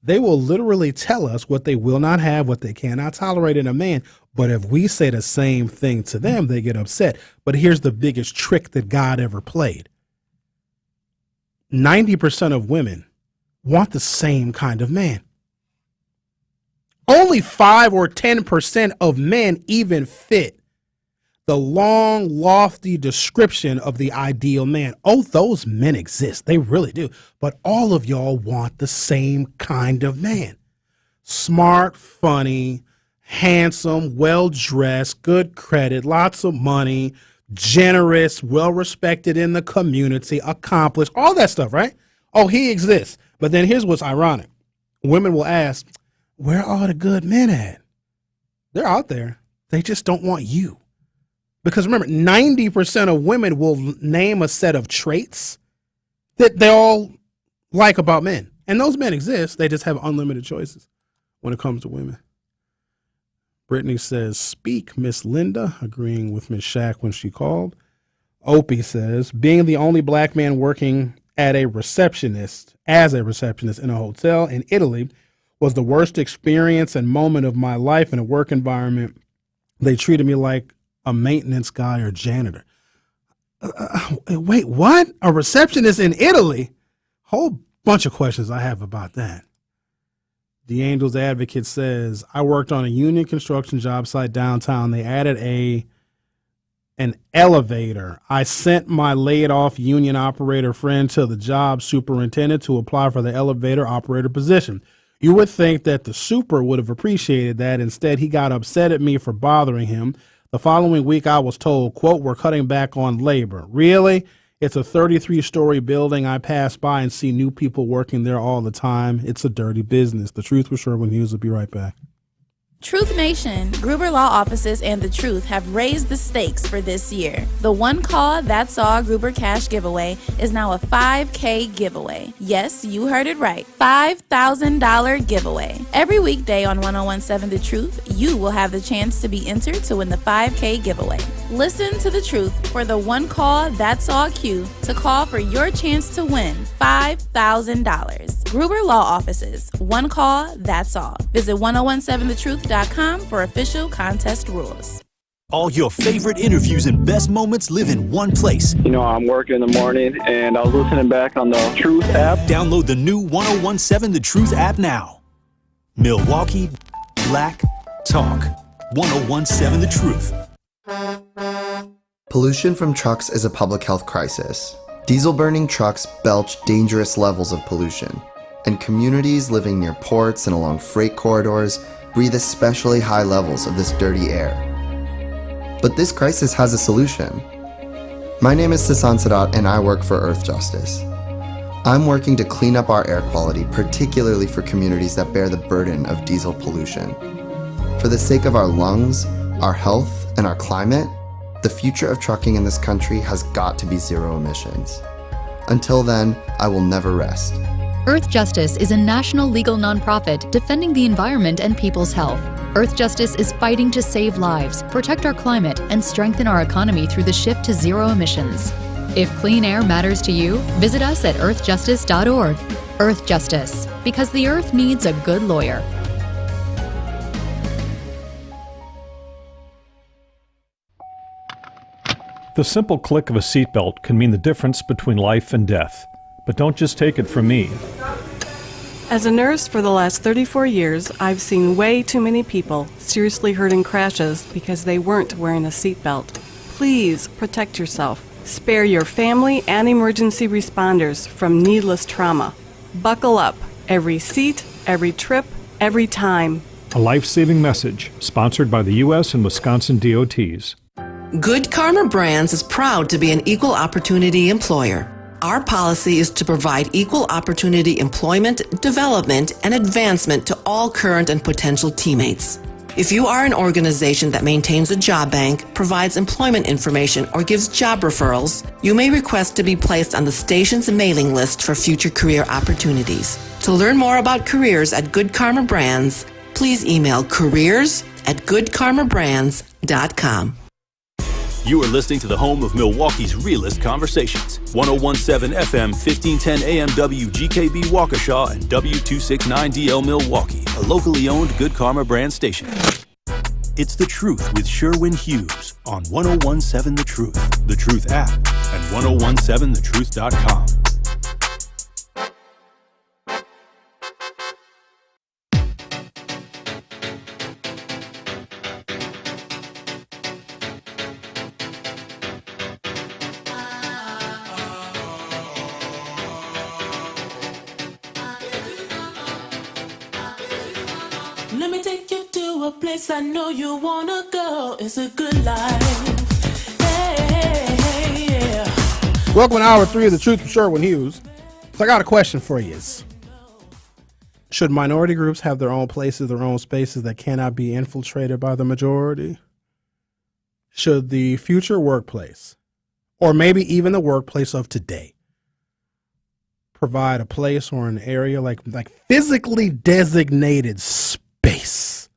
S9: They will literally tell us what they will not have, what they cannot tolerate in a man. But if we say the same thing to them, they get upset. But here's the biggest trick that God ever played. 90% of women want the same kind of man. Only 5 or 10% of men even fit the long, lofty description of the ideal man. Oh, those men exist. They really do. But all of y'all want the same kind of man. Smart, funny, handsome, well-dressed, good credit, lots of money, generous, well-respected in the community, accomplished, all that stuff, right? Oh, he exists. But then here's what's ironic. Women will ask, where are all the good men at? They're out there. They just don't want you. Because remember, 90% of women will name a set of traits that they all like about men. And those men exist. They just have unlimited choices when it comes to women. Brittany says, speak, Miss Linda, agreeing with Miss Shack when she called. Opie says, being the only black man working as a receptionist in a hotel in Italy was the worst experience and moment of my life in a work environment. They treated me like a maintenance guy or janitor. Wait, what? A receptionist in Italy? Whole bunch of questions I have about that. The Angels Advocate says, I worked on a union construction job site downtown. They added an elevator. I sent my laid off union operator friend to the job superintendent to apply for the elevator operator position. You would think that the super would have appreciated that. Instead, he got upset at me for bothering him. The following week, I was told, quote, we're cutting back on labor. Really? It's a 33-story building. I pass by and see new people working there all the time. It's a dirty business. The Truth with Sherwin Hughes will be right back.
S17: Truth Nation, Gruber Law Offices and The Truth have raised the stakes for this year. The One Call, That's All Gruber Cash giveaway is now a $5K giveaway. Yes, you heard it right. $5,000 giveaway. Every weekday on 1017 The Truth, you will have the chance to be entered to win the $5K giveaway. Listen to the truth for the one call that's all cue to call for your chance to win $5,000. Gruber Law Offices. One call, that's all. Visit 1017thetruth.com for official contest rules.
S4: All your favorite interviews and best moments live in one place.
S7: You know, I'm working in the morning, and I was listening back on the Truth app.
S4: Download the new 1017 The Truth app now. Milwaukee Black Talk. 1017 The Truth.
S11: Pollution from trucks is a public health crisis. Diesel-burning trucks belch dangerous levels of pollution, and communities living near ports and along freight corridors breathe especially high levels of this dirty air. But this crisis has a solution. My name is Sasan Sadat, and I work for Earth Justice. I'm working to clean up our air quality, particularly for communities that bear the burden of diesel pollution. For the sake of our lungs, our health, and our climate, the future of trucking in this country has got to be zero emissions. Until then, I will never rest.
S12: Earth Justice is a national legal nonprofit defending the environment and people's health. Earth Justice is fighting to save lives, protect our climate, and strengthen our economy through the shift to zero emissions. If clean air matters to you, visit us at earthjustice.org. Earth Justice, because the earth needs a good lawyer.
S18: The simple click of a seatbelt can mean the difference between life and death. But don't just take it from me.
S21: As a nurse for the last 34 years, I've seen way too many people seriously hurt in crashes because they weren't wearing a seatbelt. Please protect yourself. Spare your family and emergency responders from needless trauma. Buckle up. Every seat, every trip, every time.
S18: A life-saving message sponsored by the U.S. and Wisconsin DOTs.
S25: Good Karma Brands is proud to be an equal opportunity employer. Our policy is to provide equal opportunity employment, development, and advancement to all current and potential teammates. If you are an organization that maintains a job bank, provides employment information, or gives job referrals, you may request to be placed on the station's mailing list for future career opportunities. To learn more about careers at Good Karma Brands, please email careers@goodkarmabrands.com.
S4: You are listening to the home of Milwaukee's realest conversations. 1017 FM, 1510 AM WGKB Waukesha and W269DL Milwaukee, a locally owned Good Karma brand station. It's The Truth with Sherwin Hughes on 1017 The Truth, The Truth app, and 1017thetruth.com.
S26: Let me take you to a place I know you wanna go. It's a good life. Hey, hey, hey, yeah.
S9: Welcome to Hour 3 of The Truth with Sherwin Hughes. So I got a question for you. Should minority groups have their own places, their own spaces that cannot be infiltrated by the majority? Should the future workplace, or maybe even the workplace of today, provide a place or an area like physically designated space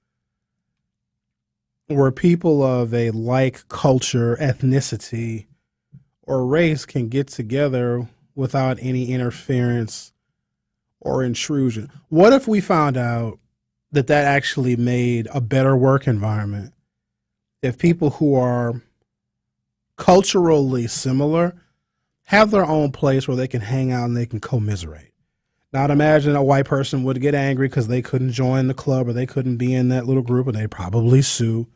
S9: where people of a like culture, ethnicity, or race can get together without any interference or intrusion? What if we found out that actually made a better work environment if people who are culturally similar have their own place where they can hang out and they can commiserate? Now, I'd imagine a white person would get angry because they couldn't join the club or they couldn't be in that little group, and they'd probably sue.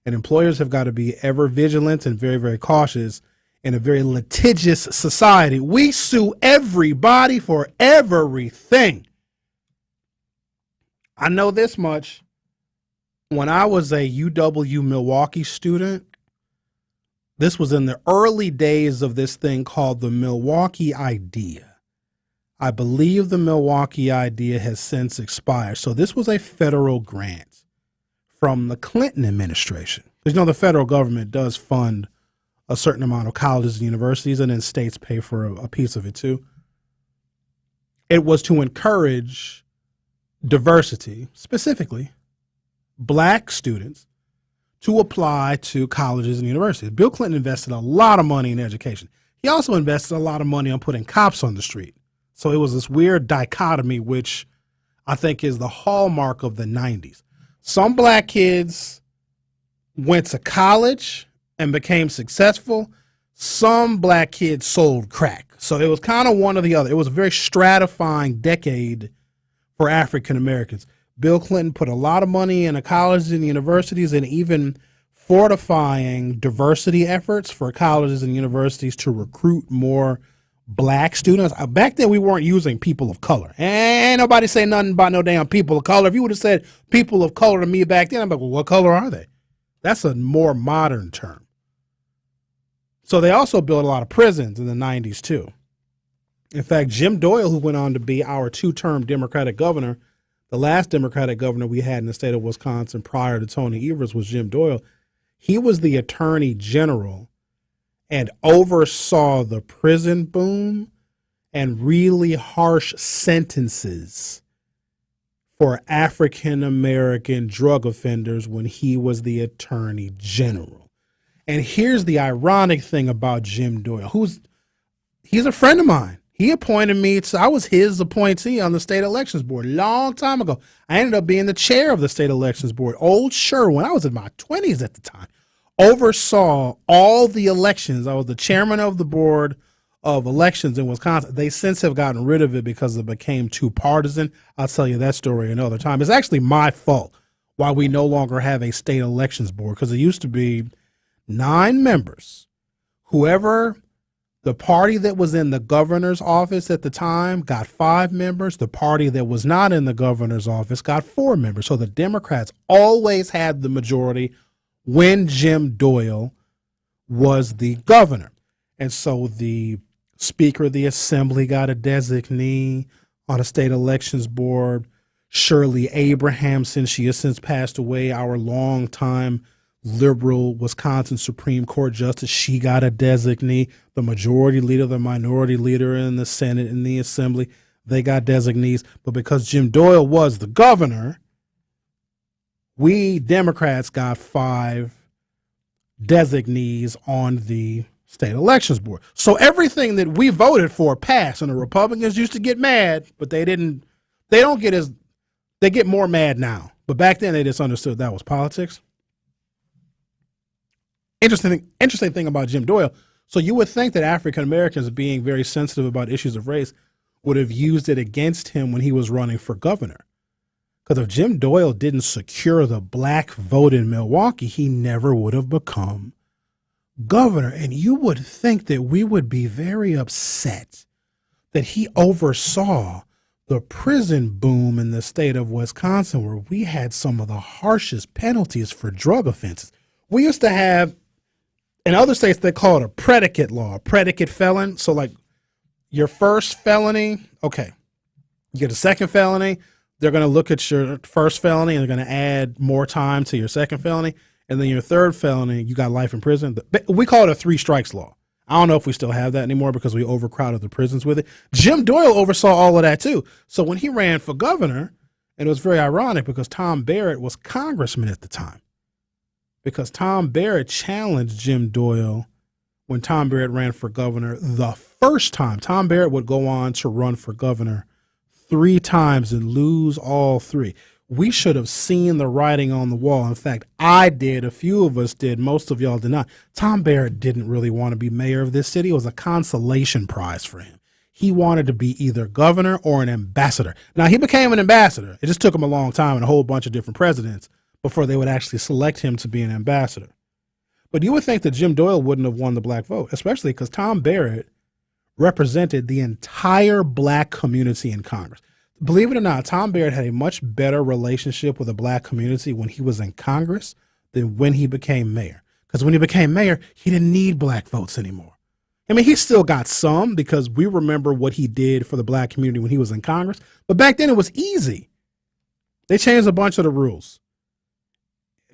S9: And employers have got to be ever vigilant and very, very cautious in a very litigious society. We sue everybody for everything. I know this much. When I was a UW Milwaukee student, this was in the early days of this thing called the Milwaukee Idea. I believe the Milwaukee Idea has since expired. So this was a federal grant from the Clinton administration. Because, the federal government does fund a certain amount of colleges and universities, and then states pay for a piece of it too. It was to encourage diversity, specifically black students, to apply to colleges and universities. Bill Clinton invested a lot of money in education. He also invested a lot of money on putting cops on the street. So it was this weird dichotomy, which I think is the hallmark of the 90s. Some black kids went to college and became successful. Some black kids sold crack. So it was kind of one or the other. It was a very stratifying decade for African Americans. Bill Clinton put a lot of money into colleges and universities, and even fortifying diversity efforts for colleges and universities to recruit more black students. Back then, we weren't using people of color. Ain't nobody say nothing about no damn people of color. If you would have said people of color to me back then, I'm like, well, what color are they? That's a more modern term. So they also built a lot of prisons in the 90s, too. In fact, Jim Doyle, who went on to be our 2-term Democratic governor, the last Democratic governor we had in the state of Wisconsin prior to Tony Evers was Jim Doyle. He was the attorney general and oversaw the prison boom and really harsh sentences for African American drug offenders when he was the attorney general. And here's the ironic thing about Jim Doyle, he's a friend of mine. He appointed me I was his appointee on the state elections board a long time ago. I ended up being the chair of the state elections board. Old Sherwin, I was in my 20s at the time, oversaw all the elections. I was the chairman of the board of elections in Wisconsin. They since have gotten rid of it because it became too partisan. I'll tell you that story another time. It's actually my fault why we no longer have a state elections board, because it used to be 9 members. Whoever the party that was in the governor's office at the time got 5 members. The party that was not in the governor's office got 4 members. So the Democrats always had the majority when Jim Doyle was the governor. And so the Speaker of the Assembly got a designee on a state elections board. Shirley Abrahamson, she has since passed away, our longtime liberal Wisconsin Supreme Court justice, she got a designee. The majority leader, the minority leader in the Senate and the Assembly, they got designees. But because Jim Doyle was the governor, we Democrats got 5 designees on the state elections board. So everything that we voted for passed, and the Republicans used to get mad, but they get more mad now. But back then they just understood that was politics. Interesting thing about Jim Doyle. So you would think that African Americans, being very sensitive about issues of race, would have used it against him when he was running for governor. Because if Jim Doyle didn't secure the black vote in Milwaukee, he never would have become governor. And you would think that we would be very upset that he oversaw the prison boom in the state of Wisconsin, where we had some of the harshest penalties for drug offenses. We used to have, in other states, they call it a predicate law, a predicate felon. So like your first felony, okay, you get a second felony, they're going to look at your first felony and they're going to add more time to your second felony. And then your third felony, you got life in prison. We call it a 3 strikes law. I don't know if we still have that anymore because we overcrowded the prisons with it. Jim Doyle oversaw all of that too. So when he ran for governor, and it was very ironic because Tom Barrett was congressman at the time, because Tom Barrett challenged Jim Doyle when Tom Barrett ran for governor the first time. Tom Barrett would go on to run for governor 3 times and lose all 3. We should have seen the writing on the wall. In fact, I did. A few of us did. Most of y'all did not. Tom Barrett didn't really want to be mayor of this city. It was a consolation prize for him. He wanted to be either governor or an ambassador. Now, he became an ambassador. It just took him a long time and a whole bunch of different presidents before they would actually select him to be an ambassador. But you would think that Jim Doyle wouldn't have won the black vote, especially because Tom Barrett represented the entire black community in Congress. Believe it or not, Tom Barrett had a much better relationship with the black community when he was in Congress than when he became mayor. Because when he became mayor, he didn't need black votes anymore. I mean, he still got some because we remember what he did for the black community when he was in Congress. But back then it was easy. They changed a bunch of the rules.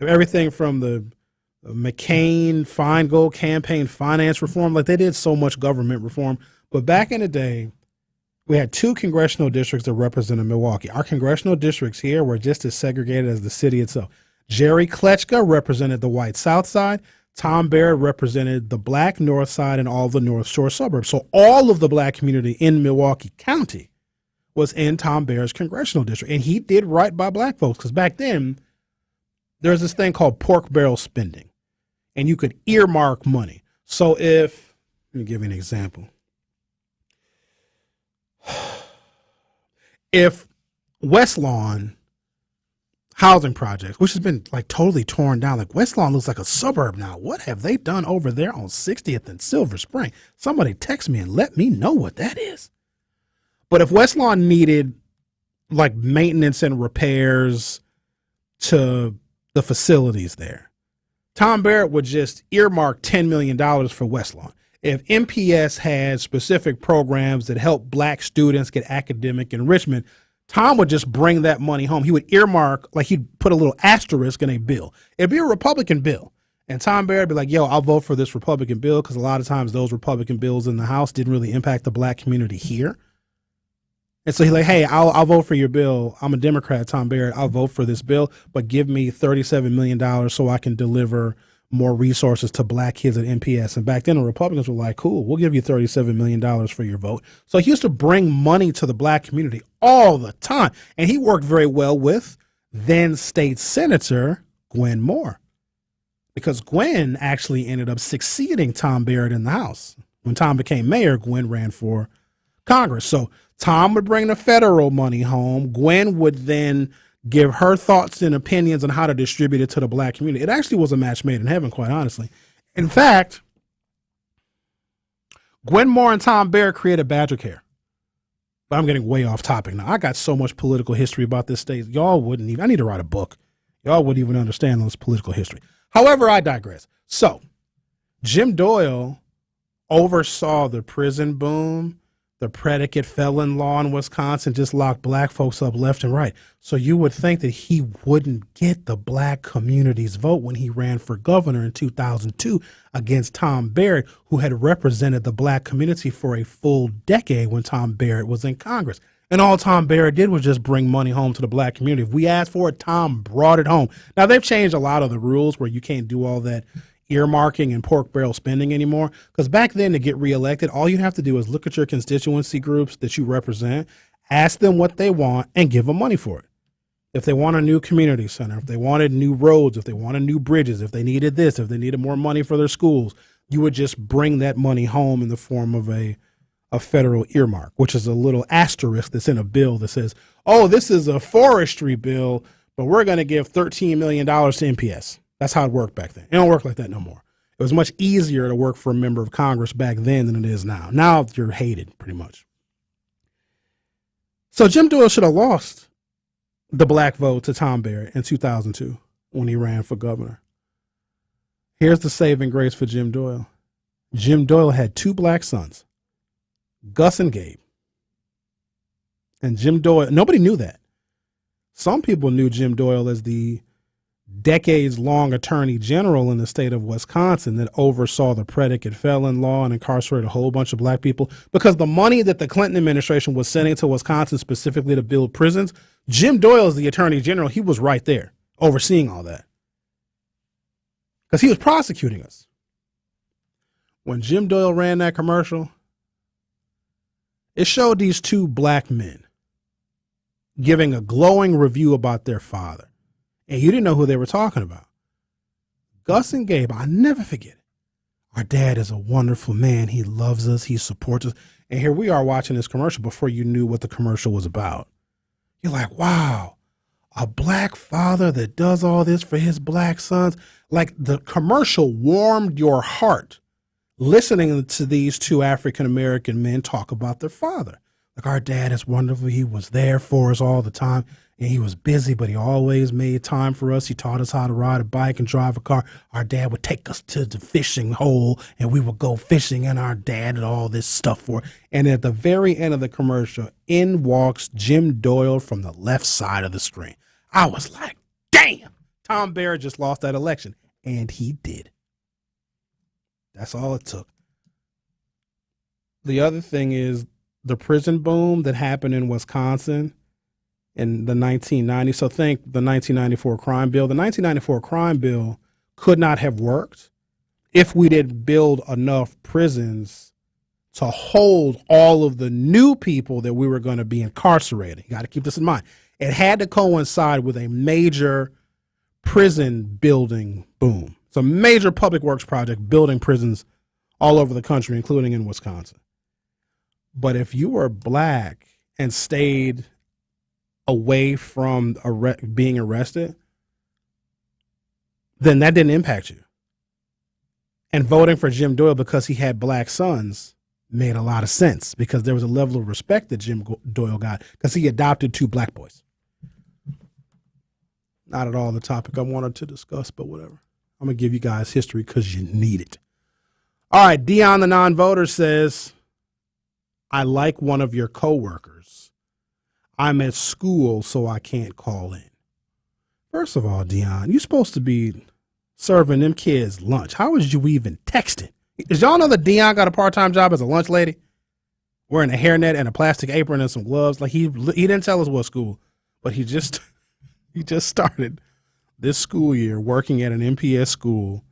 S9: Everything from the McCain-Feingold campaign finance reform, like they did so much government reform. But back in the day, we had 2 congressional districts that represented Milwaukee. Our congressional districts here were just as segregated as the city itself. Jerry Kletchka represented the white South Side. Tom Barrett represented the black North Side and all the North Shore suburbs. So all of the black community in Milwaukee County was in Tom Barrett's congressional district. And he did right by black folks because back then there's this thing called pork barrel spending, and you could earmark money. So let me give you an example. If West Lawn housing projects, which has been like totally torn down, like West Lawn looks like a suburb now. What have they done over there on 60th and Silver Spring? Somebody text me and let me know what that is. But if West Lawn needed like maintenance and repairs to the facilities there, Tom Barrett would just earmark $10 million for West Lawn. If MPS had specific programs that help black students get academic enrichment, Tom would just bring that money home. He would earmark, like he'd put a little asterisk in a bill. It'd be a Republican bill. And Tom Barrett would be like, yo, I'll vote for this Republican bill because a lot of times those Republican bills in the House didn't really impact the black community here. And so he's like, hey, I'll vote for your bill. I'm a Democrat, Tom Barrett. I'll vote for this bill, but give me $37 million so I can deliver more resources to black kids at MPS. And back then the Republicans were like, cool, we'll give you $37 million for your vote. So he used to bring money to the black community all the time. And he worked very well with then state senator Gwen Moore, because Gwen actually ended up succeeding Tom Barrett in the House. When Tom became mayor, Gwen ran for Congress. So Tom would bring the federal money home. Gwen would then give her thoughts and opinions on how to distribute it to the black community. It actually was a match made in heaven, quite honestly. In fact, Gwen Moore and Tom Barrett created Badger Care. But I'm getting way off topic now. I got so much political history about this state. Y'all wouldn't even, I need to write a book. Y'all wouldn't even understand this political history. However, I digress. So Jim Doyle oversaw the prison boom. The predicate felon law in Wisconsin just locked black folks up left and right. So you would think that he wouldn't get the black community's vote when he ran for governor in 2002 against Tom Barrett, who had represented the black community for a full decade when Tom Barrett was in Congress. And all Tom Barrett did was just bring money home to the black community. If we asked for it, Tom brought it home. Now, they've changed a lot of the rules where you can't do all that earmarking and pork barrel spending anymore, because back then to get reelected, all you have to do is look at your constituency groups that you represent, ask them what they want, and give them money for it. If they want a new community center, if they wanted new roads, if they wanted new bridges, if they needed this, if they needed more money for their schools, you would just bring that money home in the form of a federal earmark, which is a little asterisk that's in a bill that says, oh, this is a forestry bill, but we're going to give $13 million to MPS. That's how it worked back then. It don't work like that no more. It was much easier to work for a member of Congress back then than it is now. Now you're hated, pretty much. So Jim Doyle should have lost the black vote to Tom Barrett in 2002 when he ran for governor. Here's the saving grace for Jim Doyle. Jim Doyle had two black sons, Gus and Gabe. And Jim Doyle, nobody knew that. Some people knew Jim Doyle as the decades-long attorney general in the state of Wisconsin that oversaw the predicate felon law and incarcerated a whole bunch of black people, because the money that the Clinton administration was sending to Wisconsin specifically to build prisons, Jim Doyle is the attorney general. He was right there overseeing all that because he was prosecuting us. When Jim Doyle ran that commercial, it showed these two black men giving a glowing review about their father. And you didn't know who they were talking about. Gus and Gabe, I'll never forget it. Our dad is a wonderful man. He loves us. He supports us. And here we are watching this commercial before you knew what the commercial was about. You're like, wow, a black father that does all this for his black sons. Like the commercial warmed your heart listening to these two African-American men talk about their father. Like, our dad is wonderful. He was there for us all the time. And he was busy, but he always made time for us. He taught us how to ride a bike and drive a car. Our dad would take us to the fishing hole, and we would go fishing, and our dad did all this stuff for us. And at the very end of the commercial, in walks Jim Doyle from the left side of the screen. I was like, damn, Tom Barrett just lost that election. And he did. That's all it took. The other thing is the prison boom that happened in Wisconsin in the 1990s. So think the 1994 crime bill. The 1994 crime bill could not have worked if we didn't build enough prisons to hold all of the new people that we were going to be incarcerating. You got to keep this in mind. It had to coincide with a major prison building boom. It's a major public works project building prisons all over the country, including in Wisconsin. But if you were black and stayed away from being arrested, then that didn't impact you. And voting for Jim Doyle because he had black sons made a lot of sense because there was a level of respect that Jim Doyle got because he adopted 2 black boys. Not at all the topic I wanted to discuss, but whatever. I'm going to give you guys history because you need it. All right, Dion the non-voter says, I like one of your coworkers. I'm at school, so I can't call in. First of all, Dion, you're supposed to be serving them kids lunch. How was you even texting? Did y'all know that Dion got a part-time job as a lunch lady? Wearing a hairnet and a plastic apron and some gloves. Like he didn't tell us what school, but he just started this school year working at an MPS school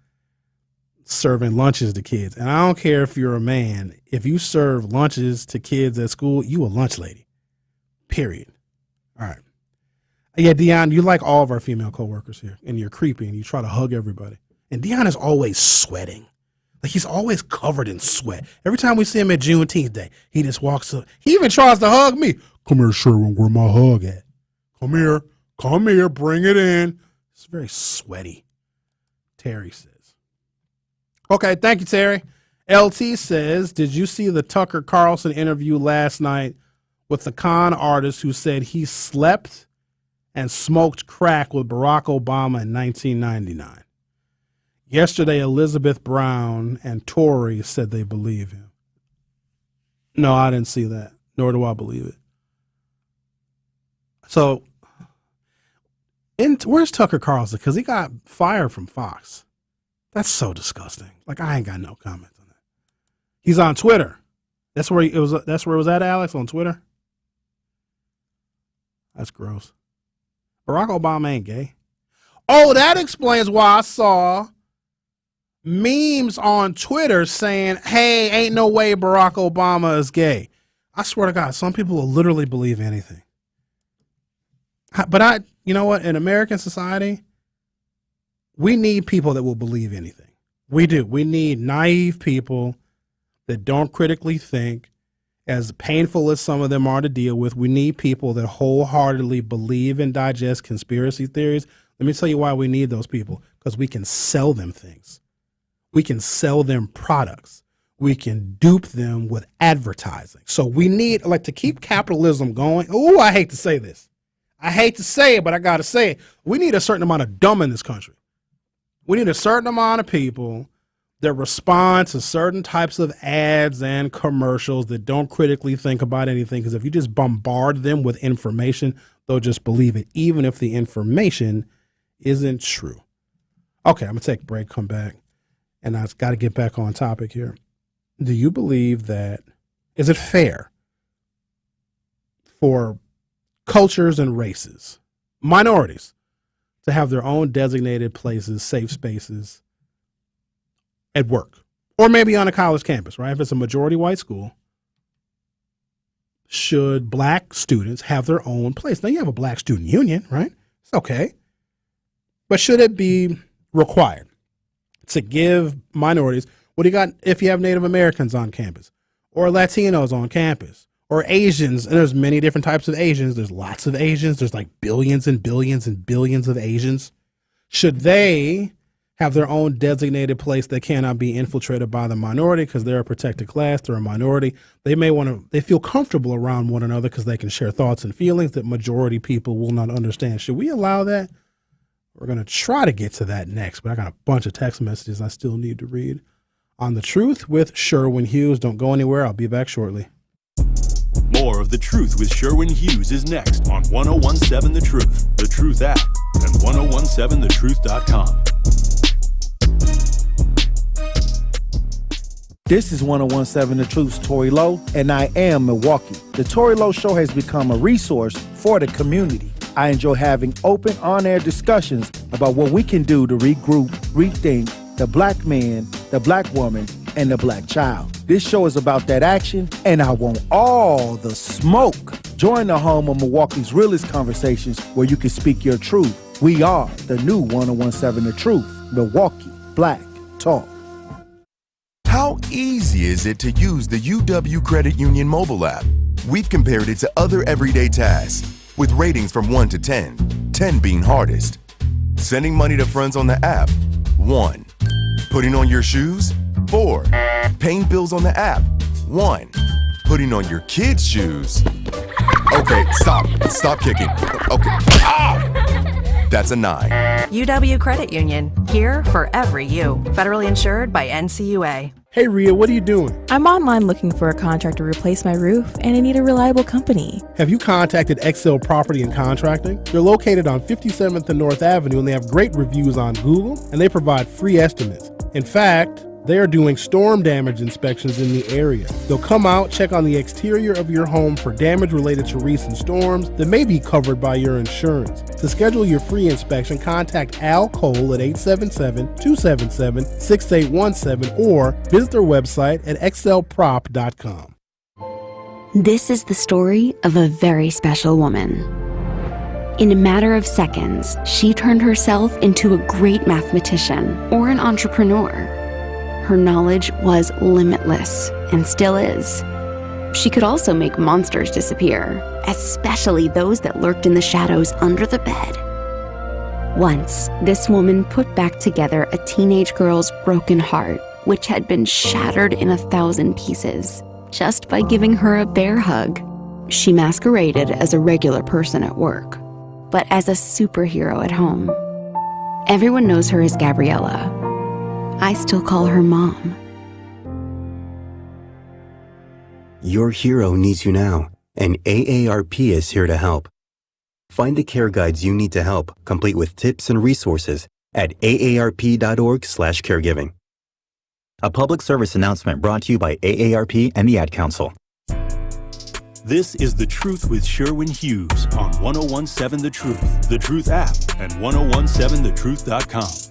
S9: serving lunches to kids. And I don't care if you're a man. If you serve lunches to kids at school, you a lunch lady. Period. All right. Yeah, Dion, you like all of our female coworkers here, and you're creepy, and you try to hug everybody. And Dion is always sweating. Like, he's always covered in sweat. Every time we see him at Juneteenth Day, he just walks up. He even tries to hug me. Come here, Sherwin, where my hug at? Come here, bring it in. It's very sweaty, Terry says. Okay, thank you, Terry. LT says, did you see the Tucker Carlson interview last night with the con artist who said he slept and smoked crack with Barack Obama in 1999? Yesterday, Elizabeth Brown and Tory said they believe him. No, I didn't see that, nor do I believe it. So, where's Tucker Carlson? Because he got fired from Fox. That's so disgusting. Like, I ain't got no comments on that. He's on Twitter. That's where it was at, Alex, on Twitter? That's gross. Barack Obama ain't gay. Oh, that explains why I saw memes on Twitter saying, hey, ain't no way Barack Obama is gay. I swear to God, some people will literally believe anything. But you know what? In American society, we need people that will believe anything. We do. We need naive people that don't critically think. As painful as some of them are to deal with, we need people that wholeheartedly believe and digest conspiracy theories. Let me tell you why we need those people. Because we can sell them things. We can sell them products. We can dupe them with advertising. So we need, like, to keep capitalism going. Oh, I hate to say this. I hate to say it, but I got to say it. We need a certain amount of dumb in this country. We need a certain amount of people that respond to certain types of ads and commercials that don't critically think about anything. Because if you just bombard them with information, they'll just believe it, even if the information isn't true. Okay, I'm going to take a break, come back, and I've got to get back on topic here. Do you believe that, is it fair for cultures and races, minorities, to have their own designated places, safe spaces at work, or maybe on a college campus, right? If it's a majority white school, should black students have their own place? Now, you have a black student union, right? It's okay. But should it be required to give minorities, what do you got if you have Native Americans on campus, or Latinos on campus, or Asians? And there's many different types of Asians. There's lots of Asians. There's like billions and billions and billions of Asians. Should they have their own designated place that cannot be infiltrated by the minority because they're a protected class, they're a minority? They feel comfortable around one another because they can share thoughts and feelings that majority people will not understand. Should we allow that? We're going to try to get to that next, but I got a bunch of text messages I still need to read. On The Truth with Sherwin Hughes. Don't go anywhere. I'll be back shortly.
S4: More of The Truth with Sherwin Hughes is next on 1017 The Truth, The Truth app, and 1017thetruth.com.
S2: This is 1017 The Truth's Tori Lowe, and I am Milwaukee. The Tori Lowe Show has become a resource for the community. I enjoy having open, on-air discussions about what we can do to regroup, rethink the black man, the black woman, and the black child. This show is about that action, and I want all the smoke. Join the home of Milwaukee's realest conversations where you can speak your truth. We are the new 1017 The Truth, Milwaukee Black Talk.
S6: How easy is it to use the UW Credit Union mobile app? We've compared it to other everyday tasks with ratings from 1 to 10, 10 being hardest. Sending money to friends on the app, 1. Putting on your shoes, 4. Paying bills on the app, 1. Putting on your kids' shoes. Okay, stop kicking. Okay, that's a 9.
S13: UW Credit Union, here for every you. Federally insured by NCUA.
S9: Hey Rhea, what are you doing?
S14: I'm online looking for a contractor to replace my roof, and I need a reliable company.
S9: Have you contacted Excel Property and Contracting? They're located on 57th and North Avenue, and they have great reviews on Google, and they provide free estimates. In fact, they are doing storm damage inspections in the area. They'll come out, check on the exterior of your home for damage related to recent storms that may be covered by your insurance. To schedule your free inspection, contact Al Cole at 877-277-6817 or visit their website at excelprop.com.
S15: This is the story of a very special woman. In a matter of seconds, she turned herself into a great mathematician or an entrepreneur. Her knowledge was limitless, and still is. She could also make monsters disappear, especially those that lurked in the shadows under the bed. Once, this woman put back together a teenage girl's broken heart, which had been shattered in 1,000 pieces, just by giving her a bear hug. She masqueraded as a regular person at work, but as a superhero at home. Everyone knows her as Gabriella. I still call her Mom.
S24: Your hero needs you now, and AARP is here to help. Find the care guides you need to help, complete with tips and resources at aarp.org/caregiving. A public service announcement brought to you by AARP and the Ad Council.
S4: This is The Truth with Sherwin Hughes on 1017 The Truth, The Truth app, and 1017thetruth.com.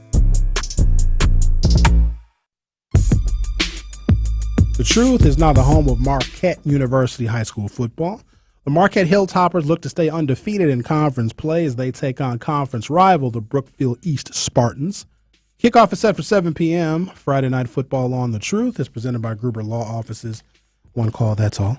S9: The Truth is now the home of Marquette University High School football. The Marquette Hilltoppers look to stay undefeated in conference play as they take on conference rival, the Brookfield East Spartans. Kickoff is set for 7 p.m. Friday Night Football on The Truth is presented by Gruber Law Offices. One call, that's all.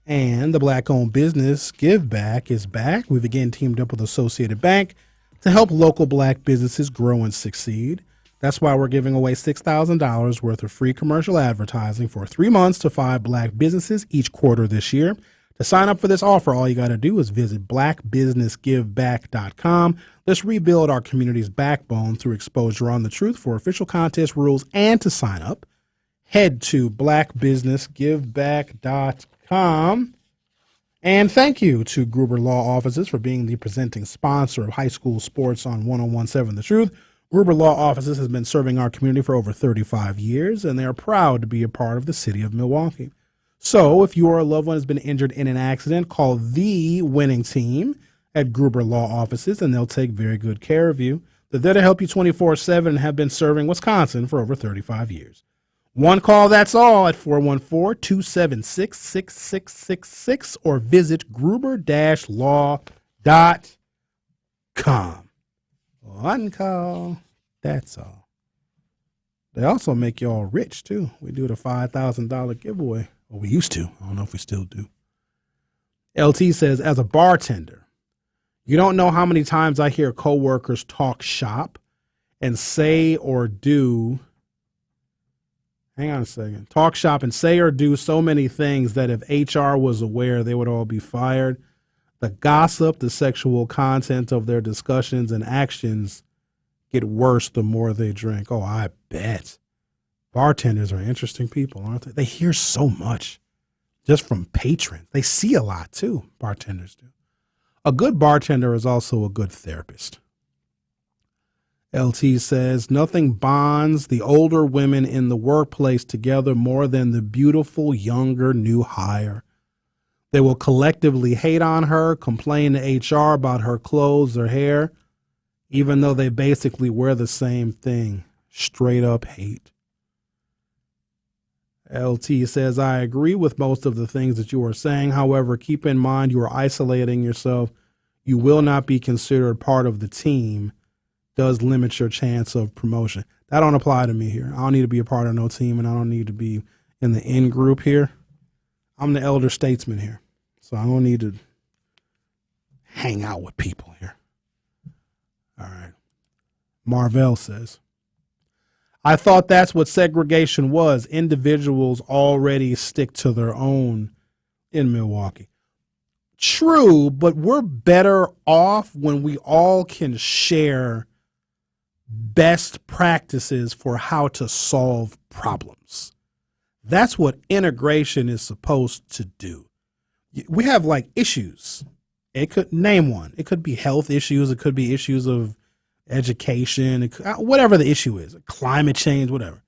S9: And the Black-owned business Give Back is back. We've again teamed up with Associated Bank to help local black businesses grow and succeed. That's why we're giving away $6,000 worth of free commercial advertising for 3 months to 5 black businesses each quarter this year. To sign up for this offer, all you got to do is visit blackbusinessgiveback.com. Let's rebuild our community's backbone through exposure on The Truth. For official contest rules and to sign up, head to blackbusinessgiveback.com. And thank you to Gruber Law Offices for being the presenting sponsor of high school sports on 1017 The Truth. Gruber Law Offices has been serving our community for over 35 years, and they are proud to be a part of the city of Milwaukee. So if you or a loved one has been injured in an accident, call the winning team at Gruber Law Offices, and they'll take very good care of you. They're there to help you 24/7 and have been serving Wisconsin for over 35 years. One call, that's all, at 414-276-6666 or visit gruber-law.com. One call, that's all. They also make you all rich, too. We do the $5,000 giveaway. Well, we used to. I don't know if we still do. LT says, as a bartender, you don't know how many times I hear coworkers talk shop and say or do. Hang on a second. Talk shop and say or do so many things that if HR was aware, they would all be fired. The gossip, the sexual content of their discussions and actions get worse the more they drink. Oh, I bet. Bartenders are interesting people, aren't they? They hear so much just from patrons. They see a lot, too, bartenders do. A good bartender is also a good therapist. LT says, nothing bonds the older women in the workplace together more than the beautiful, younger new hire. They will collectively hate on her, complain to HR about her clothes or hair, even though they basically wear the same thing. Straight up hate. LT says, I agree with most of the things that you are saying. However, keep in mind you are isolating yourself. You will not be considered part of the team. Does limit your chance of promotion. That don't apply to me here. I don't need to be a part of no team, and I don't need to be in the in group here. I'm the elder statesman here, so I don't need to hang out with people here. All right. Marvell says, I thought that's what segregation was. Individuals already stick to their own in Milwaukee. True, but we're better off when we all can share best practices for how to solve problems. That's what integration is supposed to do. We have like issues. It could name one. It could be health issues. It could be issues of education, whatever the issue is, climate change, whatever.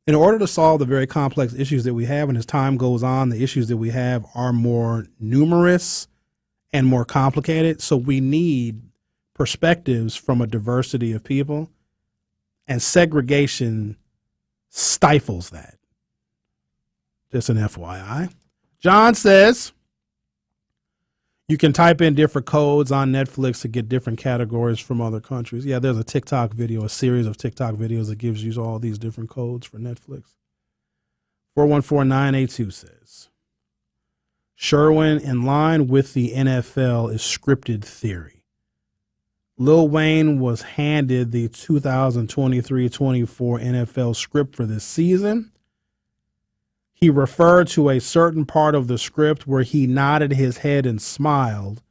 S9: In order to solve the very complex issues that we have, and as time goes on, the issues that we have are more numerous and more complicated. So we need perspectives from a diversity of people, and segregation stifles that. Just an FYI. John says, you can type in different codes on Netflix to get different categories from other countries. Yeah, there's a TikTok video, a series of TikTok videos that gives you all these different codes for Netflix. 414982 says, Sherwin, in line with the NFL, is scripted theory. Lil Wayne was handed the 2023-24 NFL script for this season. He referred to a certain part of the script where he nodded his head and smiled,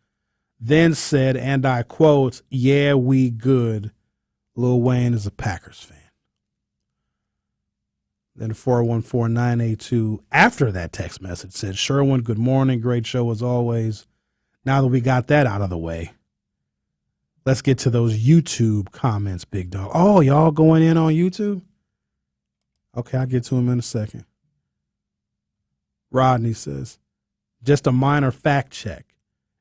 S9: then said, and I quote, yeah, we good. Lil Wayne is a Packers fan. Then 414982, after that text message, said, Sherwin, good morning. Great show as always. Now that we got that out of the way, let's get to those YouTube comments, big dog. Oh, y'all going in on YouTube? Okay, I'll get to him in a second. Rodney says, just a minor fact check.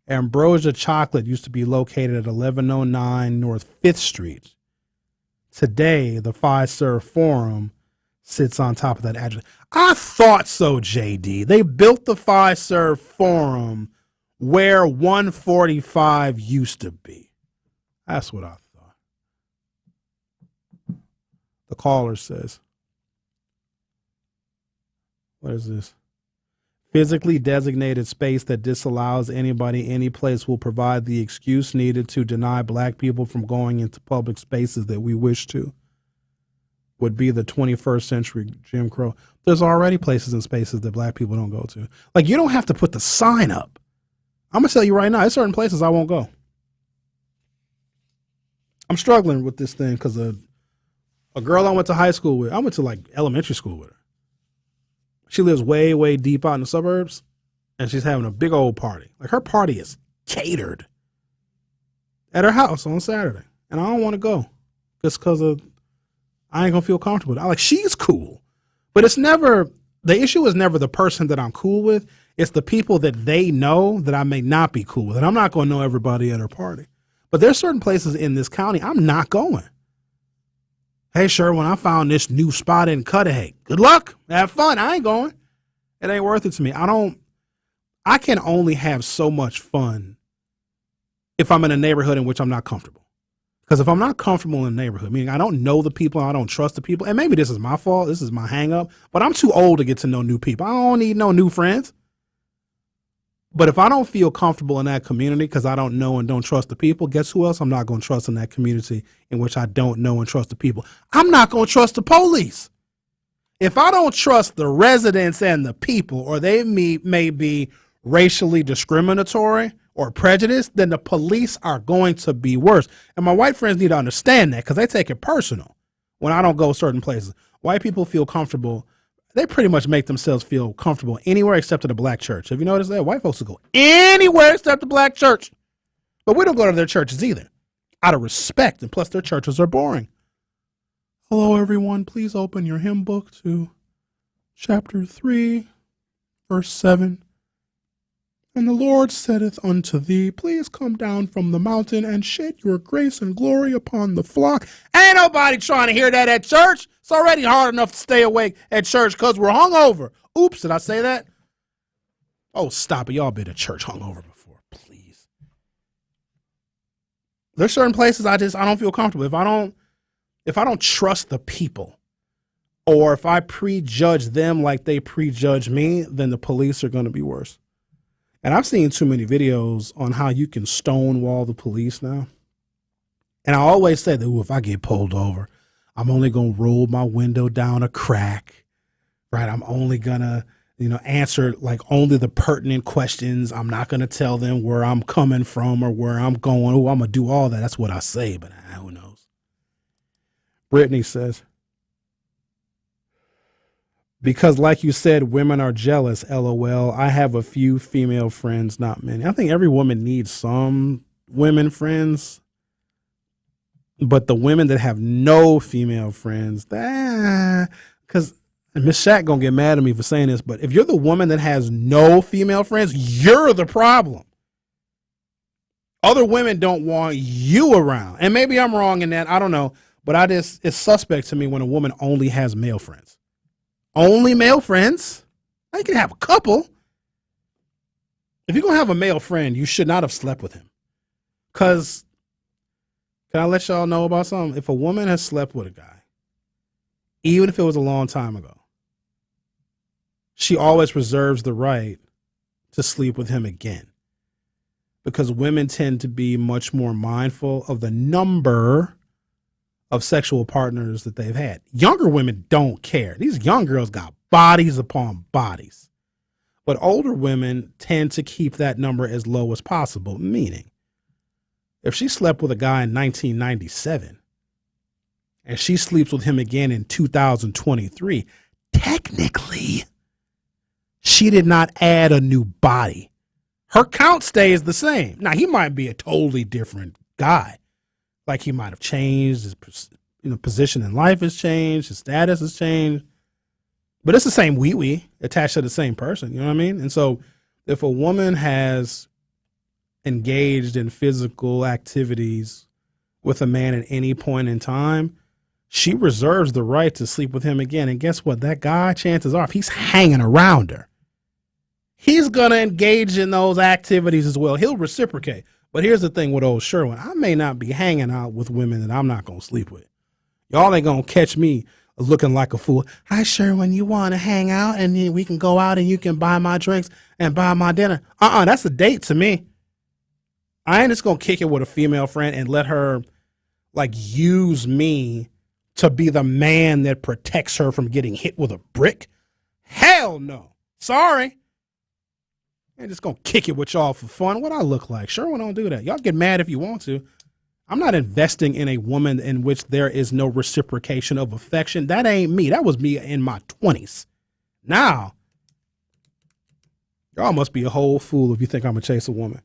S9: Ambrosia Chocolate used to be located at 1109 North 5th Street. Today, the Fiserv Forum sits on top of that address. I thought so, JD. They built the Fiserv Forum where 145 used to be. That's what I thought. The caller says, what is this? Physically designated space that disallows anybody any place will provide the excuse needed to deny black people from going into public spaces that we wish to. Would be the 21st century Jim Crow. There's already places and spaces that black people don't go to. Like, you don't have to put the sign up. I'm going to tell you right now, there's certain places I won't go. I'm struggling with this thing because a girl I went to high school with, I went to like elementary school with her. She lives way, way deep out in the suburbs, and she's having a big old party. Like, her party is catered at her house on Saturday, and I don't want to go just because I ain't gonna feel comfortable. She's cool, but it's never, the issue is never the person that I'm cool with. It's the people that they know that I may not be cool with, and I'm not gonna know everybody at her party. But there's certain places in this county I'm not going. Hey, Sherwin, I found this new spot in Cudahy. Good luck. Have fun. I ain't going. It ain't worth it to me. I can only have so much fun if I'm in a neighborhood in which I'm not comfortable. Because if I'm not comfortable in the neighborhood, meaning I don't know the people, I don't trust the people, and maybe this is my fault, this is my hang up, but I'm too old to get to know new people. I don't need no new friends. But if I don't feel comfortable in that community because I don't know and don't trust the people, guess who else I'm not going to trust in that community in which I don't know and trust the people? I'm not going to trust the police. If I don't trust the residents and the people, or they may be racially discriminatory or prejudiced, then the police are going to be worse. And my white friends need to understand that because they take it personal when I don't go certain places. White people feel comfortable. They pretty much make themselves feel comfortable anywhere except at a black church. Have you noticed that? White folks will go anywhere except the black church. But we don't go to their churches either. out of respect, and plus their churches are boring. Hello, everyone. Please open your hymn book to chapter 3, verse 7. And the Lord saith unto thee, please come down from the mountain and shed your grace and glory upon the flock. Ain't nobody trying to hear that at church. It's already hard enough to stay awake at church because we're hungover. Oops, did I say that? Oh, stop it. Y'all been at church hungover before, please. There's certain places I don't feel comfortable. If I don't trust the people, or if I prejudge them like they prejudge me, then the police are going to be worse. And I've seen too many videos on how you can stonewall the police now. And I always say that, if I get pulled over, I'm only going to roll my window down a crack, right? I'm only going to, answer like only the pertinent questions. I'm not going to tell them where I'm coming from or where I'm going. Oh, I'm going to do all that. That's what I say, but who knows? Brittany says, because like you said, women are jealous, LOL. I have a few female friends, not many. I think every woman needs some women friends. But the women that have no female friends, because Miss Shaq going to get mad at me for saying this, but if you're the woman that has no female friends, you're the problem. Other women don't want you around. And maybe I'm wrong in that. I don't know. But it's suspect to me when a woman only has male friends. Only male friends? You can have a couple. If you're going to have a male friend, you should not have slept with him. Because, can I let y'all know about something? If a woman has slept with a guy, even if it was a long time ago, she always reserves the right to sleep with him again. Because women tend to be much more mindful of the number of sexual partners that they've had. Younger women don't care. These young girls got bodies upon bodies. But older women tend to keep that number as low as possible, meaning if she slept with a guy in 1997 and she sleeps with him again in 2023, technically, she did not add a new body. Her count stays the same. Now, he might be a totally different guy. Like he might have changed, his position in life has changed, his status has changed. But it's the same wee-wee attached to the same person, you know what I mean? And so if a woman has engaged in physical activities with a man at any point in time, she reserves the right to sleep with him again. And guess what? That guy, chances are, if he's hanging around her, he's going to engage in those activities as well. He'll reciprocate. But here's the thing with old Sherwin. I may not be hanging out with women that I'm not going to sleep with. Y'all ain't going to catch me looking like a fool. Hi, Sherwin, you want to hang out and then we can go out and you can buy my drinks and buy my dinner? That's a date to me. I ain't just going to kick it with a female friend and let her like use me to be the man that protects her from getting hit with a brick. Hell no. Sorry. I'm just going to kick it with y'all for fun. What I look like? Sherwin don't do that. Y'all get mad if you want to. I'm not investing in a woman in which there is no reciprocation of affection. That ain't me. That was me in my 20s. Now, y'all must be a whole fool if you think I'm going to chase a woman.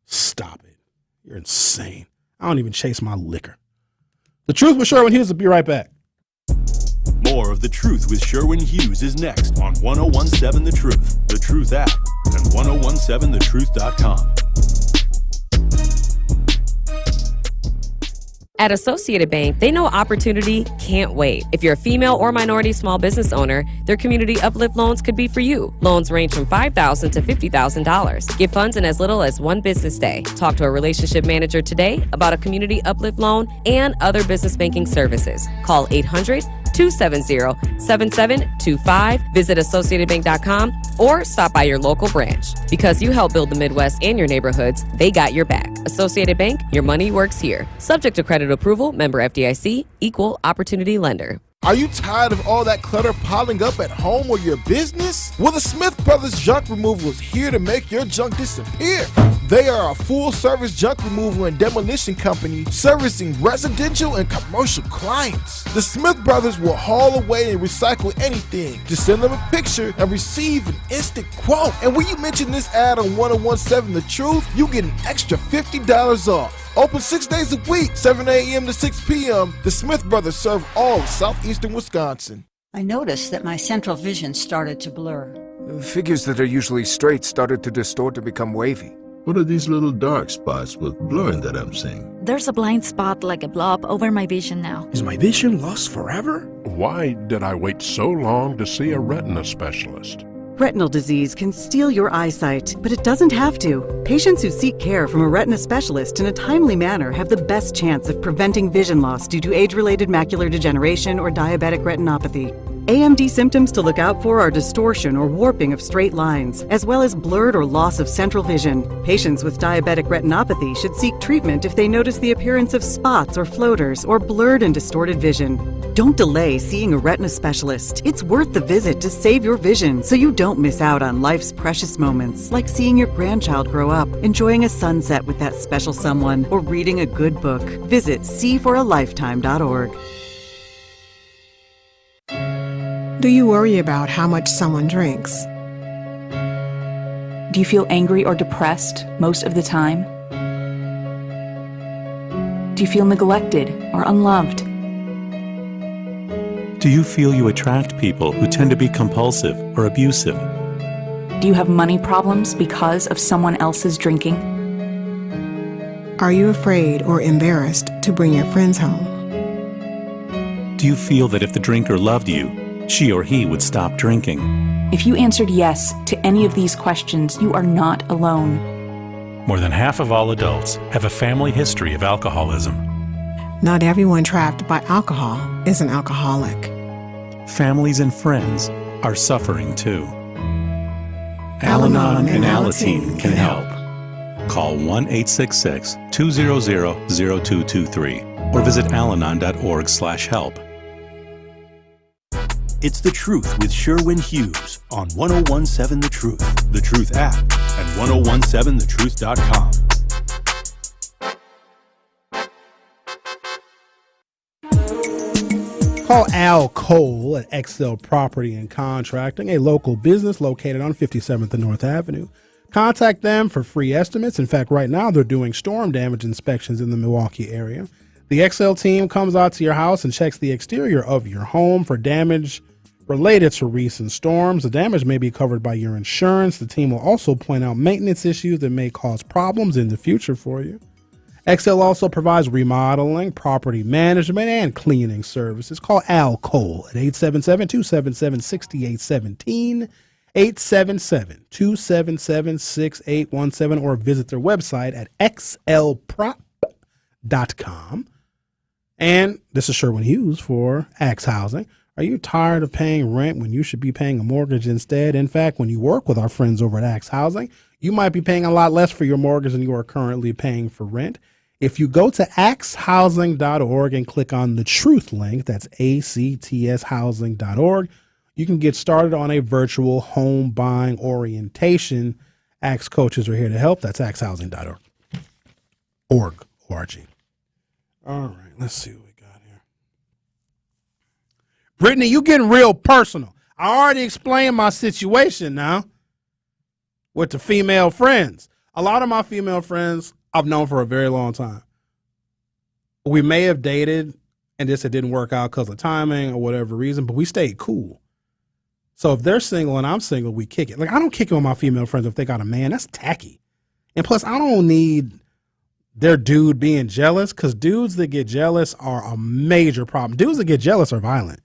S9: Stop it. You're insane. I don't even chase my liquor. The Truth with Sherwin Hughes will be right back.
S4: More of The Truth with Sherwin Hughes is next on 1017 The Truth, The Truth app, and 1017thetruth.com.
S1: At Associated Bank, they know opportunity can't wait. If you're a female or minority small business owner, their community uplift loans could be for you. Loans range from $5,000 to $50,000. Get funds in as little as one business day. Talk to a relationship manager today about a community uplift loan and other business banking services. Call 800-270-7725. Visit AssociatedBank.com or stop by your local branch. Because you help build the Midwest and your neighborhoods, they got your back. Associated Bank, your money works here. Subject to credit approval, member FDIC, equal opportunity lender.
S3: Are you tired of all that clutter piling up at home or your business? Well, the Smith Brothers Junk Removal is here to make your junk disappear. They are a full-service junk removal and demolition company servicing residential and commercial clients. The Smith Brothers will haul away and recycle anything. Just send them a picture and receive an instant quote. And when you mention this ad on 1017 The Truth, you get an extra $50 off. Open 6 days a week, 7 a.m. to 6 p.m. The Smith Brothers serve all of southeastern Wisconsin.
S8: I noticed that my central vision started to blur.
S16: Figures that are usually straight started to distort to become wavy.
S19: What are these little dark spots with blurring that I'm seeing?
S20: There's a blind spot like a blob over my vision now.
S22: Is my vision lost forever?
S23: Why did I wait so long to see a retina specialist?
S27: Retinal disease can steal your eyesight, but it doesn't have to. Patients who seek care from a retina specialist in a timely manner have the best chance of preventing vision loss due to age-related macular degeneration or diabetic retinopathy. AMD symptoms to look out for are distortion or warping of straight lines, as well as blurred or loss of central vision. Patients with diabetic retinopathy should seek treatment if they notice the appearance of spots or floaters or blurred and distorted vision. Don't delay seeing a retina specialist. It's worth the visit to save your vision so you don't miss out on life's precious moments, like seeing your grandchild grow up, enjoying a sunset with that special someone, or reading a good book. Visit seeforalifetime.org.
S28: Do you worry about how much someone drinks?
S29: Do you feel angry or depressed most of the time? Do you feel neglected or unloved?
S30: Do you feel you attract people who tend to be compulsive or abusive?
S29: Do you have money problems because of someone else's drinking?
S28: Are you afraid or embarrassed to bring your friends home?
S30: Do you feel that if the drinker loved you, she or he would stop drinking?
S29: If you answered yes to any of these questions, you are not alone.
S30: More than half of all adults have a family history of alcoholism.
S28: Not everyone trapped by alcohol is an alcoholic.
S30: Families and friends are suffering too. Al-Anon and Alateen can help. Call 1-866-200-0223 or visit alanon.org/help.
S4: It's The Truth with Sherwin Hughes on 1017 The Truth, The Truth app, and 1017thetruth.com.
S9: Call Al Cole at XL Property and Contracting, a local business located on 57th and North Avenue. Contact them for free estimates. In fact, right now they're doing storm damage inspections in the Milwaukee area. The XL team comes out to your house and checks the exterior of your home for damage related to recent storms. The damage may be covered by your insurance. The team will also point out maintenance issues that may cause problems in the future for you. XL also provides remodeling, property management, and cleaning services. Call Al Cole at 877-277-6817, 877-277-6817, or visit their website at xlprop.com. And this is Sherwin Hughes for Axe Housing. Are you tired of paying rent when you should be paying a mortgage instead? In fact, when you work with our friends over at Axe Housing, you might be paying a lot less for your mortgage than you are currently paying for rent. If you go to axehousing.org and click on the Truth link, that's actshousing.org, you can get started on a virtual home buying orientation. Axe coaches are here to help. That's axehousing.org. O-R-G. All right, let's see what we got here. Brittany, you getting real personal. I already explained my situation now with the female friends. A lot of my female friends I've known for a very long time. We may have dated and it didn't work out because of timing or whatever reason, but we stayed cool. So if they're single and I'm single, we kick it. Like, I don't kick it with my female friends if they got a man. That's tacky. And plus, I don't need their dude being jealous, because dudes that get jealous are a major problem. Dudes that get jealous are violent.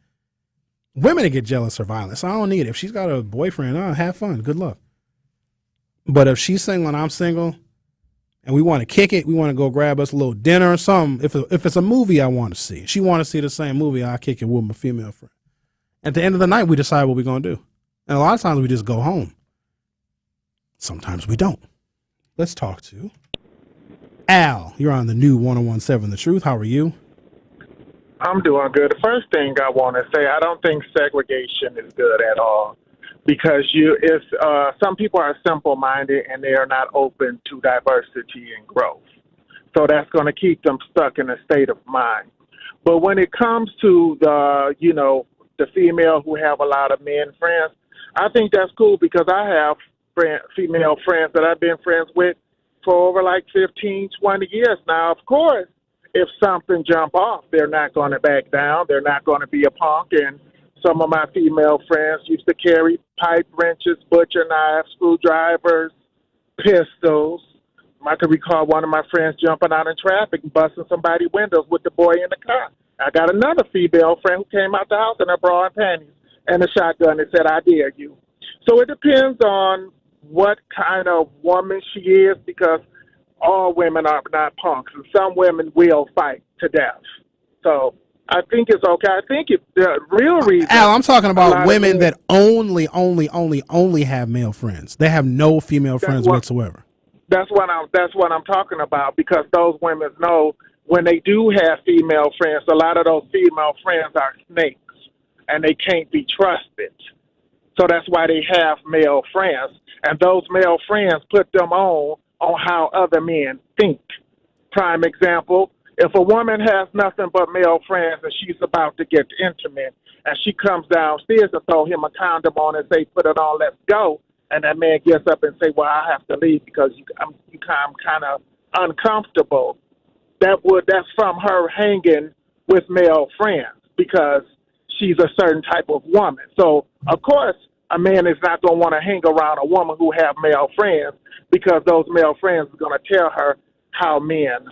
S9: Women that get jealous are violent. So I don't need it. If she's got a boyfriend, have fun. Good luck. But if she's single and I'm single and we want to kick it, we want to go grab us a little dinner or something. If it's a movie I want to see, she want to see the same movie, I'll kick it with my female friend. At the end of the night, we decide what we're going to do. And a lot of times we just go home. Sometimes we don't. Let's talk to Al. You're on the new 1017 The Truth. How are you?
S31: I'm doing good. The first thing I want to say, I don't think segregation is good at all.
S5: because some people are simple-minded and they are not open to diversity and growth. So that's going to keep them stuck in a state of mind. But when it comes to the female who have a lot of men friends, I think that's cool because I have female friends that I've been friends with for over like 15, 20 years now. Of course, if something jump off, they're not going to back down. They're not going to be a punk. And some of my female friends used to carry pipe wrenches, butcher knives, screwdrivers, pistols. I can recall one of my friends jumping out in traffic and busting somebody's windows with the boy in the car. I got another female friend who came out the house in her bra and panties and a shotgun and said, "I dare you." So it depends on what kind of woman she is, because all women are not punks, and some women will fight to death. So I think it's okay. I think the real reason...
S9: Al, I'm talking about women that only have male friends. They have no female friends whatsoever.
S5: That's what I'm talking about, because those women know when they do have female friends, a lot of those female friends are snakes, and they can't be trusted. So that's why they have male friends. And those male friends put them on how other men think. Prime example, if a woman has nothing but male friends and she's about to get intimate, and she comes downstairs and throw him a condom on and say, "Put it on, let's go," and that man gets up and say, "Well, I have to leave because I'm kind of uncomfortable," that's from her hanging with male friends, because she's a certain type of woman. So, of course, a man is not going to want to hang around a woman who have male friends, because those male friends are going to tell her how men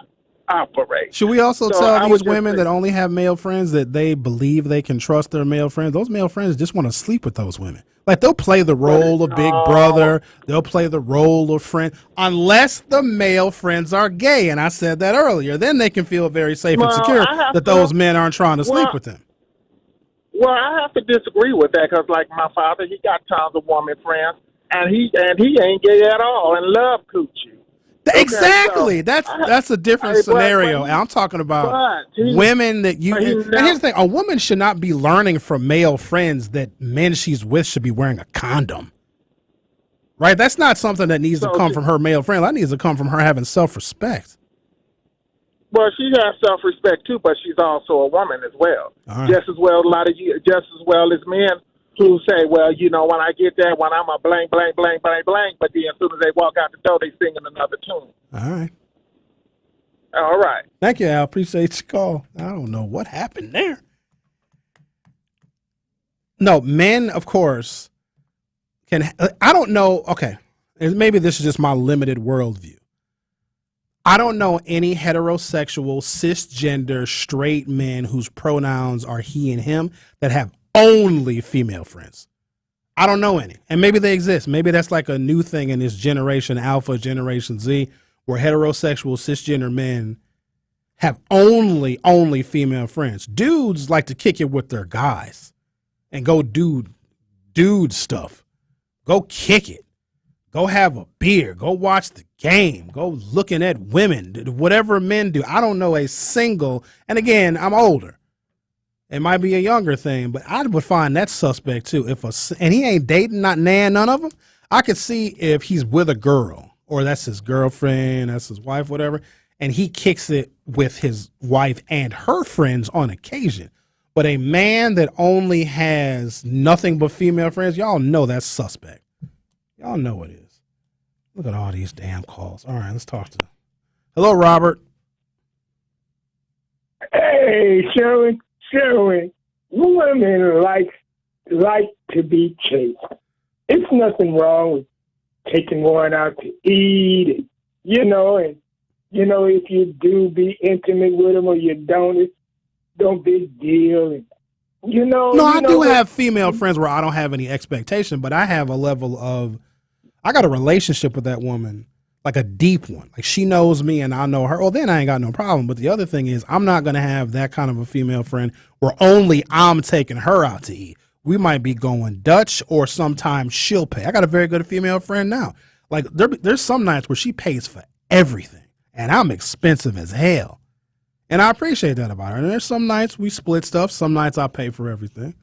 S5: operate.
S9: Should we also tell these women that only have male friends that they believe they can trust their male friends? Those male friends just want to sleep with those women. Like, they'll play the role of big brother. They'll play the role of friend, unless the male friends are gay. And I said that earlier. Then they can feel very safe and secure that those men aren't trying to sleep with them.
S5: Well, I have to disagree with that, because, like, my father, he got tons of woman friends, and he ain't gay at all and love coochie.
S9: Exactly. Okay, so that's a different scenario. I'm talking about women that you. And here's the thing: a woman should not be learning from male friends that men she's with should be wearing a condom. Right? That's not something that needs to come from her male friend. That needs to come from her having self-respect.
S5: Well, she has self-respect too, but she's also a woman as well. Right. Just as well as men who say, "Well, when I get there, when I'm a blank, blank, blank, blank, blank," but then as soon as they walk out the door, they singing another tune. All right.
S9: Thank you, Al. Appreciate your call. I don't know what happened there. No, men, of course, I don't know. Okay. Maybe this is just my limited worldview. I don't know any heterosexual, cisgender, straight men whose pronouns are he and him that have only female friends. I don't know any. And maybe they exist. Maybe that's like a new thing in this generation, Alpha, Generation Z, where heterosexual, cisgender men have only female friends. Dudes like to kick it with their guys and go dude stuff. Go kick it. Go have a beer. Go watch the game. Go looking at women. Whatever men do. I don't know a single, and again, I'm older. It might be a younger thing, but I would find that suspect too. And he ain't dating, not none of them. I could see if he's with a girl, or that's his girlfriend, that's his wife, whatever, and he kicks it with his wife and her friends on occasion. But a man that only has nothing but female friends, y'all know that's suspect. Y'all know it is. Look at all these damn calls. All right, let's talk to them. Hello, Robert.
S7: Hey, Sherwin, women like to be chased. It's nothing wrong with taking one out to eat, and if you do be intimate with them or you don't, it's no big deal. And,
S9: No, I do have female friends where I don't have any expectation, but I have a level of, I got a relationship with that woman, like a deep one. Like, she knows me and I know her. Well, then I ain't got no problem. But the other thing is, I'm not going to have that kind of a female friend where only I'm taking her out to eat. We might be going Dutch, or sometimes she'll pay. I got a very good female friend now. Like, there's some nights where she pays for everything, and I'm expensive as hell. And I appreciate that about her. And there's some nights we split stuff. Some nights I pay for everything.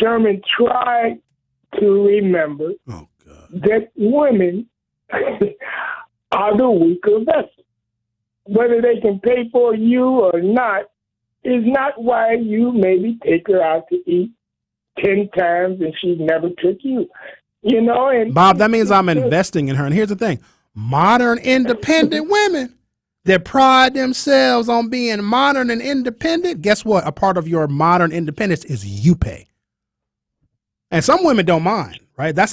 S7: Sherman, try to remember that women are the weaker vessel. Whether they can pay for you or not is not why you maybe take her out to eat 10 times and she never took you. You know, and
S9: Bob, that means I'm investing in her. And here's the thing. Modern independent women that pride themselves on being modern and independent, guess what? A part of your modern independence is you pay. And some women don't mind, right? That's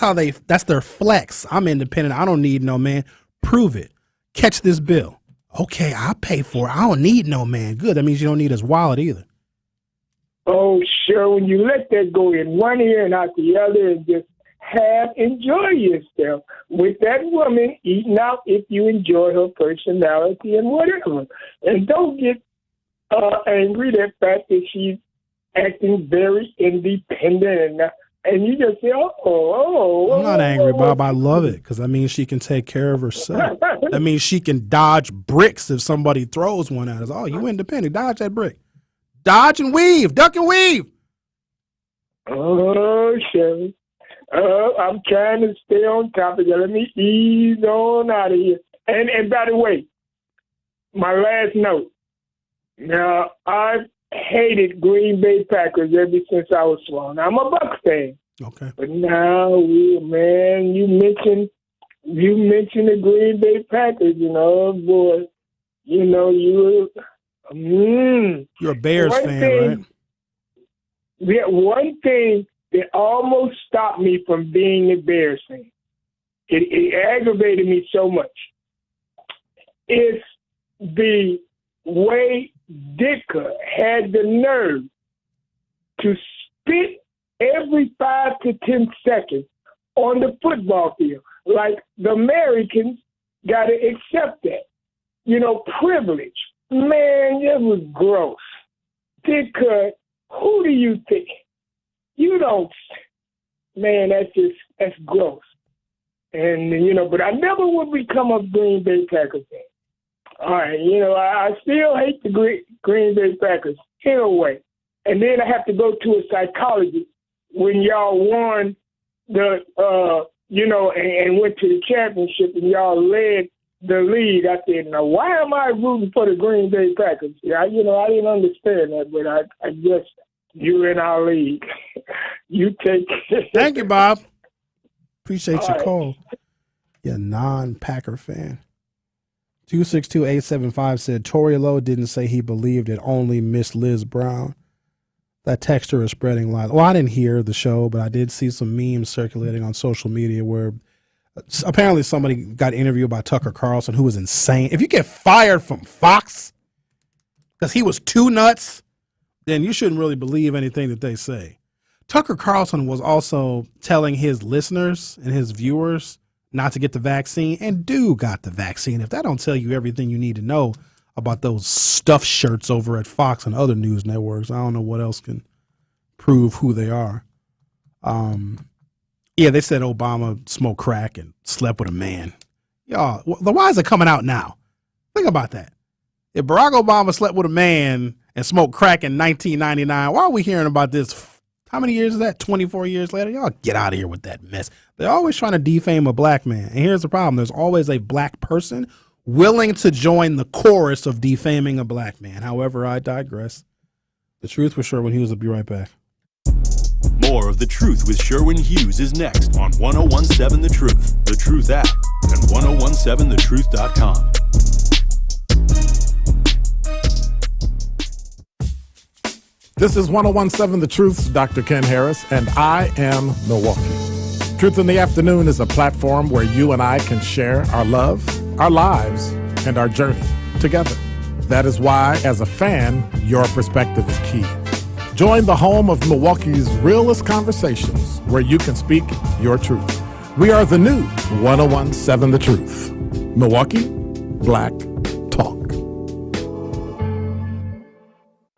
S9: their flex. I'm independent. I don't need no man. Prove it. Catch this bill. Okay, I'll pay for it. I don't need no man. Good. That means you don't need his wallet either.
S7: Oh, sure. When you let that go in one ear and out the other and just enjoy yourself with that woman, eating out if you enjoy her personality and whatever. And don't get angry that fact that she's acting very independent and you just say,
S9: I'm not angry, Bob. I love it because that means she can take care of herself. That means she can dodge bricks if somebody throws one at us. Oh, you independent. Dodge that brick. Dodge and weave. Duck and weave.
S7: Oh, Sherry. I'm trying to stay on top of it. Let me ease on out of here. And by the way, my last note. Now, I've hated Green Bay Packers ever since I was small. Now, I'm a Bucs fan.
S9: Okay.
S7: But now, man, you mentioned the Green Bay Packers, boy. You're
S9: a Bears fan, right?
S7: Yeah, one thing that almost stopped me from being a Bears fan. It aggravated me so much. It's the way Dicker had the nerve to spit every 5 to 10 seconds on the football field. Like the Americans got to accept that. Privilege. Man, it was gross. Dicker, who do you think? You don't. Man, that's gross. And, but I never would become a Green Bay Packers fan. All right, I still hate the Green Bay Packers in a way. And then I have to go to a psychologist when y'all won and went to the championship and y'all led the league. I said, now why am I rooting for the Green Bay Packers? I didn't understand that, but I guess you're in our league. You take
S9: Thank you, Bob. Appreciate your call. You're a non-Packer fan. 262-875 said Tory Lowe didn't say he believed it, only Miss Liz Brown. That texter is spreading lies. Well, I didn't hear the show, but I did see some memes circulating on social media where apparently somebody got interviewed by Tucker Carlson, who was insane. If you get fired from Fox because he was too nuts, then you shouldn't really believe anything that they say. Tucker Carlson was also telling his listeners and his viewers not to get the vaccine, and dude got the vaccine. If that don't tell you everything you need to know about those stuffed shirts over at Fox and other news networks, I don't know what else can prove who they are. Yeah, they said Obama smoked crack and slept with a man. Y'all, why is it coming out now? Think about that. If Barack Obama slept with a man and smoked crack in 1999, why are we hearing about this? How many years is that? 24 years later? Y'all get out of here with that mess. They're always trying to defame a black man. And here's the problem. There's always a black person willing to join the chorus of defaming a black man. However, I digress. The Truth with Sherwin Hughes will be right back.
S4: More of The Truth with Sherwin Hughes is next on 1017 The Truth, The Truth app, and 1017thetruth.com.
S2: This is 1017 The Truth's Dr. Ken Harris, and I am Milwaukee. Truth in the Afternoon is a platform where you and I can share our love, our lives, and our journey together. That is why, as a fan, your perspective is key. Join the home of Milwaukee's realest conversations where you can speak your truth. We are the new 1017 The Truth. Milwaukee Black Talk.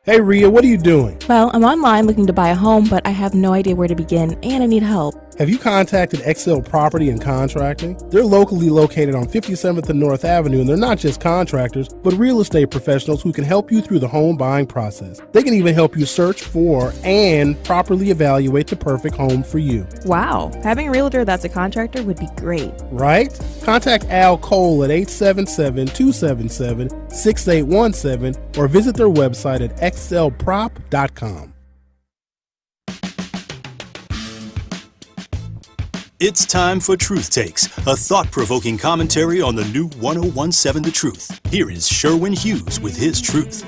S9: Hey, Rhea, what are you doing?
S14: Well, I'm online looking to buy a home, but I have no idea where to begin, and I need help.
S9: Have you contacted Excel Property and Contracting? They're locally located on 57th and North Avenue, and they're not just contractors, but real estate professionals who can help you through the home buying process. They can even help you search for and properly evaluate the perfect home for you.
S14: Wow, having a realtor that's a contractor would be great.
S9: Right? Contact Al Cole at 877-277-6817 or visit their website at excelprop.com.
S4: It's time for Truth Takes, a thought-provoking commentary on the new 1017 The Truth. Here is Sherwin Hughes with his truth.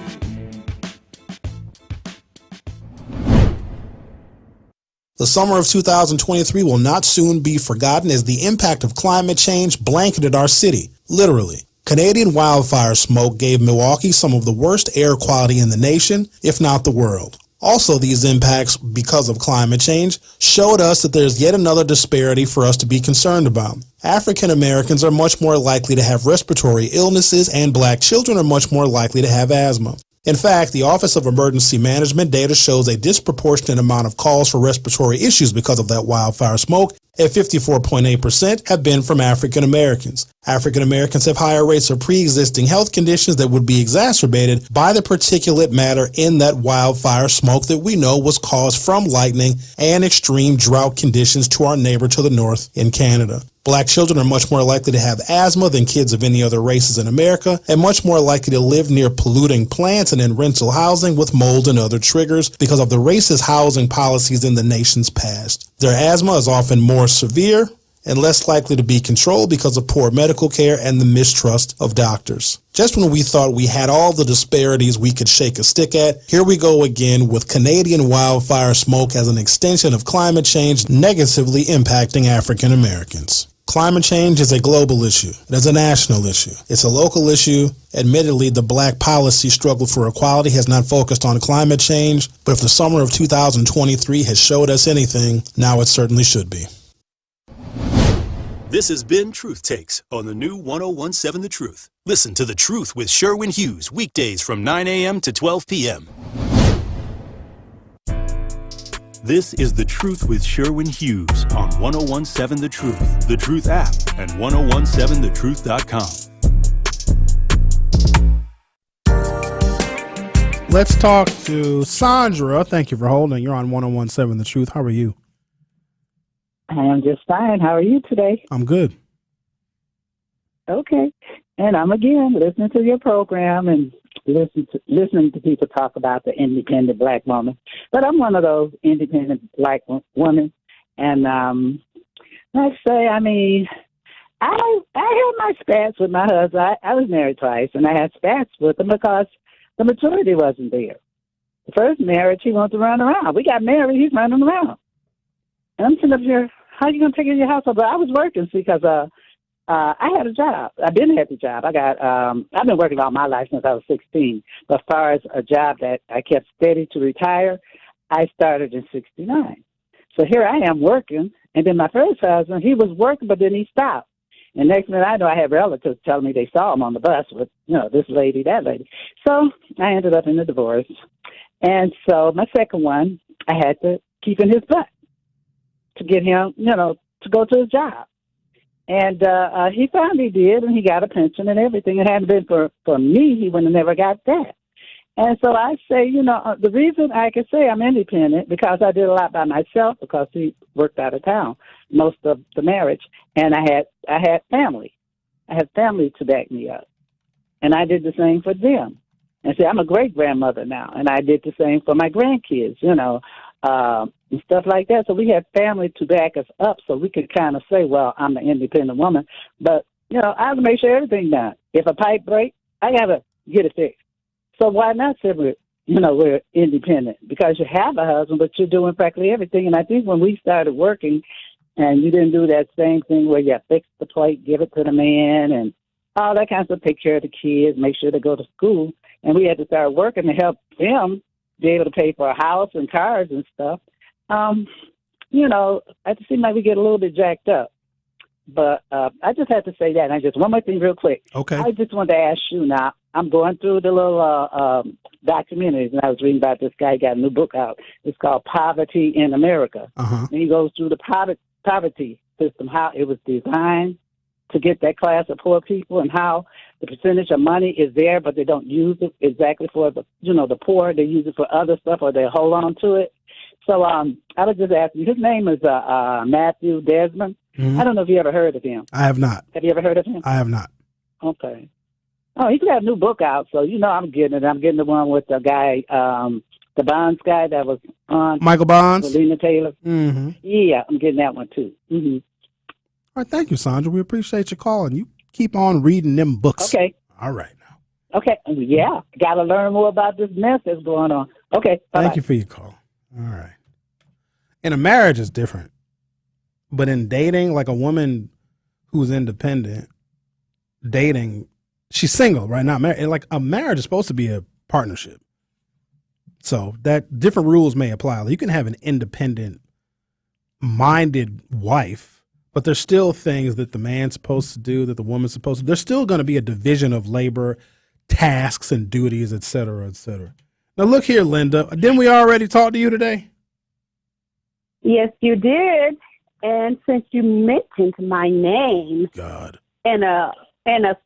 S9: The summer of 2023 will not soon be forgotten as the impact of climate change blanketed our city, literally. Canadian wildfire smoke gave Milwaukee some of the worst air quality in the nation, if not the world. Also, these impacts, because of climate change, showed us that there's yet another disparity for us to be concerned about. African Americans are much more likely to have respiratory illnesses, and black children are much more likely to have asthma. In fact, the Office of Emergency Management data shows a disproportionate amount of calls for respiratory issues because of that wildfire smoke, at 54.8% have been from African Americans. African Americans have higher rates of pre-existing health conditions that would be exacerbated by the particulate matter in that wildfire smoke that we know was caused from lightning and extreme drought conditions to our neighbor to the north in Canada. Black children are much more likely to have asthma than kids of any other races in America, and much more likely to live near polluting plants and in rental housing with mold and other triggers because of the racist housing policies in the nation's past. Their asthma is often more severe and less likely to be controlled because of poor medical care and the mistrust of doctors. Just when we thought we had all the disparities we could shake a stick at, here we go again with Canadian wildfire smoke as an extension of climate change negatively impacting African Americans. Climate change is a global issue. It is a national issue. It's a local issue. Admittedly, the black policy struggle for equality has not focused on climate change, but if the summer of 2023 has showed us anything, now it certainly should be.
S4: This has been Truth Takes on the new 1017 The Truth. Listen to The Truth with Sherwin Hughes weekdays from 9 a.m. to 12 p.m. This is The Truth with Sherwin Hughes on 1017 The Truth, The Truth app, and 1017theTruth.com.
S9: Let's talk to Sandra. Thank you for holding. You're on 1017 The Truth. How are you?
S6: I am just fine. How are you today?
S9: I'm good.
S6: Okay. And I'm again listening to your program and listening to people talk about the independent black woman. But I'm one of those independent black women. And let's say, I mean, I had my spats with my husband. I was married twice, and I had spats with him because the maturity wasn't there. The first marriage, he wanted to run around. We got married, he's running around. And I'm sitting up here, how are you going to take care of your household? But I was working because I had a job. I've been at the job. I've been working all my life since I was 16. But as far as a job that I kept steady to retire, I started in 69. So here I am working. And then my first husband, he was working, but then he stopped. And next minute I know I had relatives telling me they saw him on the bus with, this lady, that lady. So I ended up in a divorce. And so my second one, I had to keep in his butt to get him, to go to his job. And he finally did, and he got a pension and everything. It hadn't been for me, he would have never got that. And so I say, the reason I can say I'm independent, because I did a lot by myself, because he worked out of town most of the marriage, and I had family. I had family to back me up. And I did the same for them. And see, I'm a great-grandmother now, and I did the same for my grandkids, and stuff like that. So we had family to back us up, so we could kind of say, well, I'm an independent woman. But, I have to make sure everything's done. If a pipe breaks, I got to get it fixed. So why not say we're independent? Because you have a husband, but you're doing practically everything. And I think when we started working and you didn't do that same thing where you fix the plate, give it to the man, and all that kind of stuff, take care of the kids, make sure they go to school. And we had to start working to help them be able to pay for a house and cars and stuff. I just seem like we get a little bit jacked up. But I just had to say that. And one more thing real quick.
S9: Okay.
S6: I just wanted to ask you now, I'm going through the little documentaries, and I was reading about this guy, got a new book out. It's called Poverty in America.
S9: Uh-huh.
S6: And he goes through the poverty system, how it was designed to get that class of poor people, and how the percentage of money is there, but they don't use it exactly for the poor. They use it for other stuff, or they hold on to it. So I was just asking. His name is Matthew Desmond.
S9: Mm-hmm.
S6: I don't know if you ever heard of him.
S9: I have not.
S6: Have you ever heard of him?
S9: I have not.
S6: Okay. Oh, he's got a new book out, so I'm getting it. I'm getting the one with the guy, the Bonds guy that was on.
S9: Michael Bonds?
S6: Selena Taylor.
S9: Mm-hmm.
S6: Yeah, I'm getting that one, too. Mm-hmm.
S9: All right, thank you, Sandra. We appreciate you calling. You keep on reading them books.
S6: Okay.
S9: All right.
S6: Okay. Yeah, got to learn more about this mess that's going on. Okay. Bye-bye.
S9: Thank you for your call. All right. In a marriage, it's different. But in dating, like a woman who's independent, dating, she's single, right? Not married. Like a marriage is supposed to be a partnership. So that different rules may apply. Like you can have an independent-minded wife, but there's still things that the man's supposed to do, that the woman's supposed to do. There's still going to be a division of labor, tasks and duties, et cetera, et cetera. Now, look here, Linda. Didn't we already talk to you today?
S10: Yes, you did. And since you mentioned my name in a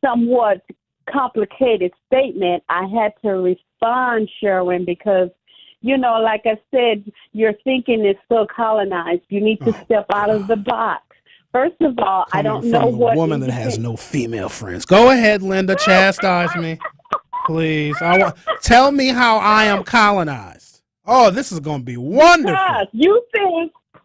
S10: somewhat complicated statement, I had to respond, Sherwin, because, like I said, your thinking is so colonized. You need to step out of the box. First of all, I don't know what...
S9: a woman that has no female friends. Go ahead, Linda. Chastise me, please. Tell me how I am colonized. Oh, this is going to be wonderful.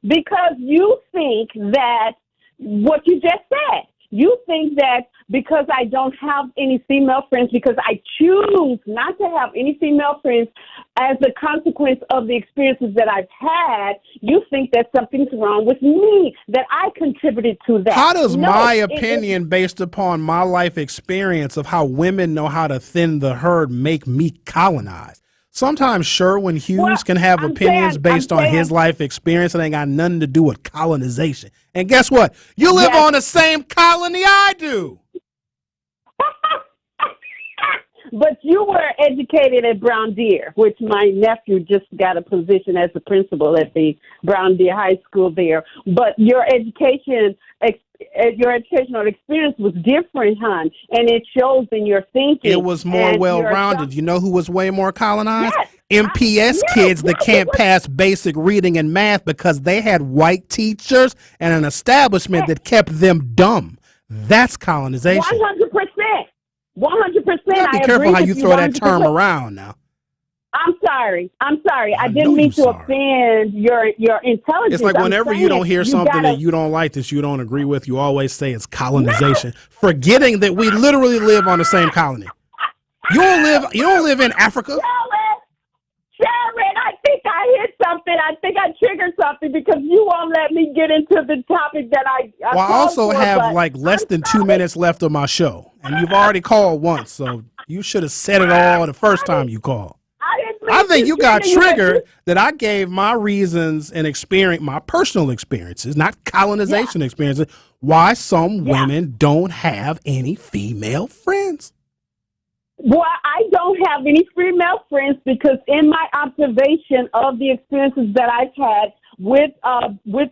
S10: Because you think that what you just said. You think that because I don't have any female friends, because I choose not to have any female friends as a consequence of the experiences that I've had, you think that something's wrong with me, that I contributed to that.
S9: How does my opinion based upon my life experience of how women know how to thin the herd make me colonized? Sometimes Sherwin Hughes can have opinions based on his life experience and ain't got nothing to do with colonization. And guess what? You live on the same colony I do.
S10: But you were educated at Brown Deer, which my nephew just got a position as the principal at the Brown Deer High School there. But your educational experience was different, hon, and it shows in your thinking.
S9: It was more well-rounded. You know who was way more colonized? MPS kids that can't pass basic reading and math because they had white teachers and an establishment that kept them dumb. That's colonization.
S10: 100%. 100%.
S9: Be careful how you throw that term around now.
S10: I'm sorry. I didn't mean to offend your intelligence.
S9: It's like whenever you don't hear something that you don't like, that you don't agree with, you always say it's colonization, forgetting that we literally live on the same colony. You don't live in Africa.
S10: Sharon, I think I hit something. I think I triggered something because you won't let me get into the topic that I
S9: also have like less than 2 minutes left of my show, and you've already called once, so you should have said it all the first time you called. I think you got triggered that I gave my reasons and experience, my personal experiences, not colonization experiences, why some women don't have any female friends.
S10: Well, I don't have any female friends because in my observation of the experiences that I've had with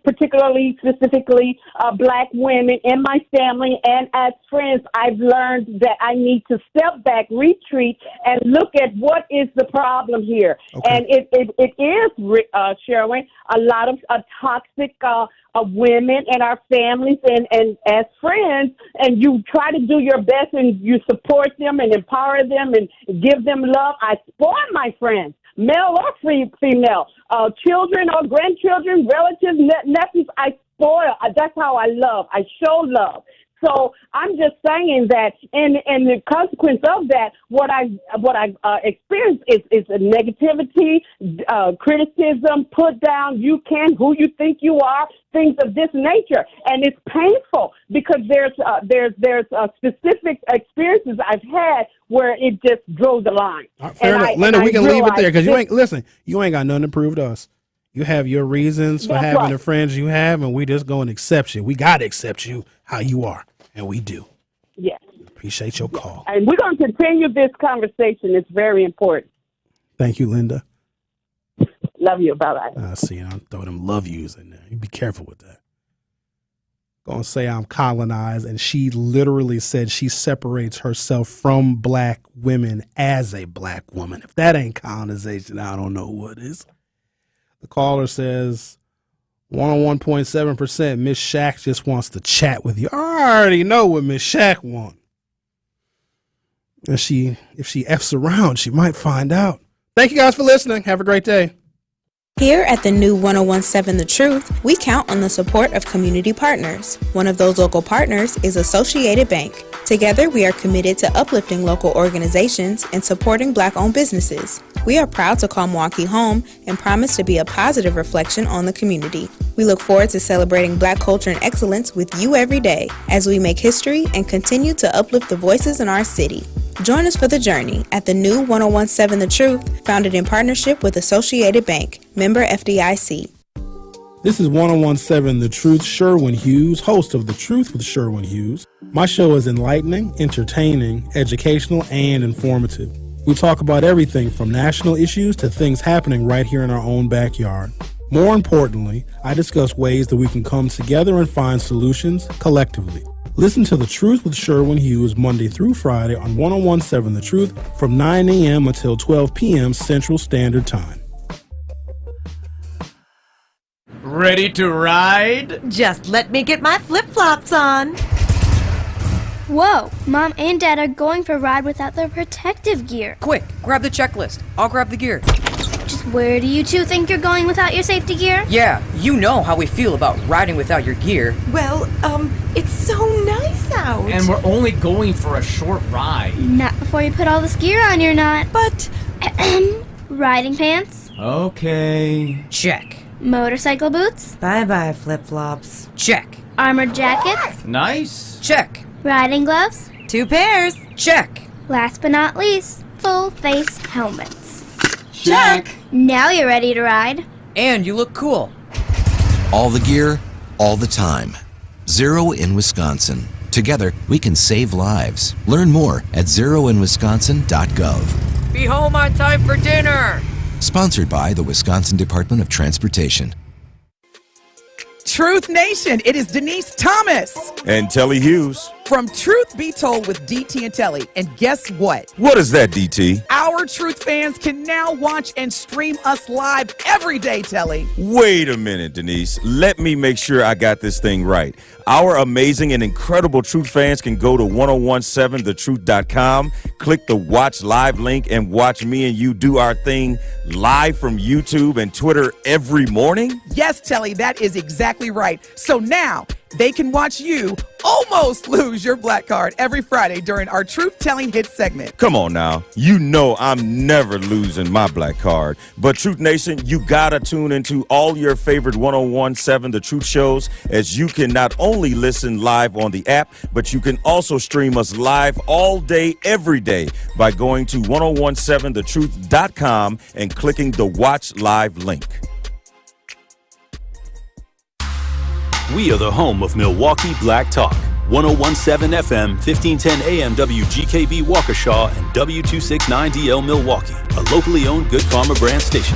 S10: particularly, specifically, black women in my family and as friends, I've learned that I need to step back, retreat, and look at what is the problem here. Okay. And it is, Sherwin, a lot of toxic women in our families and as friends, and you try to do your best and you support them and empower them and give them love. I spoil my friends, male or female, children or grandchildren, relatives, nephews. I spoil. That's how I love. I show love. So I'm just saying that, and the consequence of that, what I've experienced is a negativity, criticism, put down. You can, who you think you are, things of this nature, and it's painful because there's specific experiences I've had where it just drove the line.
S9: Fair enough, Linda. We can leave it there because you ain't got nothing to prove to us. You have your reasons for having the friends you have, and we just going to accept you. We got to accept you how you are, and we do.
S10: Yes.
S9: Appreciate your call.
S10: And we're going to continue this conversation. It's very important.
S9: Thank you, Linda.
S10: Love you. Bye-bye.
S9: I see. I'll throw them love yous in there. You be careful with that. gonna say I'm colonized, and she literally said she separates herself from black women as a black woman. If that ain't colonization, I don't know what is. The caller says 101.7%, Miss Shack just wants to chat with you. I already know what Miss Shack wants. And if she F's around, she might find out. Thank you guys for listening. Have a great day.
S11: Here at the new 101.7 The Truth, we count on the support of community partners. One of those local partners is Associated Bank. Together, we are committed to uplifting local organizations and supporting Black-owned businesses. We are proud to call Milwaukee home and promise to be a positive reflection on the community. We look forward to celebrating Black culture and excellence with you every day as we make history and continue to uplift the voices in our city. Join us for the journey at the new 101.7 The Truth, founded in partnership with Associated Bank, member FDIC.
S9: This is 101.7 The Truth, Sherwin Hughes, host of The Truth with Sherwin Hughes. My show is enlightening, entertaining, educational, and informative. We talk about everything from national issues to things happening right here in our own backyard. More importantly, I discuss ways that we can come together and find solutions collectively. Listen to The Truth with Sherwin Hughes Monday through Friday on 101.7 The Truth from 9 a.m. until 12 p.m. Central Standard Time.
S12: Ready to ride?
S13: Just let me get my flip-flops on.
S15: Whoa, Mom and Dad are going for a ride without their protective gear.
S17: Quick, grab the checklist. I'll grab the gear.
S15: Just where do you two think you're going without your safety gear?
S17: Yeah, you know how we feel about riding without your gear.
S13: Well, it's so nice out.
S12: And we're only going for a short ride.
S15: Not before you put all this gear on, you're not.
S13: But...
S15: Riding pants?
S12: Okay.
S17: Check.
S15: Motorcycle boots?
S13: Bye-bye, flip-flops.
S17: Check.
S15: Armored jackets?
S12: Nice.
S17: Check.
S15: Riding gloves?
S13: 2 pairs.
S17: Check.
S15: Last but not least, full face helmets.
S12: Check.
S15: Now you're ready to ride.
S17: And you look cool.
S18: All the gear, all the time. Zero in Wisconsin. Together, we can save lives. Learn more at zeroinwisconsin.gov.
S17: Be home on time for dinner.
S18: Sponsored by the Wisconsin Department of Transportation.
S21: Truth Nation, it is Denise Thomas.
S24: And Telly Hughes.
S21: From Truth Be Told with DT and Telly. And guess what?
S24: What is that, DT?
S21: Our Truth fans can now watch and stream us live every day, Telly.
S24: Wait a minute, Denise. Let me make sure I got this thing right. Our amazing and incredible Truth fans can go to 1017thetruth.com, click the Watch Live link, and watch me and you do our thing live from YouTube and Twitter every morning?
S21: Yes, Telly, that is exactly right. So now they can watch you almost lose your black card every Friday during our Truth Telling Hit segment.
S24: Come on now. You know I'm never losing my black card. But Truth Nation, you gotta tune into all your favorite 1017 The Truth shows, as you can not only listen live on the app, but you can also stream us live all day, every day by going to 1017thetruth.com and clicking the Watch Live link.
S4: We are the home of Milwaukee Black Talk. 1017 FM, 1510 AM WGKB Waukesha and W269DL Milwaukee, a locally owned Good Karma brand station.